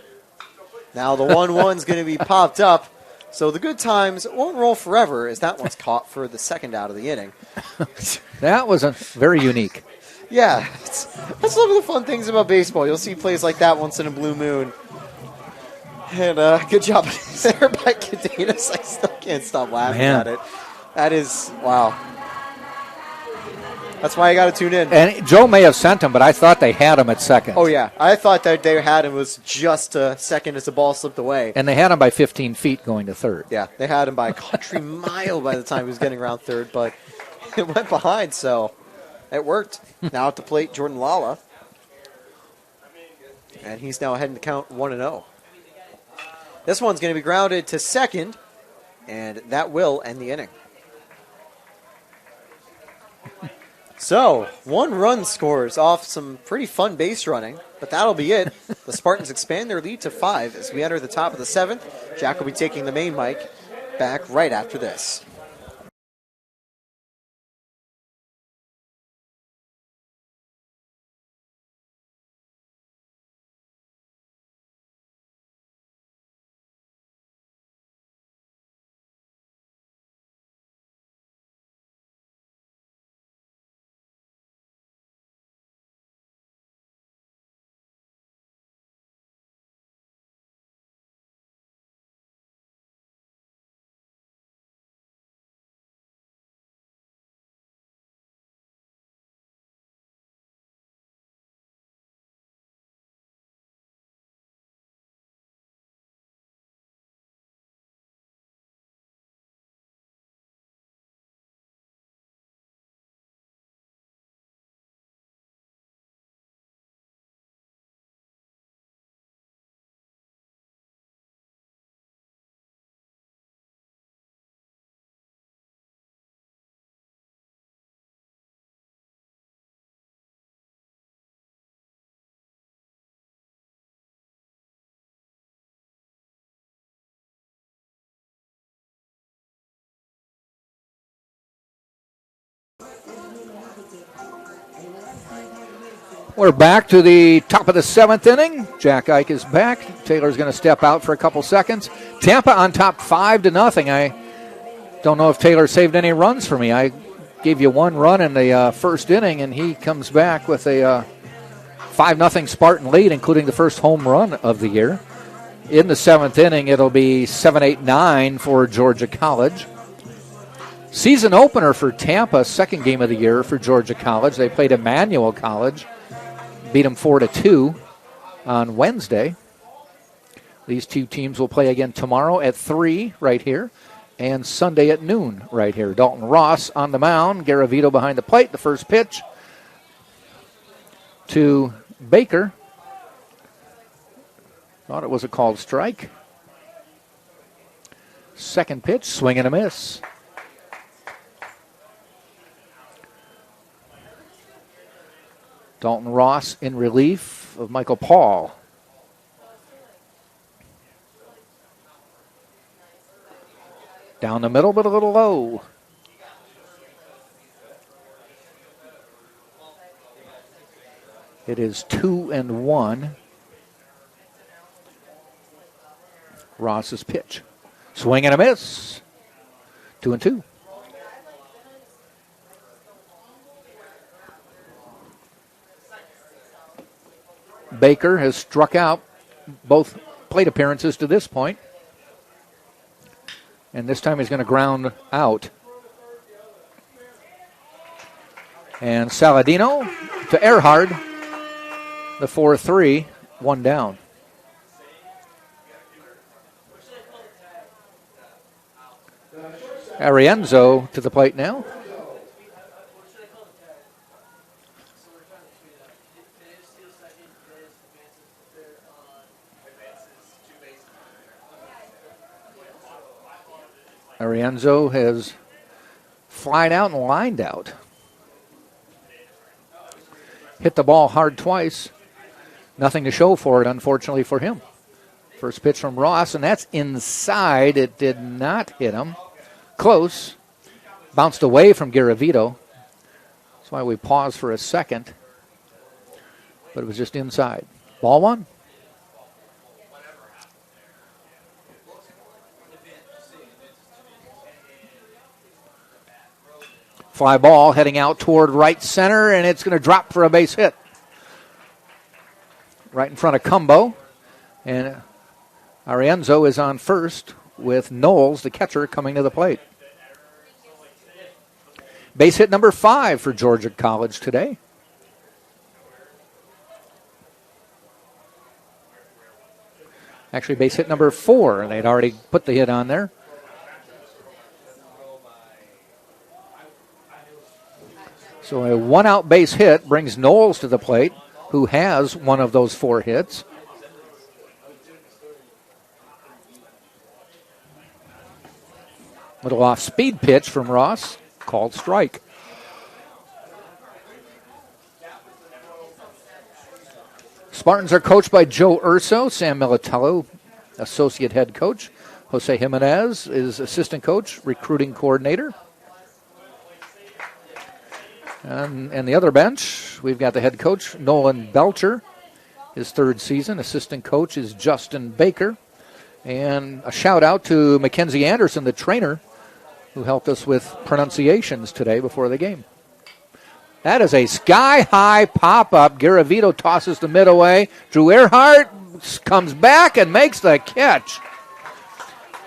Now the 1-1's going to be popped up. So the good times won't roll forever as that one's caught for the second out of the inning. That was very unique. Yeah. That's one of the fun things about baseball. You'll see plays like that once in a blue moon. And good job there by Cadenas. I still can't stop laughing at it. That is, wow. That's why I got to tune in. And Joe may have sent him, but I thought they had him at second. Oh, yeah. I thought that they had him was just a second as the ball slipped away. And they had him by 15 feet going to third. Yeah, they had him by a country mile by the time he was getting around third, but it went behind, so it worked. Now at the plate, Jordan Lala. And he's now heading to count 1-0. This one's going to be grounded to second, and that will end the inning. So, 1 run scores off some pretty fun base running, but that'll be it. The Spartans expand their lead to 5 as we enter the top of the 7th. Jack will be taking the main mic back right after this. We're back to the top of the 7th inning. Jack Ike is back. Taylor's going to step out for a couple seconds. Tampa on top 5-0. I don't know if Taylor saved any runs for me. I gave you 1 run in the first inning, and he comes back with a 5-0 Spartan lead, including the first home run of the year. In the 7th inning, it'll be 7-8-9 for Georgia College. Season opener for Tampa, second game of the year for Georgia College. They played Emmanuel College. Beat them 4-2 on Wednesday. These two teams will play again tomorrow at 3 right here and Sunday at noon right here. Dalton Ross on the mound. Garavito behind the plate. The first pitch to Baker. Thought it was a called strike. Second pitch, swing and a miss. Dalton Ross in relief of Michael Paul. Down the middle, but a little low. It is 2-1. Ross's pitch. Swing and a miss. 2-2. Baker has struck out both plate appearances to this point. And this time he's going to ground out. And Saladino to Earhart. The 4-3, one down. Arienzo to the plate now. Arienzo has flied out and lined out. Hit the ball hard twice. Nothing to show for it, unfortunately, for him. First pitch from Ross, and that's inside. It did not hit him. Close. Bounced away from Garavito. That's why we paused for a second. But it was just inside. Ball one. Fly ball heading out toward right center, and it's going to drop for a base hit. Right in front of Cumbo. And Arienzo is on first with Knowles, the catcher, coming to the plate. Base hit number 5 for Georgia College today. Actually, base hit number 4, and they'd already put the hit on there. So a one-out base hit brings Knowles to the plate, who has one of those 4 hits. Little off-speed pitch from Ross, called strike. Spartans are coached by Joe Urso, Sam Militello, associate head coach. Jose Jimenez is assistant coach, recruiting coordinator. And the other bench, we've got the head coach, Nolan Belcher, his 3rd season. Assistant coach is Justin Baker. And a shout out to Mackenzie Anderson, the trainer, who helped us with pronunciations today before the game. That is a sky-high pop-up. Garavito tosses the mid away. Drew Earhart comes back and makes the catch.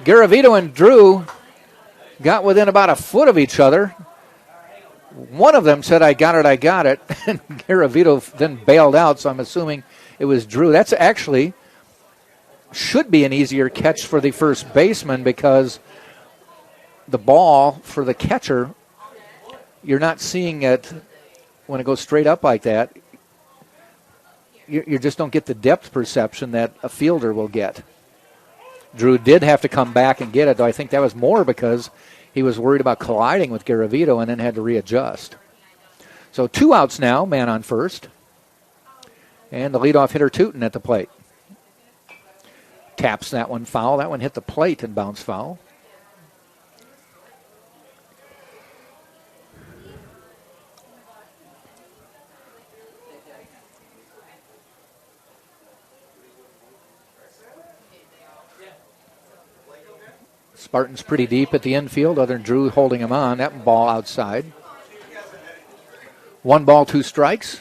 Garavito and Drew got within about a foot of each other. One of them said, I got it. And Garavito then bailed out, so I'm assuming it was Drew. That's actually should be an easier catch for the first baseman because the ball for the catcher, you're not seeing it when it goes straight up like that. You just don't get the depth perception that a fielder will get. Drew did have to come back and get it, though I think that was more because he was worried about colliding with Garavito and then had to readjust. So 2 outs now, man on first. And the leadoff hitter Tootin at the plate. Taps that one foul. That one hit the plate and bounced foul. Spartans pretty deep at the infield, other than Drew holding him on. That ball outside. 1 ball, 2 strikes.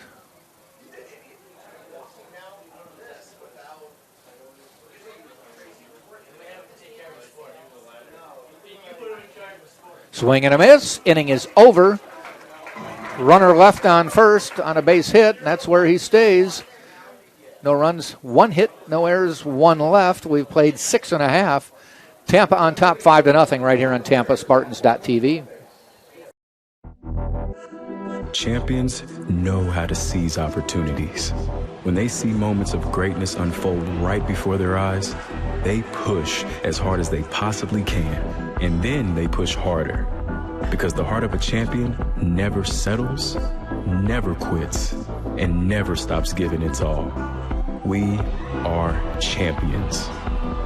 Swing and a miss. Inning is over. Runner left on first on a base hit, and that's where he stays. No runs, 1 hit, no errors, 1 left. We've played 6.5. Tampa on top 5-0 right here on TampaSpartans.tv. Champions know how to seize opportunities. When they see moments of greatness unfold right before their eyes, they push as hard as they possibly can, and then they push harder. Because the heart of a champion never settles, never quits, and never stops giving its all. We are champions.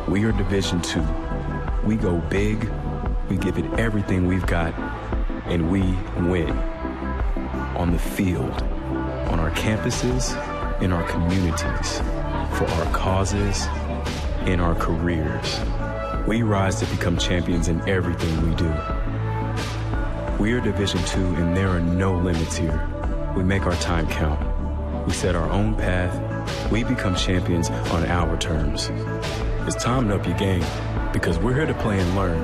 We are Division II. We go big, we give it everything we've got, and we win. On the field, on our campuses, in our communities, for our causes, in our careers. We rise to become champions in everything we do. We are Division II, and there are no limits here. We make our time count. We set our own path. We become champions on our terms. It's time to up your game because we're here to play and learn.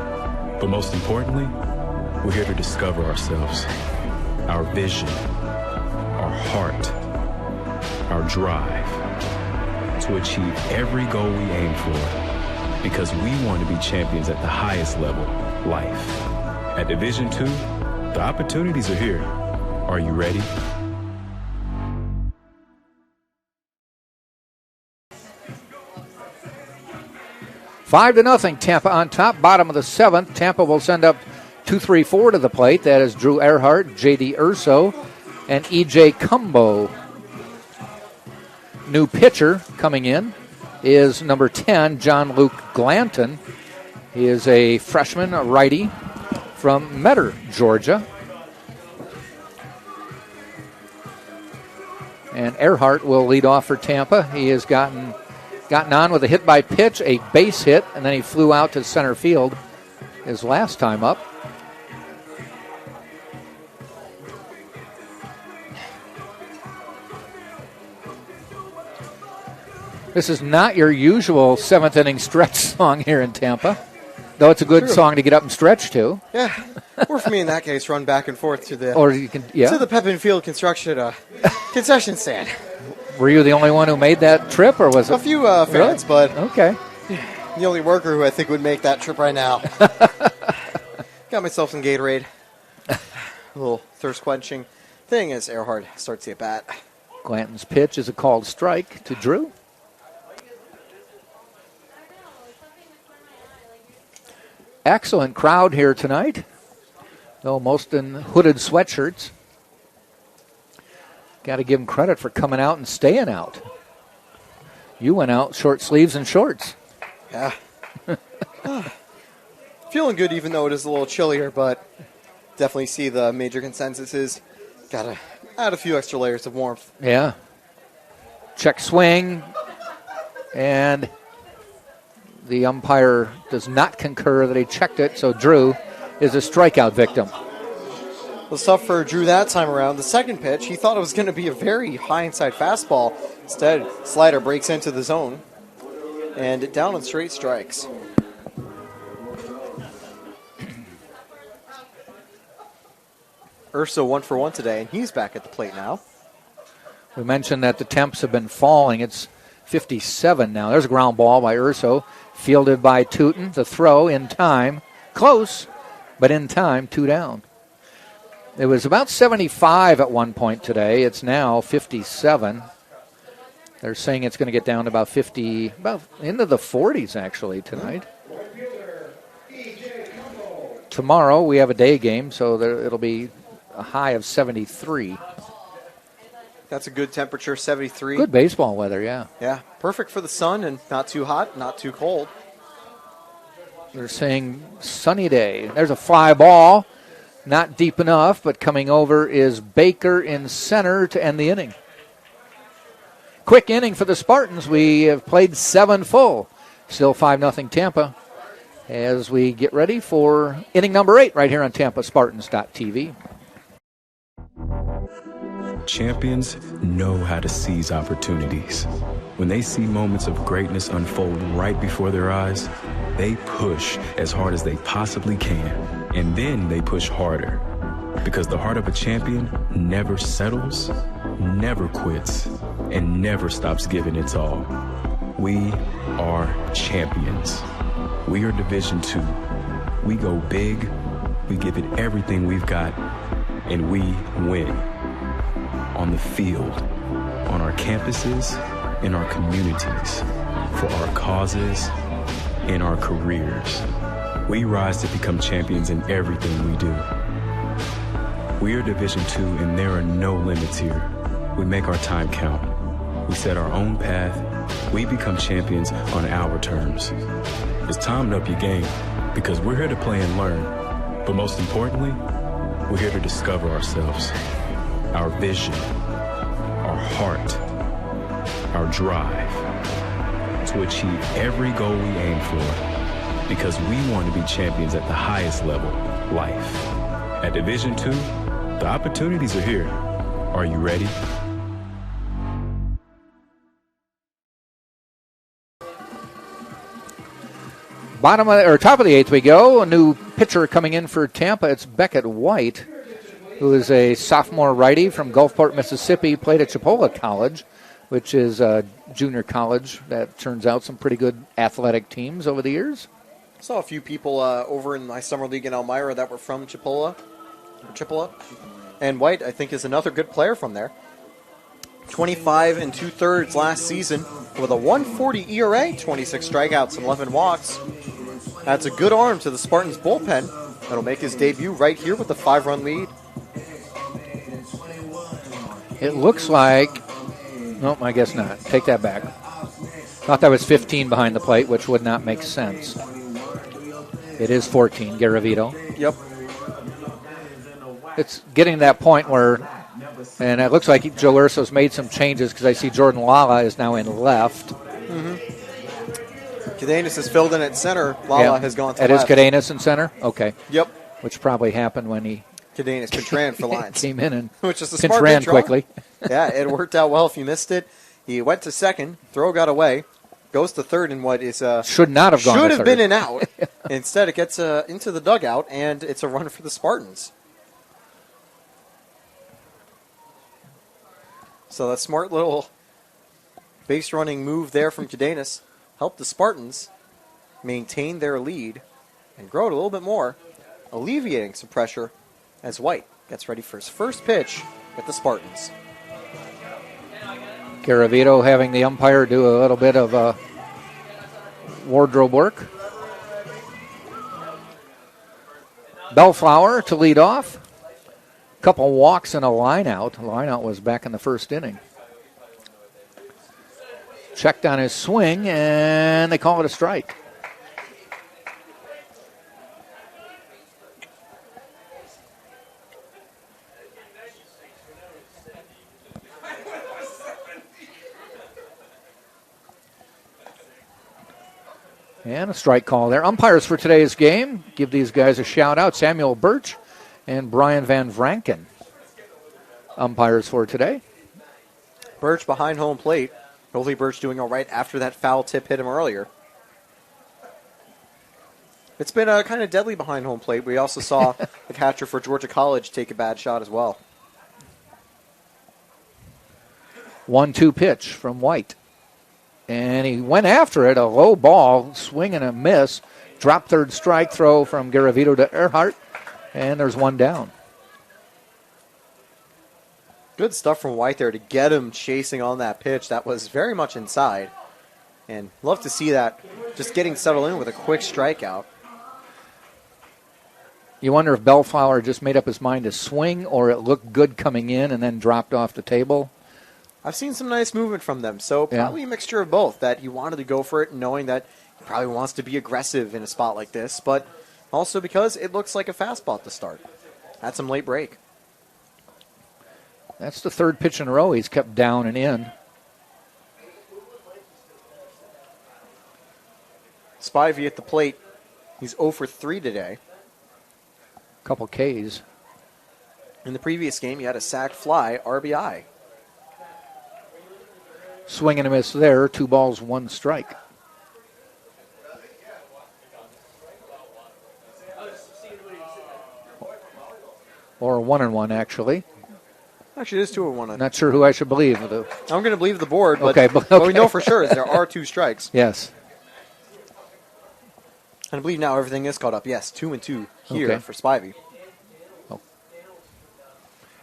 But most importantly, we're here to discover ourselves, our vision, our heart, our drive to achieve every goal we aim for because we want to be champions at the highest level, life. At Division II, the opportunities are here. Are you ready? Five to nothing. Tampa on top, bottom of the seventh. Tampa will send up 2-3-4 to the plate. That is Drew Earhart, J.D. Urso, and E.J. Cumbo. New pitcher coming in is number 10, John Luke Glanton. He is a freshman, a righty from Metter, Georgia. And Earhart will lead off for Tampa. He has gotten on with a hit by pitch, a base hit, and then he flew out to center field his last time up. This is not your usual seventh inning stretch song here in Tampa, though it's a good song to get up and stretch to. Yeah, or for me in that case, run back and forth to the to the Pepin Field construction concession stand. Were you the only one who made that trip, or was it a few fans? Really? But okay, the only worker who I think would make that trip right now. Got myself some Gatorade, a little thirst quenching thing as Earhart starts the at bat. Glanton's pitch is a called strike to Drew. Excellent crowd here tonight, though most in hooded sweatshirts. Got to give them credit for coming out and staying out. You went out short sleeves and shorts. Yeah. Feeling good even though it is a little chillier, but definitely see the major consensus is got to add a few extra layers of warmth. Yeah. Check swing, and the umpire does not concur that he checked it, so Drew is a strikeout victim. It was tough for Drew that time around. The second pitch, he thought it was going to be a very high inside fastball. Instead, slider breaks into the zone, and down on straight strikes. Urso 1 for 1 today, and he's back at the plate now. We mentioned that the temps have been falling. It's 57 now. There's a ground ball by Urso, fielded by Tootin. The throw in time. Close, but in time, 2 down. It was about 75 at one point today. It's now 57. They're saying it's going to get down to about 50, about into the 40s actually tonight. Tomorrow we have a day game, so it'll be a high of 73. That's a good temperature, 73. Good baseball weather, yeah. Yeah, perfect for the sun and not too hot, not too cold. They're saying sunny day. There's a fly ball. Not deep enough, but coming over is Baker in center to end the inning. Quick inning for the Spartans. We have played 7 full. Still 5-0 Tampa as we get ready for inning number 8 right here on TampaSpartans.tv. Champions know how to seize opportunities. When they see moments of greatness unfold right before their eyes, they push as hard as they possibly can. And then they push harder. Because the heart of a champion never settles, never quits, and never stops giving its all. We are champions. We are Division II. We go big, we give it everything we've got, and we win. On the field, on our campuses, in our communities, for our causes, in our careers. We rise to become champions in everything we do. We are Division II, and there are no limits here. We make our time count. We set our own path. We become champions on our terms. It's time to up your game because we're here to play and learn. But most importantly, we're here to discover ourselves, our vision, our heart, our drive to achieve every goal we aim for because we want to be champions at the highest level, life. At Division II, the opportunities are here. Are you ready? Top of the 8th we go. A new pitcher coming in for Tampa. It's Beckett White, who is a sophomore righty from Gulfport, Mississippi. Played at Chipola College, which is a junior college that turns out some pretty good athletic teams over the years. Saw a few people over in my summer league in Elmira that were from Chipola. And White, I think, is another good player from there. 25 2/3 last season with a 1.40 ERA, 26 strikeouts and 11 walks. Adds a good arm to the Spartans bullpen. That'll make his debut right here with a 5-run lead. It looks like, nope, I guess not. Take that back. Thought that was 15 behind the plate, which would not make sense. It is 14, Garavito. Yep. It's getting to that point where, and it looks like Joe Urso's made some changes because I see Jordan Lala is now in left. Cadenas has filled in at center. Lala has gone to left. That is Cadenas in center? Okay. Yep. Which probably happened when he Cadenas pinch ran for lines. Came in and which is a pinch smart ran pinch quickly. Yeah, it worked out well if you missed it. He went to second. Throw got away. Goes to third in what is should not have gone. Should to have third. been an out. Instead, it gets into the dugout, and it's a run for the Spartans. So that smart little base running move there from Cadenas helped the Spartans maintain their lead and grow it a little bit more, alleviating some pressure as White gets ready for his first pitch with the Spartans. Garavito having the umpire do a little bit of wardrobe work. Bellflower to lead off. Couple walks and a line out. The line out was back in the first inning. Checked on his swing, and they call it a strike. And a strike call there. Umpires for today's game. Give these guys a shout out. Samuel Birch and Brian Van Vranken. Umpires for today. Birch behind home plate. Hopefully Birch doing all right after that foul tip hit him earlier. It's been kind of deadly behind home plate. We also saw the catcher for Georgia College take a bad shot as well. 1-2 pitch from White. And he went after it, a low ball, swing and a miss. Drop third strike throw from Garavito to Earhart. And there's one down. Good stuff from White there to get him chasing on that pitch. That was very much inside. And love to see that just getting settled in with a quick strikeout. You wonder if Bellflower just made up his mind to swing or it looked good coming in and then dropped off the table. I've seen some nice movement from them, so probably a mixture of both, that he wanted to go for it knowing that he probably wants to be aggressive in a spot like this, but also because it looks like a fastball to start. Had some late break. That's the third pitch in a row he's kept down and in. Spivey at the plate. He's 0 for 3 today. Couple Ks. In the previous game, he had a sac fly, RBI. Swing and a miss there. 2 balls, 1 strike. Or a 1-1, actually. Actually, it is 2-1. Not sure who I should believe. I'm going to believe the board, but okay. what we know for sure is there are 2 strikes. Yes. And I believe now everything is caught up. Yes, 2-2 here for Spivey. Oh.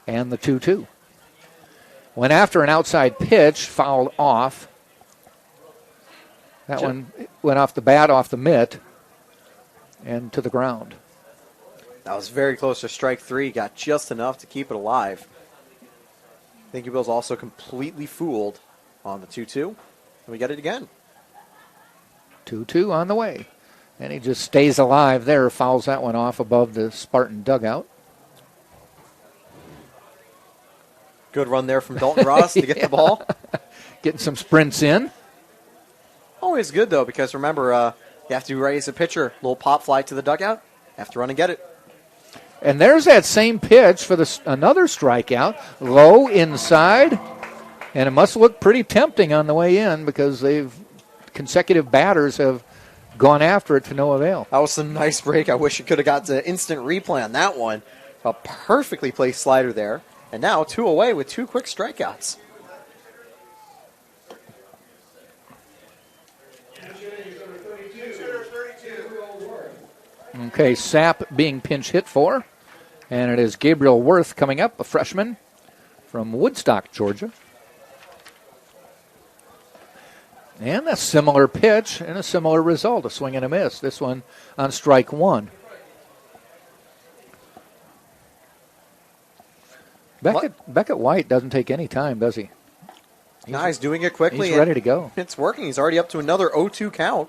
And the 2-2. Went after an outside pitch, fouled off. That one went off the bat, off the mitt, and to the ground. That was very close to strike 3. Got just enough to keep it alive. I think he was also completely fooled on the 2-2. And we get it again. 2-2 on the way. And he just stays alive there, fouls that one off above the Spartan dugout. Good run there from Dalton Ross to get the ball. Getting some sprints in. Always good, though, because remember, you have to raise a pitcher. Little pop fly to the dugout. Have to run and get it. And there's that same pitch for another strikeout. Low inside. And it must look pretty tempting on the way in because consecutive batters have gone after it to no avail. That was some nice break. I wish it could have got to instant replay on that one. A perfectly placed slider there. And now 2 away with 2 quick strikeouts. Okay, Sapp being pinch hit for. And it is Gabriel Worth coming up, a freshman from Woodstock, Georgia. And a similar pitch and a similar result, a swing and a miss. This one on strike 1. Beckett White doesn't take any time, does he? He's doing it quickly. He's ready to go. It's working. He's already up to another 0-2 count.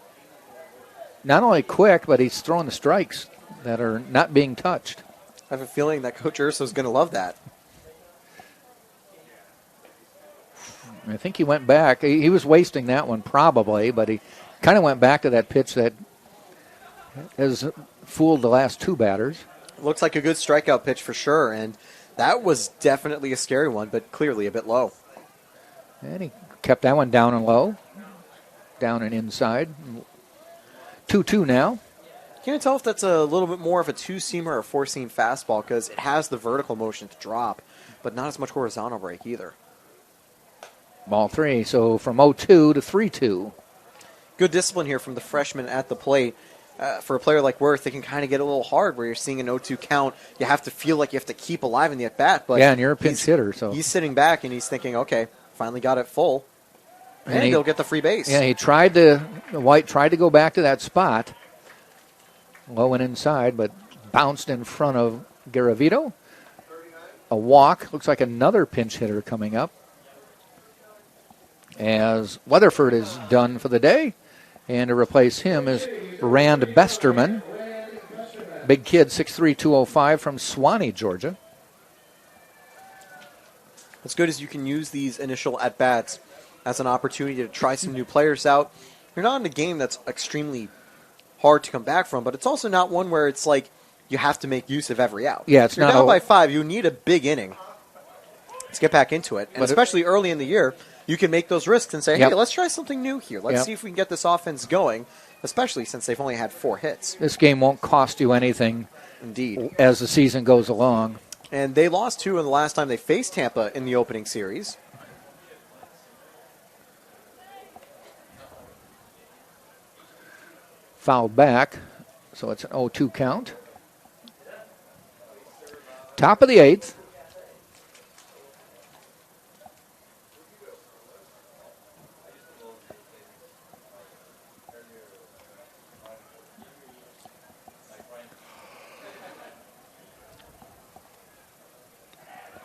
Not only quick, but he's throwing the strikes that are not being touched. I have a feeling that Coach Urso's going to love that. I think he went back. He was wasting that one probably, but he kind of went back to that pitch that has fooled the last 2 batters. Looks like a good strikeout pitch for sure, and that was definitely a scary one, but clearly a bit low. And he kept that one down and low, down and inside. 2-2 now. Can't tell if that's a little bit more of a 2-seamer or a 4-seam fastball because it has the vertical motion to drop, but not as much horizontal break either. Ball 3, so from 0-2 to 3-2. Good discipline here from the freshman at the plate. For a player like Worth, it can kind of get a little hard where you're seeing an 0-2 count. You have to feel like you have to keep alive in the at-bat. But yeah, and you're a pinch hitter. So he's sitting back and he's thinking, okay, finally got it full. And he'll get the free base. Yeah, White tried to go back to that spot. Low and inside, but bounced in front of Garavito. A walk. Looks like another pinch hitter coming up. As Weatherford is done for the day. And to replace him is Rand Besterman. Big kid, 6'3", 205 from Suwanee, Georgia. What's good is you can use these initial at-bats as an opportunity to try some new players out. You're not in a game that's extremely hard to come back from, but it's also not one where it's like you have to make use of every out. Yeah, it's You're not down by 5. You need a big inning. Let's get back into it. And especially early in the year, you can make those risks and say, hey, let's try something new here. Let's see if we can get this offense going, especially since they've only had 4 hits. This game won't cost you anything. Indeed. As the season goes along. And they lost 2 in the last time they faced Tampa in the opening series. Fouled back, so it's an 0-2 count. Top of the 8th.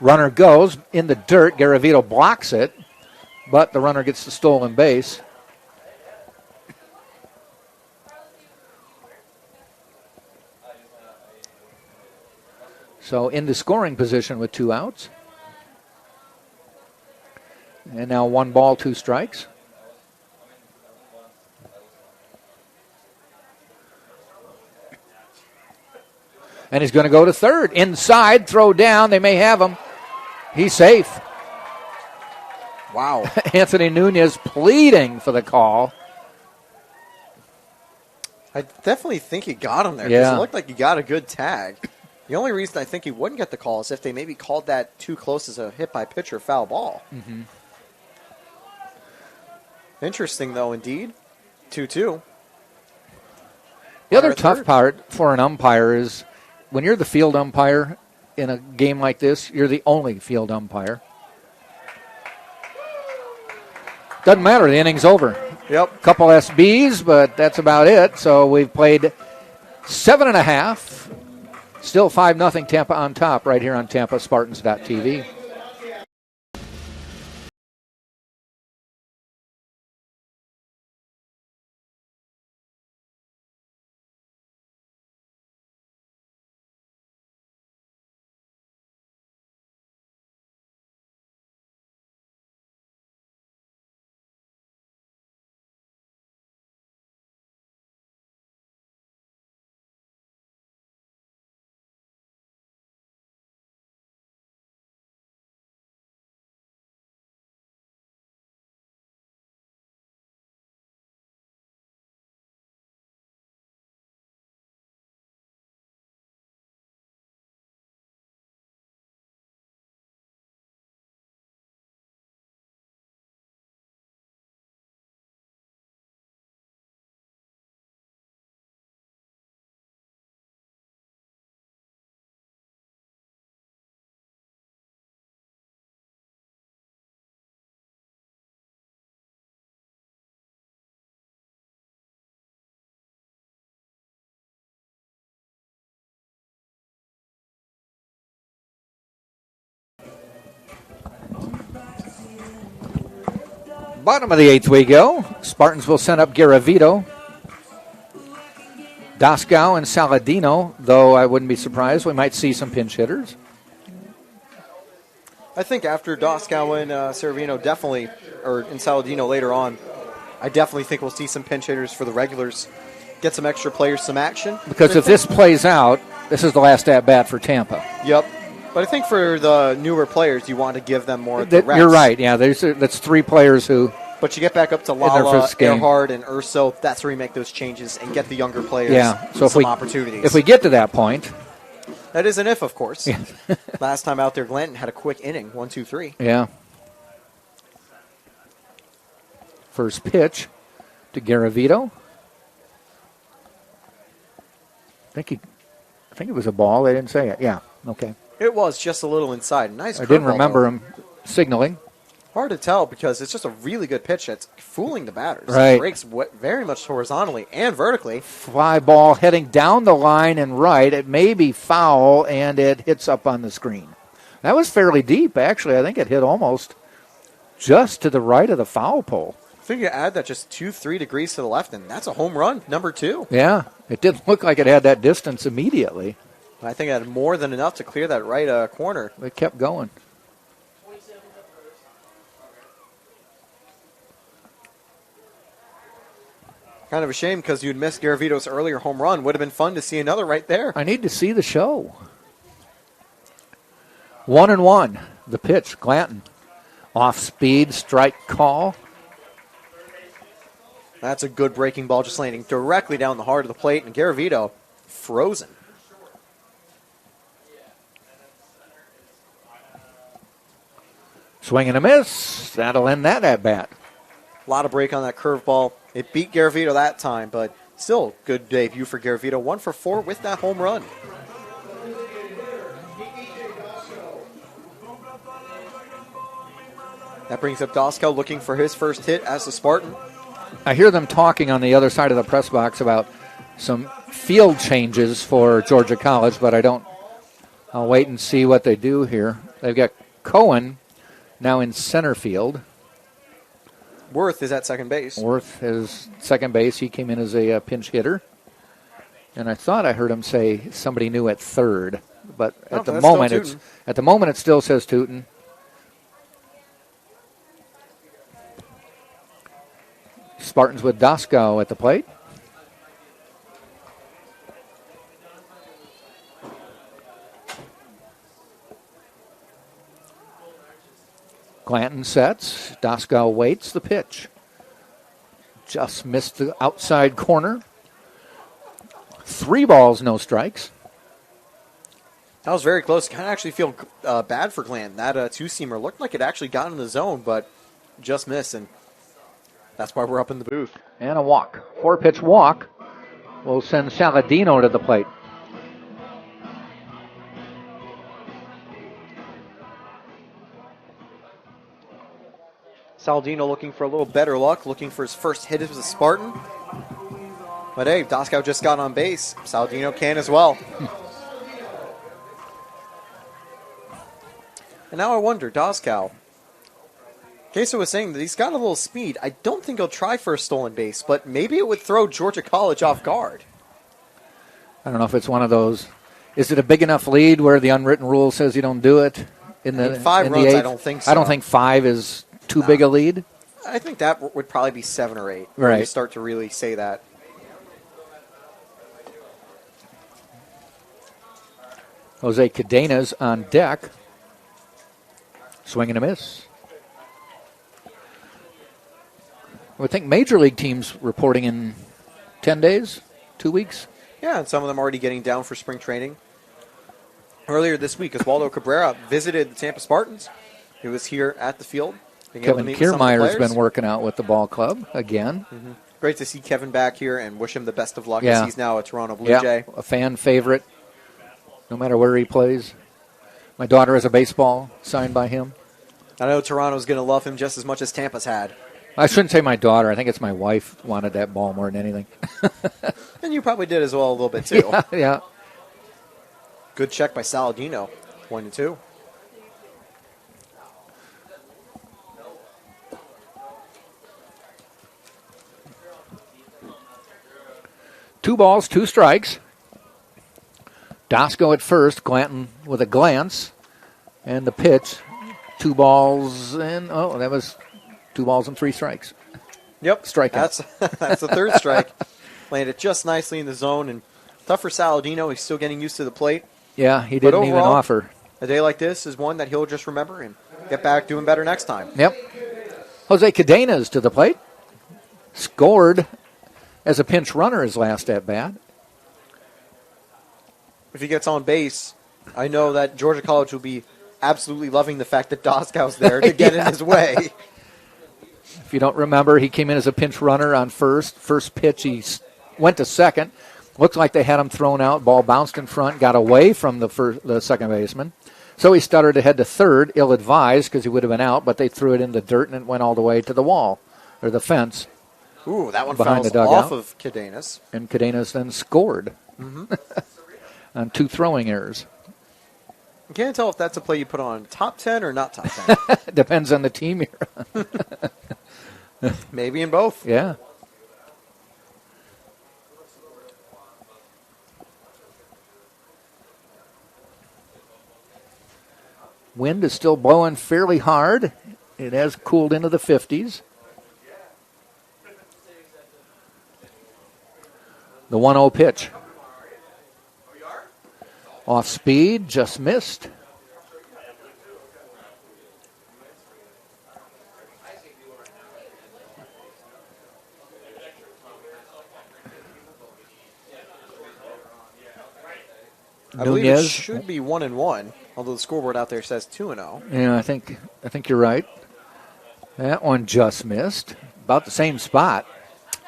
Runner goes in the dirt. Garavito blocks it, but the runner gets the stolen base. So into scoring position with 2 outs. And now 1 ball, 2 strikes. And he's going to go to third. Inside, throw down. They may have him. He's safe. Wow. Anthony Nunez pleading for the call. I definitely think he got him there because Yeah. it looked like he got a good tag. The only reason I think he wouldn't get the call is if they maybe called that too close as a hit by pitcher foul ball. Mm-hmm. Interesting, though, indeed. 2-2. The other tough part for an umpire is when you're the field umpire in a game like this, you're the only field umpire. Doesn't matter. The inning's over. Yep. Couple SBs, but that's about it. So we've played 7.5. Still 5-0 Tampa on top right here on TampaSpartans.tv. Bottom of the 8th we go. Spartans will send up Garavito. Doskow and Saladino, though I wouldn't be surprised. We might see some pinch hitters. I think after Doskow and Servino definitely, or in Saladino later on, I definitely think we'll see some pinch hitters for the regulars. Get some extra players some action. Because if this plays out, this is the last at-bat for Tampa. Yep. But I think for the newer players, you want to give them more reps. You're right, yeah. That's 3 players who... But you get back up to Lala, Earhart, and Urso. That's where you make those changes and get the younger players some opportunities. If we get to that point... That is an if, of course. Yeah. Last time out there, Glanton had a quick inning, 1, 2, 3. Yeah. First pitch to Garavito. I think it was a ball. They didn't say it. Yeah. Okay. It was just a little inside. Nice. I didn't remember him signaling. Hard to tell because it's just a really good pitch that's fooling the batters. Right. It breaks very much horizontally and vertically. Fly ball heading down the line and right. It may be foul, and it hits up on the screen. That was fairly deep, actually. I think it hit almost just to the right of the foul pole. I think you add that just 2-3 degrees to the left, and that's a home run, number 2. Yeah. It didn't look like it had that distance immediately. I think it had more than enough to clear that right corner. It kept going. Kind of a shame because you'd missed Garavito's earlier home run. Would have been fun to see another right there. I need to see the show. 1-1. The pitch, Glanton. Off speed, strike call. That's a good breaking ball, just landing directly down the heart of the plate, and Garavito frozen. Swing and a miss. That'll end that at bat. A lot of break on that curveball. It beat Garavito that time, but still good debut for Garavito. 1 for 4 with that home run. That brings up Doskow looking for his first hit as a Spartan. I hear them talking on the other side of the press box about some field changes for Georgia College, but I'll wait and see what they do here. They've got Cohen now in center field. Worth is at second base. Worth is second base. He came in as a pinch hitter. And I thought I heard him say somebody new at third, but at the moment it still says Tootin. Spartans with Doskow at the plate. Glanton sets. Doskow waits the pitch. Just missed the outside corner. 3 balls, no strikes. That was very close. Kind of actually feel bad for Glanton. That two-seamer looked like it actually got in the zone, but just missed, and that's why we're up in the booth. And a walk. 4-pitch walk will send Saladino to the plate. Saladino looking for a little better luck, looking for his first hit as a Spartan. But hey, Doskow just got on base. Saladino can as well. And now I wonder, Doskow. Queso was saying that he's got a little speed. I don't think he'll try for a stolen base, but maybe it would throw Georgia College off guard. I don't know if it's one of those. Is it a big enough lead where the unwritten rule says you don't do it? In the 5 runs, I don't think so. I don't think 5 is too big a lead. I think that would probably be 7 or 8. Right. You start to really say that. Jose Cadenas on deck. Swing and a miss. I would think major league teams reporting in 10 days, 2 weeks. Yeah, and some of them already getting down for spring training. Earlier this week, Oswaldo Cabrera visited the Tampa Spartans. He was here at the field. Kevin Kiermaier's been working out with the ball club again. Mm-hmm. Great to see Kevin back here and wish him the best of luck as he's now a Toronto Blue Jay. A fan favorite, no matter where he plays. My daughter has a baseball signed by him. I know Toronto's going to love him just as much as Tampa's had. I shouldn't say my daughter. I think it's my wife wanted that ball more than anything. And you probably did as well a little bit, too. Yeah. Good check by Saladino. 1-2. 2 balls, 2 strikes. Dosco at first, Glanton with a glance. And the pitch, 2 balls and, that was 2 balls and 3 strikes. Yep. Strikeout. That's the third strike. Landed just nicely in the zone, and tough for Saladino. He's still getting used to the plate. Yeah, he didn't even offer. A day like this is one that he'll just remember and get back doing better next time. Yep. Jose Cadenas to the plate. Scored as a pinch runner his last at bat. If he gets on base, I know that Georgia College will be absolutely loving the fact that Doscow's there to get in his way. If you don't remember, he came in as a pinch runner on first. First pitch, he went to second. Looked like they had him thrown out. Ball bounced in front, got away from the second baseman. So he stuttered ahead to third, ill-advised because he would have been out, but they threw it in the dirt and it went all the way to the wall, or the fence. Ooh, that one behind fouls the dugout. off of Cadenas. And Cadenas then scored on 2 throwing errors. I can't tell if that's a play you put on top 10 or not top 10. Depends on the team you're on. Maybe in both. Yeah. Wind is still blowing fairly hard. It has cooled into the 50s. The 1-0 pitch. Off speed, just missed. I believe it should be 1-1, although the scoreboard out there says 2-0. Yeah, I think you're right. That one just missed. About the same spot.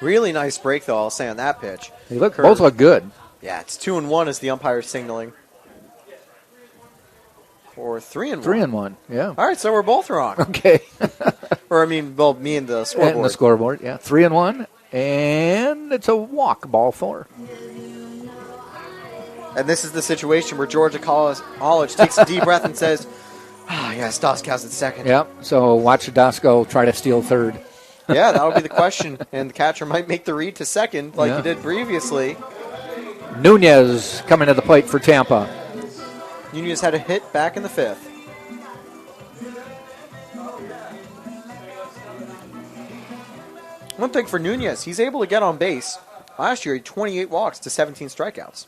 Really nice break, though, I'll say, on that pitch. Both look good. Yeah, it's 2-1 as the umpire's signaling. Or 3-1. 3-1, yeah. All right, so we're both wrong. Okay. Or, I mean, well, me and the scoreboard. And the scoreboard, yeah. 3-1, and it's a walk, ball 4. And this is the situation where Georgia College takes a deep breath and says, yes, Doscow's at second. Yep, so watch Dosco try to steal third. Yeah, that'll be the question. And the catcher might make the read to second like he did previously. Nunez coming to the plate for Tampa. Nunez had a hit back in the 5th. One thing for Nunez, he's able to get on base. Last year, he had 28 walks to 17 strikeouts.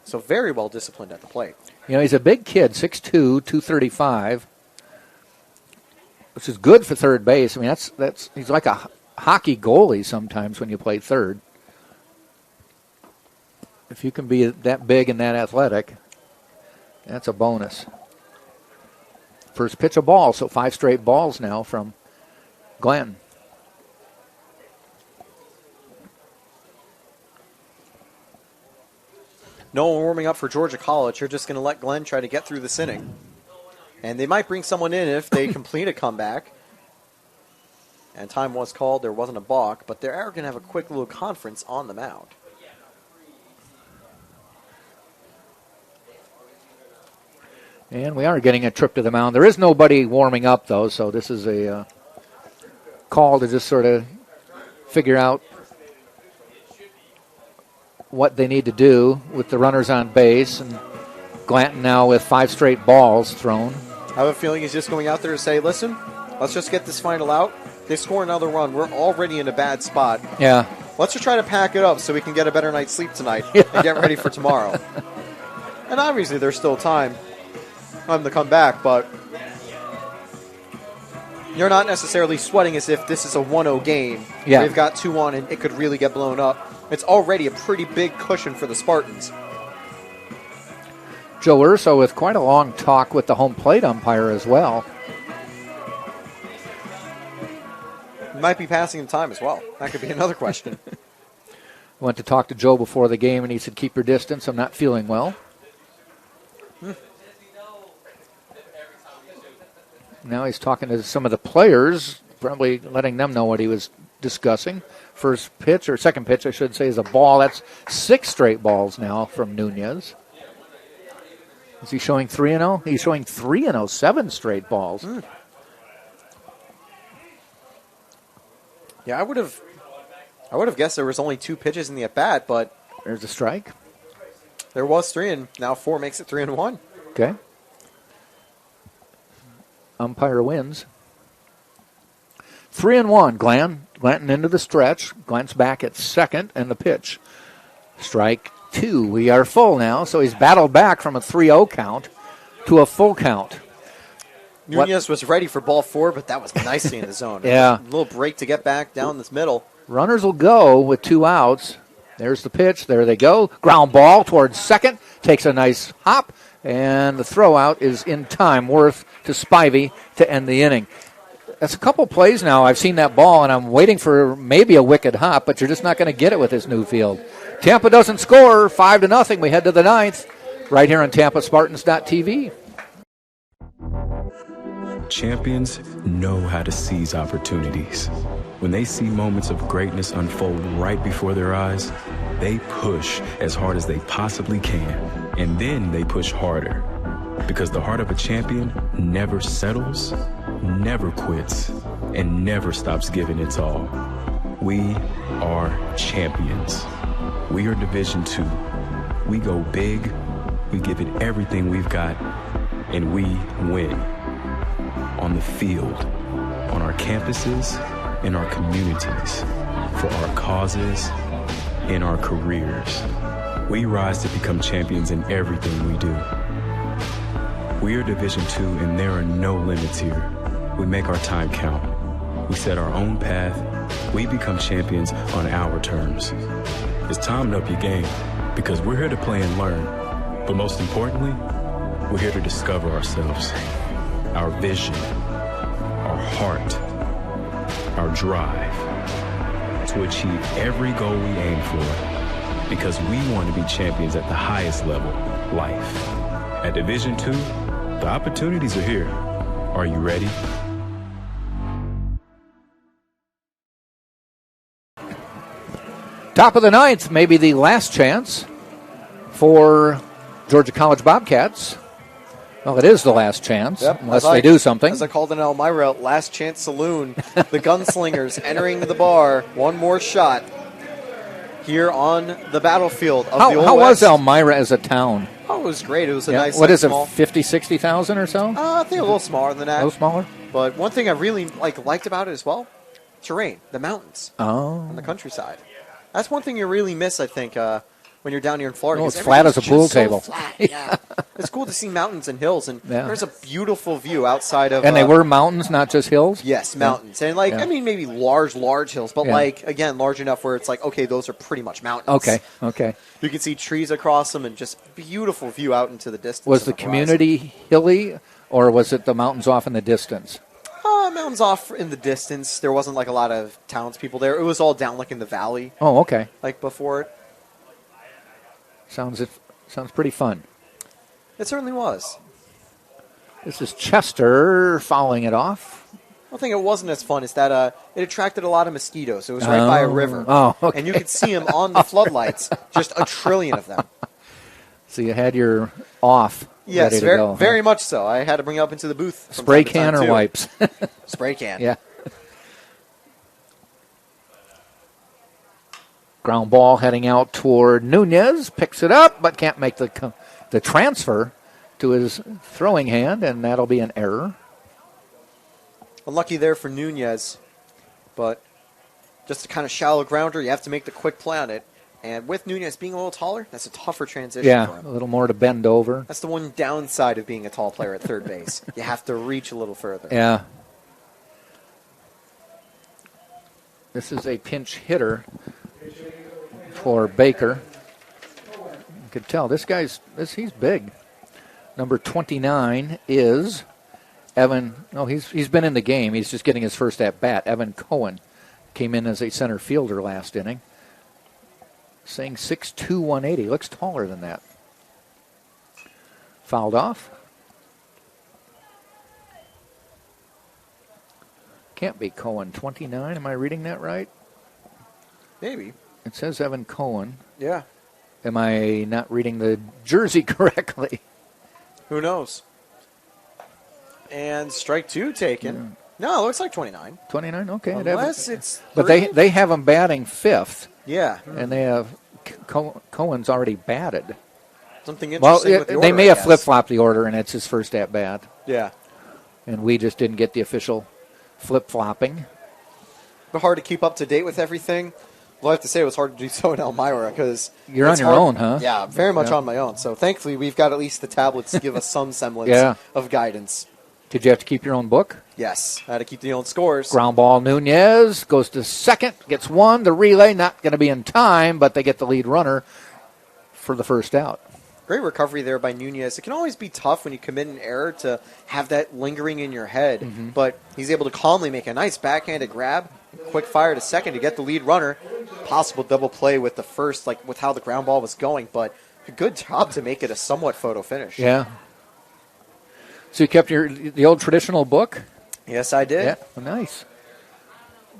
So very well disciplined at the plate. You know, he's a big kid, 6'2", 235, which is good for third base. I mean, that's he's like a hockey goalie sometimes when you play third. If you can be that big and that athletic, that's a bonus. First pitch, a ball, so 5 straight balls now from Glenn. No one warming up for Georgia College. They're just going to let Glenn try to get through this inning. And they might bring someone in if they complete a comeback. And time was called. There wasn't a balk, but they're going to have a quick little conference on the mound. And we are getting a trip to the mound. There is nobody warming up, though, so this is a call to just sort of figure out what they need to do with the runners on base. And Glanton now with 5 straight balls thrown. I have a feeling he's just going out there to say, listen, let's just get this final out. They score another run. We're already in a bad spot. Yeah. Let's just try to pack it up so we can get a better night's sleep tonight and get ready for tomorrow. And obviously there's still time to come back, but you're not necessarily sweating as if this is a 1-0 game. Yeah. They've got 2 on and it could really get blown up. It's already a pretty big cushion for the Spartans. Joe Urso with quite a long talk with the home plate umpire as well. Might be passing him time as well. That could be another question. Went to talk to Joe before the game, and he said, keep your distance. I'm not feeling well. Now he's talking to some of the players, probably letting them know what he was discussing. First pitch, or second pitch, I should say, is a ball. That's 6 straight balls now from Nunez. Is he showing 3-0? He's showing 3-0, 7 straight balls. Yeah, I would have I would have guessed there was only 2 pitches in the at-bat, but There's a strike. there was 3, and now 4 makes it 3-1. Okay. Umpire wins. 3-1. Glanton into the stretch. Glant's back at second, and the pitch. Strike 2. We are full now, so he's battled back from a 3-0 count to a full count. Nunez was ready for ball 4, but that was nicely in the zone. Yeah. A little break to get back down this middle. Runners will go with 2 outs. There's the pitch. There they go. Ground ball towards second. Takes a nice hop, and the throw out is in time. Worth to Spivey to end the inning. That's a couple plays now. I've seen that ball, and I'm waiting for maybe a wicked hop, but you're just not going to get it with this new field. Tampa doesn't score. 5-0. We head to the 9th right here on TampaSpartans.tv. Champions know how to seize opportunities. When they see moments of greatness unfold right before their eyes, they push as hard as they possibly can, and then they push harder. Because the heart of a champion never settles, never quits, and never stops giving its all. We are champions. We are Division II. We go big, we give it everything we've got, and we win. On the field, on our campuses, in our communities, for our causes, in our careers. We rise to become champions in everything we do. We are Division II, and there are no limits here. We make our time count. We set our own path. We become champions on our terms. It's time to up your game, because we're here to play and learn. But most importantly, we're here to discover ourselves, our vision, our heart, our drive, to achieve every goal we aim for, because we want to be champions at the highest level, life. At Division II, the opportunities are here. Are you ready? Top of the 9th, maybe the last chance for Georgia College Bobcats. Well, it is the last chance, unless they do something. As I called in Elmira, last chance saloon. The gunslingers entering the bar. One more shot here on the battlefield of the Old How West. was Elmira as a town? Oh, it was great. It was a nice, what is small. it, 50, 60,000 or so? I think a little smaller than that. A little smaller? But one thing I really liked about it as well, terrain, the mountains on the countryside. That's one thing you really miss, I think, when you're down here in Florida. Oh, it's flat as a pool table. Flat, yeah. It's cool to see mountains and hills, and there's a beautiful view outside of... And they were mountains, not just hills? Yes, mountains. And, I mean, maybe large hills, but, again, large enough where it's like, okay, those are pretty much mountains. Okay. You can see trees across them and just beautiful view out into the distance. Was the community hilly, or was it the mountains off in the distance? Mountains off in the distance. There wasn't, a lot of townspeople there. It was all down, in the valley. Oh, okay. Before it. Sounds pretty fun. It certainly was. This is Chester fouling it off. One thing it wasn't as fun is that it attracted a lot of mosquitoes. It was right by a river. Oh, okay. And you could see them on the floodlights, just a trillion of them. So you had your off ready to go. Very much so. I had to bring it up into the booth. Spray can or wipes? Spray can. Yeah. Ground ball heading out toward Nunez. Picks it up, but can't make the transfer to his throwing hand, and that'll be an error. Unlucky there for Nunez, but just a kind of shallow grounder. You have to make the quick play on it. And with Nunez being a little taller, that's a tougher transition for him. A little more to bend over. That's the one downside of being a tall player at third base. You have to reach a little further. Yeah. This is a pinch hitter for Baker. You could tell he's big. Number 29 is Evan. No, he's been in the game. He's just getting his first at bat. Evan Cohen came in as a center fielder last inning. Saying 6'2", 180. Looks taller than that. Fouled off. Can't be Cohen. 29. Am I reading that right? Maybe. It says Evan Cohen. Yeah. Am I not reading the jersey correctly? Who knows? And strike 2 taken. No, it looks like 29. 29, okay. Unless it's... But they have him batting 5th. Yeah. And they have Cohen's already batted. Something interesting with the order, they may have flip-flopped the order, and it's his first at-bat. Yeah. And we just didn't get the official flip-flopping. But hard to keep up to date with everything. Well, I have to say it was hard to do so in Elmira because... You're on your own, huh? Yeah, very much on my own. So thankfully, we've got at least the tablets to give us some semblance of guidance. Did you have to keep your own book? Yes, I had to keep the own scores. Ground ball, Nunez goes to second, gets one. The relay not going to be in time, but they get the lead runner for the first out. Great recovery there by Nunez. It can always be tough when you commit an error to have that lingering in your head, but he's able to calmly make a nice backhanded grab, quick fire to second to get the lead runner. Possible double play with the first, like with how the ground ball was going, but a good job to make it a somewhat photo finish. Yeah. So you kept the old traditional book? Yes, I did. Yeah, well, nice.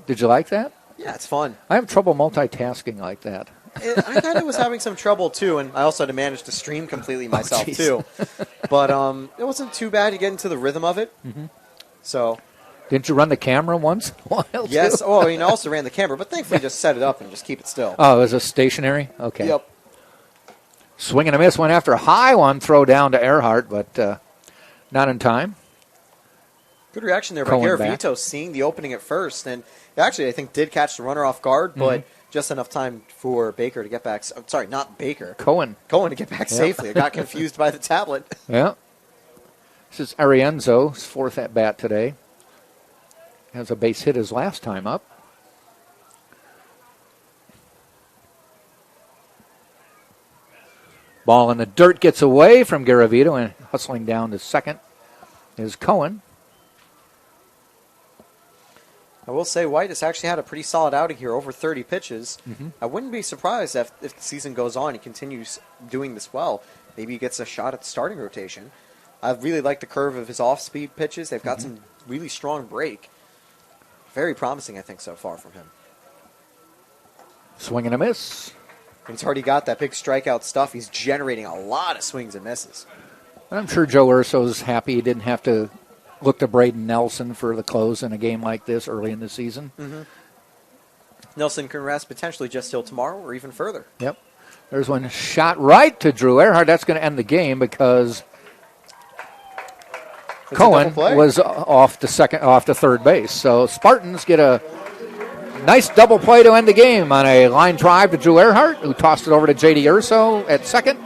Did you like that? Yeah, it's fun. I have trouble multitasking like that. I kind of was having some trouble, too, and I also had to manage to stream completely myself, too. But it wasn't too bad to get into the rhythm of it. So... Didn't you run the camera once in a while, Yes. too? Oh, I mean, I also ran the camera, but thankfully just set it up and just keep it still. Oh, it was a stationary? Okay. Yep. Swing and a miss, went after a high one, throw down to Earhart, but not in time. Good reaction there by Cohen back. Garavito, seeing the opening at first, and actually I think did catch the runner off guard, but just enough time for Baker to get back. Sorry, not Baker. Cohen to get back safely. I got confused by the tablet. Yeah. This is Arienzo's fourth at bat today. Has a base hit his last time up. Ball in the dirt gets away from Garavito, and hustling down to second is Cohen. I will say White has actually had a pretty solid outing here, over 30 pitches. I wouldn't be surprised if the season goes on and continues doing this well. Maybe he gets a shot at the starting rotation. I really like the curve of his off-speed pitches. They've got some really strong break. Very promising, I think, so far from him. Swing and a miss. He's already got that big strikeout stuff. He's generating a lot of swings and misses. I'm sure Joe Urso's happy he didn't have to look to Braden Nelson for the close in a game like this early in the season. Nelson can rest potentially just till tomorrow or even further. Yep. There's one shot right to Drew Earhart. That's going to end the game because Cohen was off to third base. So Spartans get a nice double play to end the game on a line drive to Drew Earhart, who tossed it over to J.D. Urso at second.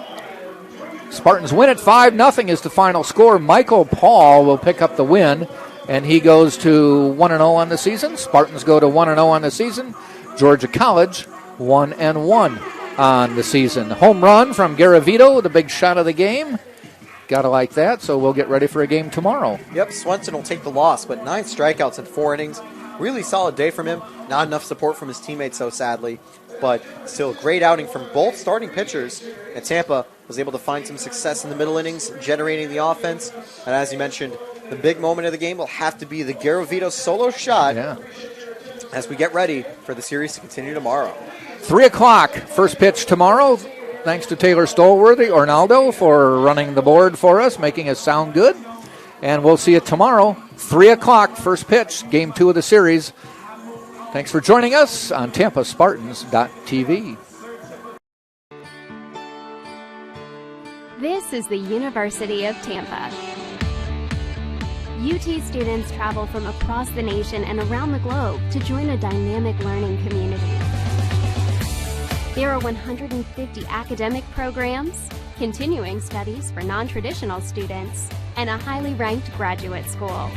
Spartans win at 5-0 is the final score. Michael Paul will pick up the win, and he goes to 1-0 on the season. Spartans go to 1-0 on the season. Georgia College 1-1 on the season. Home run from Garavito, the big shot of the game. Got to like that, so we'll get ready for a game tomorrow. Yep, Swenson will take the loss, but 9 strikeouts in 4 innings. Really solid day from him. Not enough support from his teammates, so sadly. But still a great outing from both starting pitchers. And Tampa was able to find some success in the middle innings, generating the offense. And as you mentioned, the big moment of the game will have to be the Garavito solo shot as we get ready for the series to continue tomorrow. 3 o'clock, first pitch tomorrow. Thanks to Taylor Stolworthy, Arnaldo, for running the board for us, making us sound good. And we'll see you tomorrow, 3 o'clock, first pitch, game 2 of the series. Thanks for joining us on TampaSpartans.tv. This is the University of Tampa. UT students travel from across the nation and around the globe to join a dynamic learning community. There are 150 academic programs, continuing studies for non-traditional students, and a highly ranked graduate school.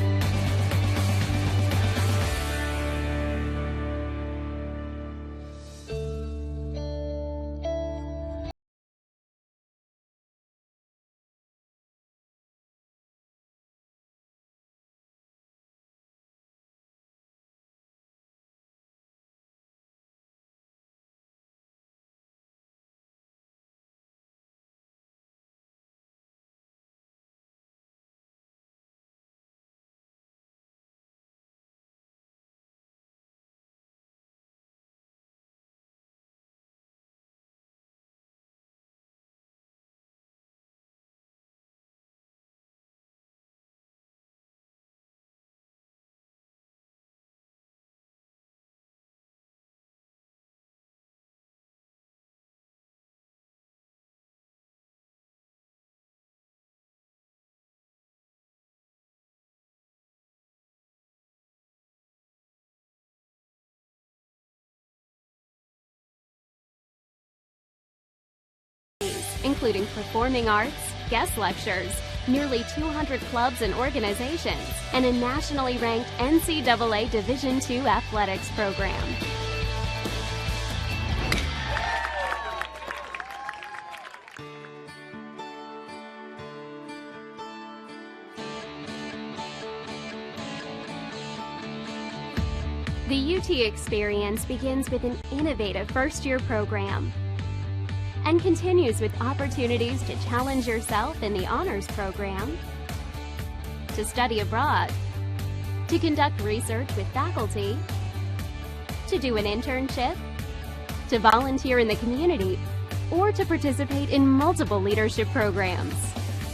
including performing arts, guest lectures, nearly 200 clubs and organizations, and a nationally ranked NCAA Division II athletics program. The UT experience begins with an innovative first-year program and continues with opportunities to challenge yourself in the honors program, to study abroad, to conduct research with faculty, to do an internship, to volunteer in the community, or to participate in multiple leadership programs.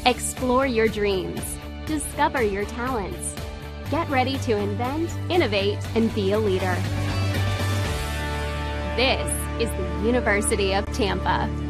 Explore your dreams, discover your talents, get ready to invent, innovate, and be a leader. This is the University of Tampa.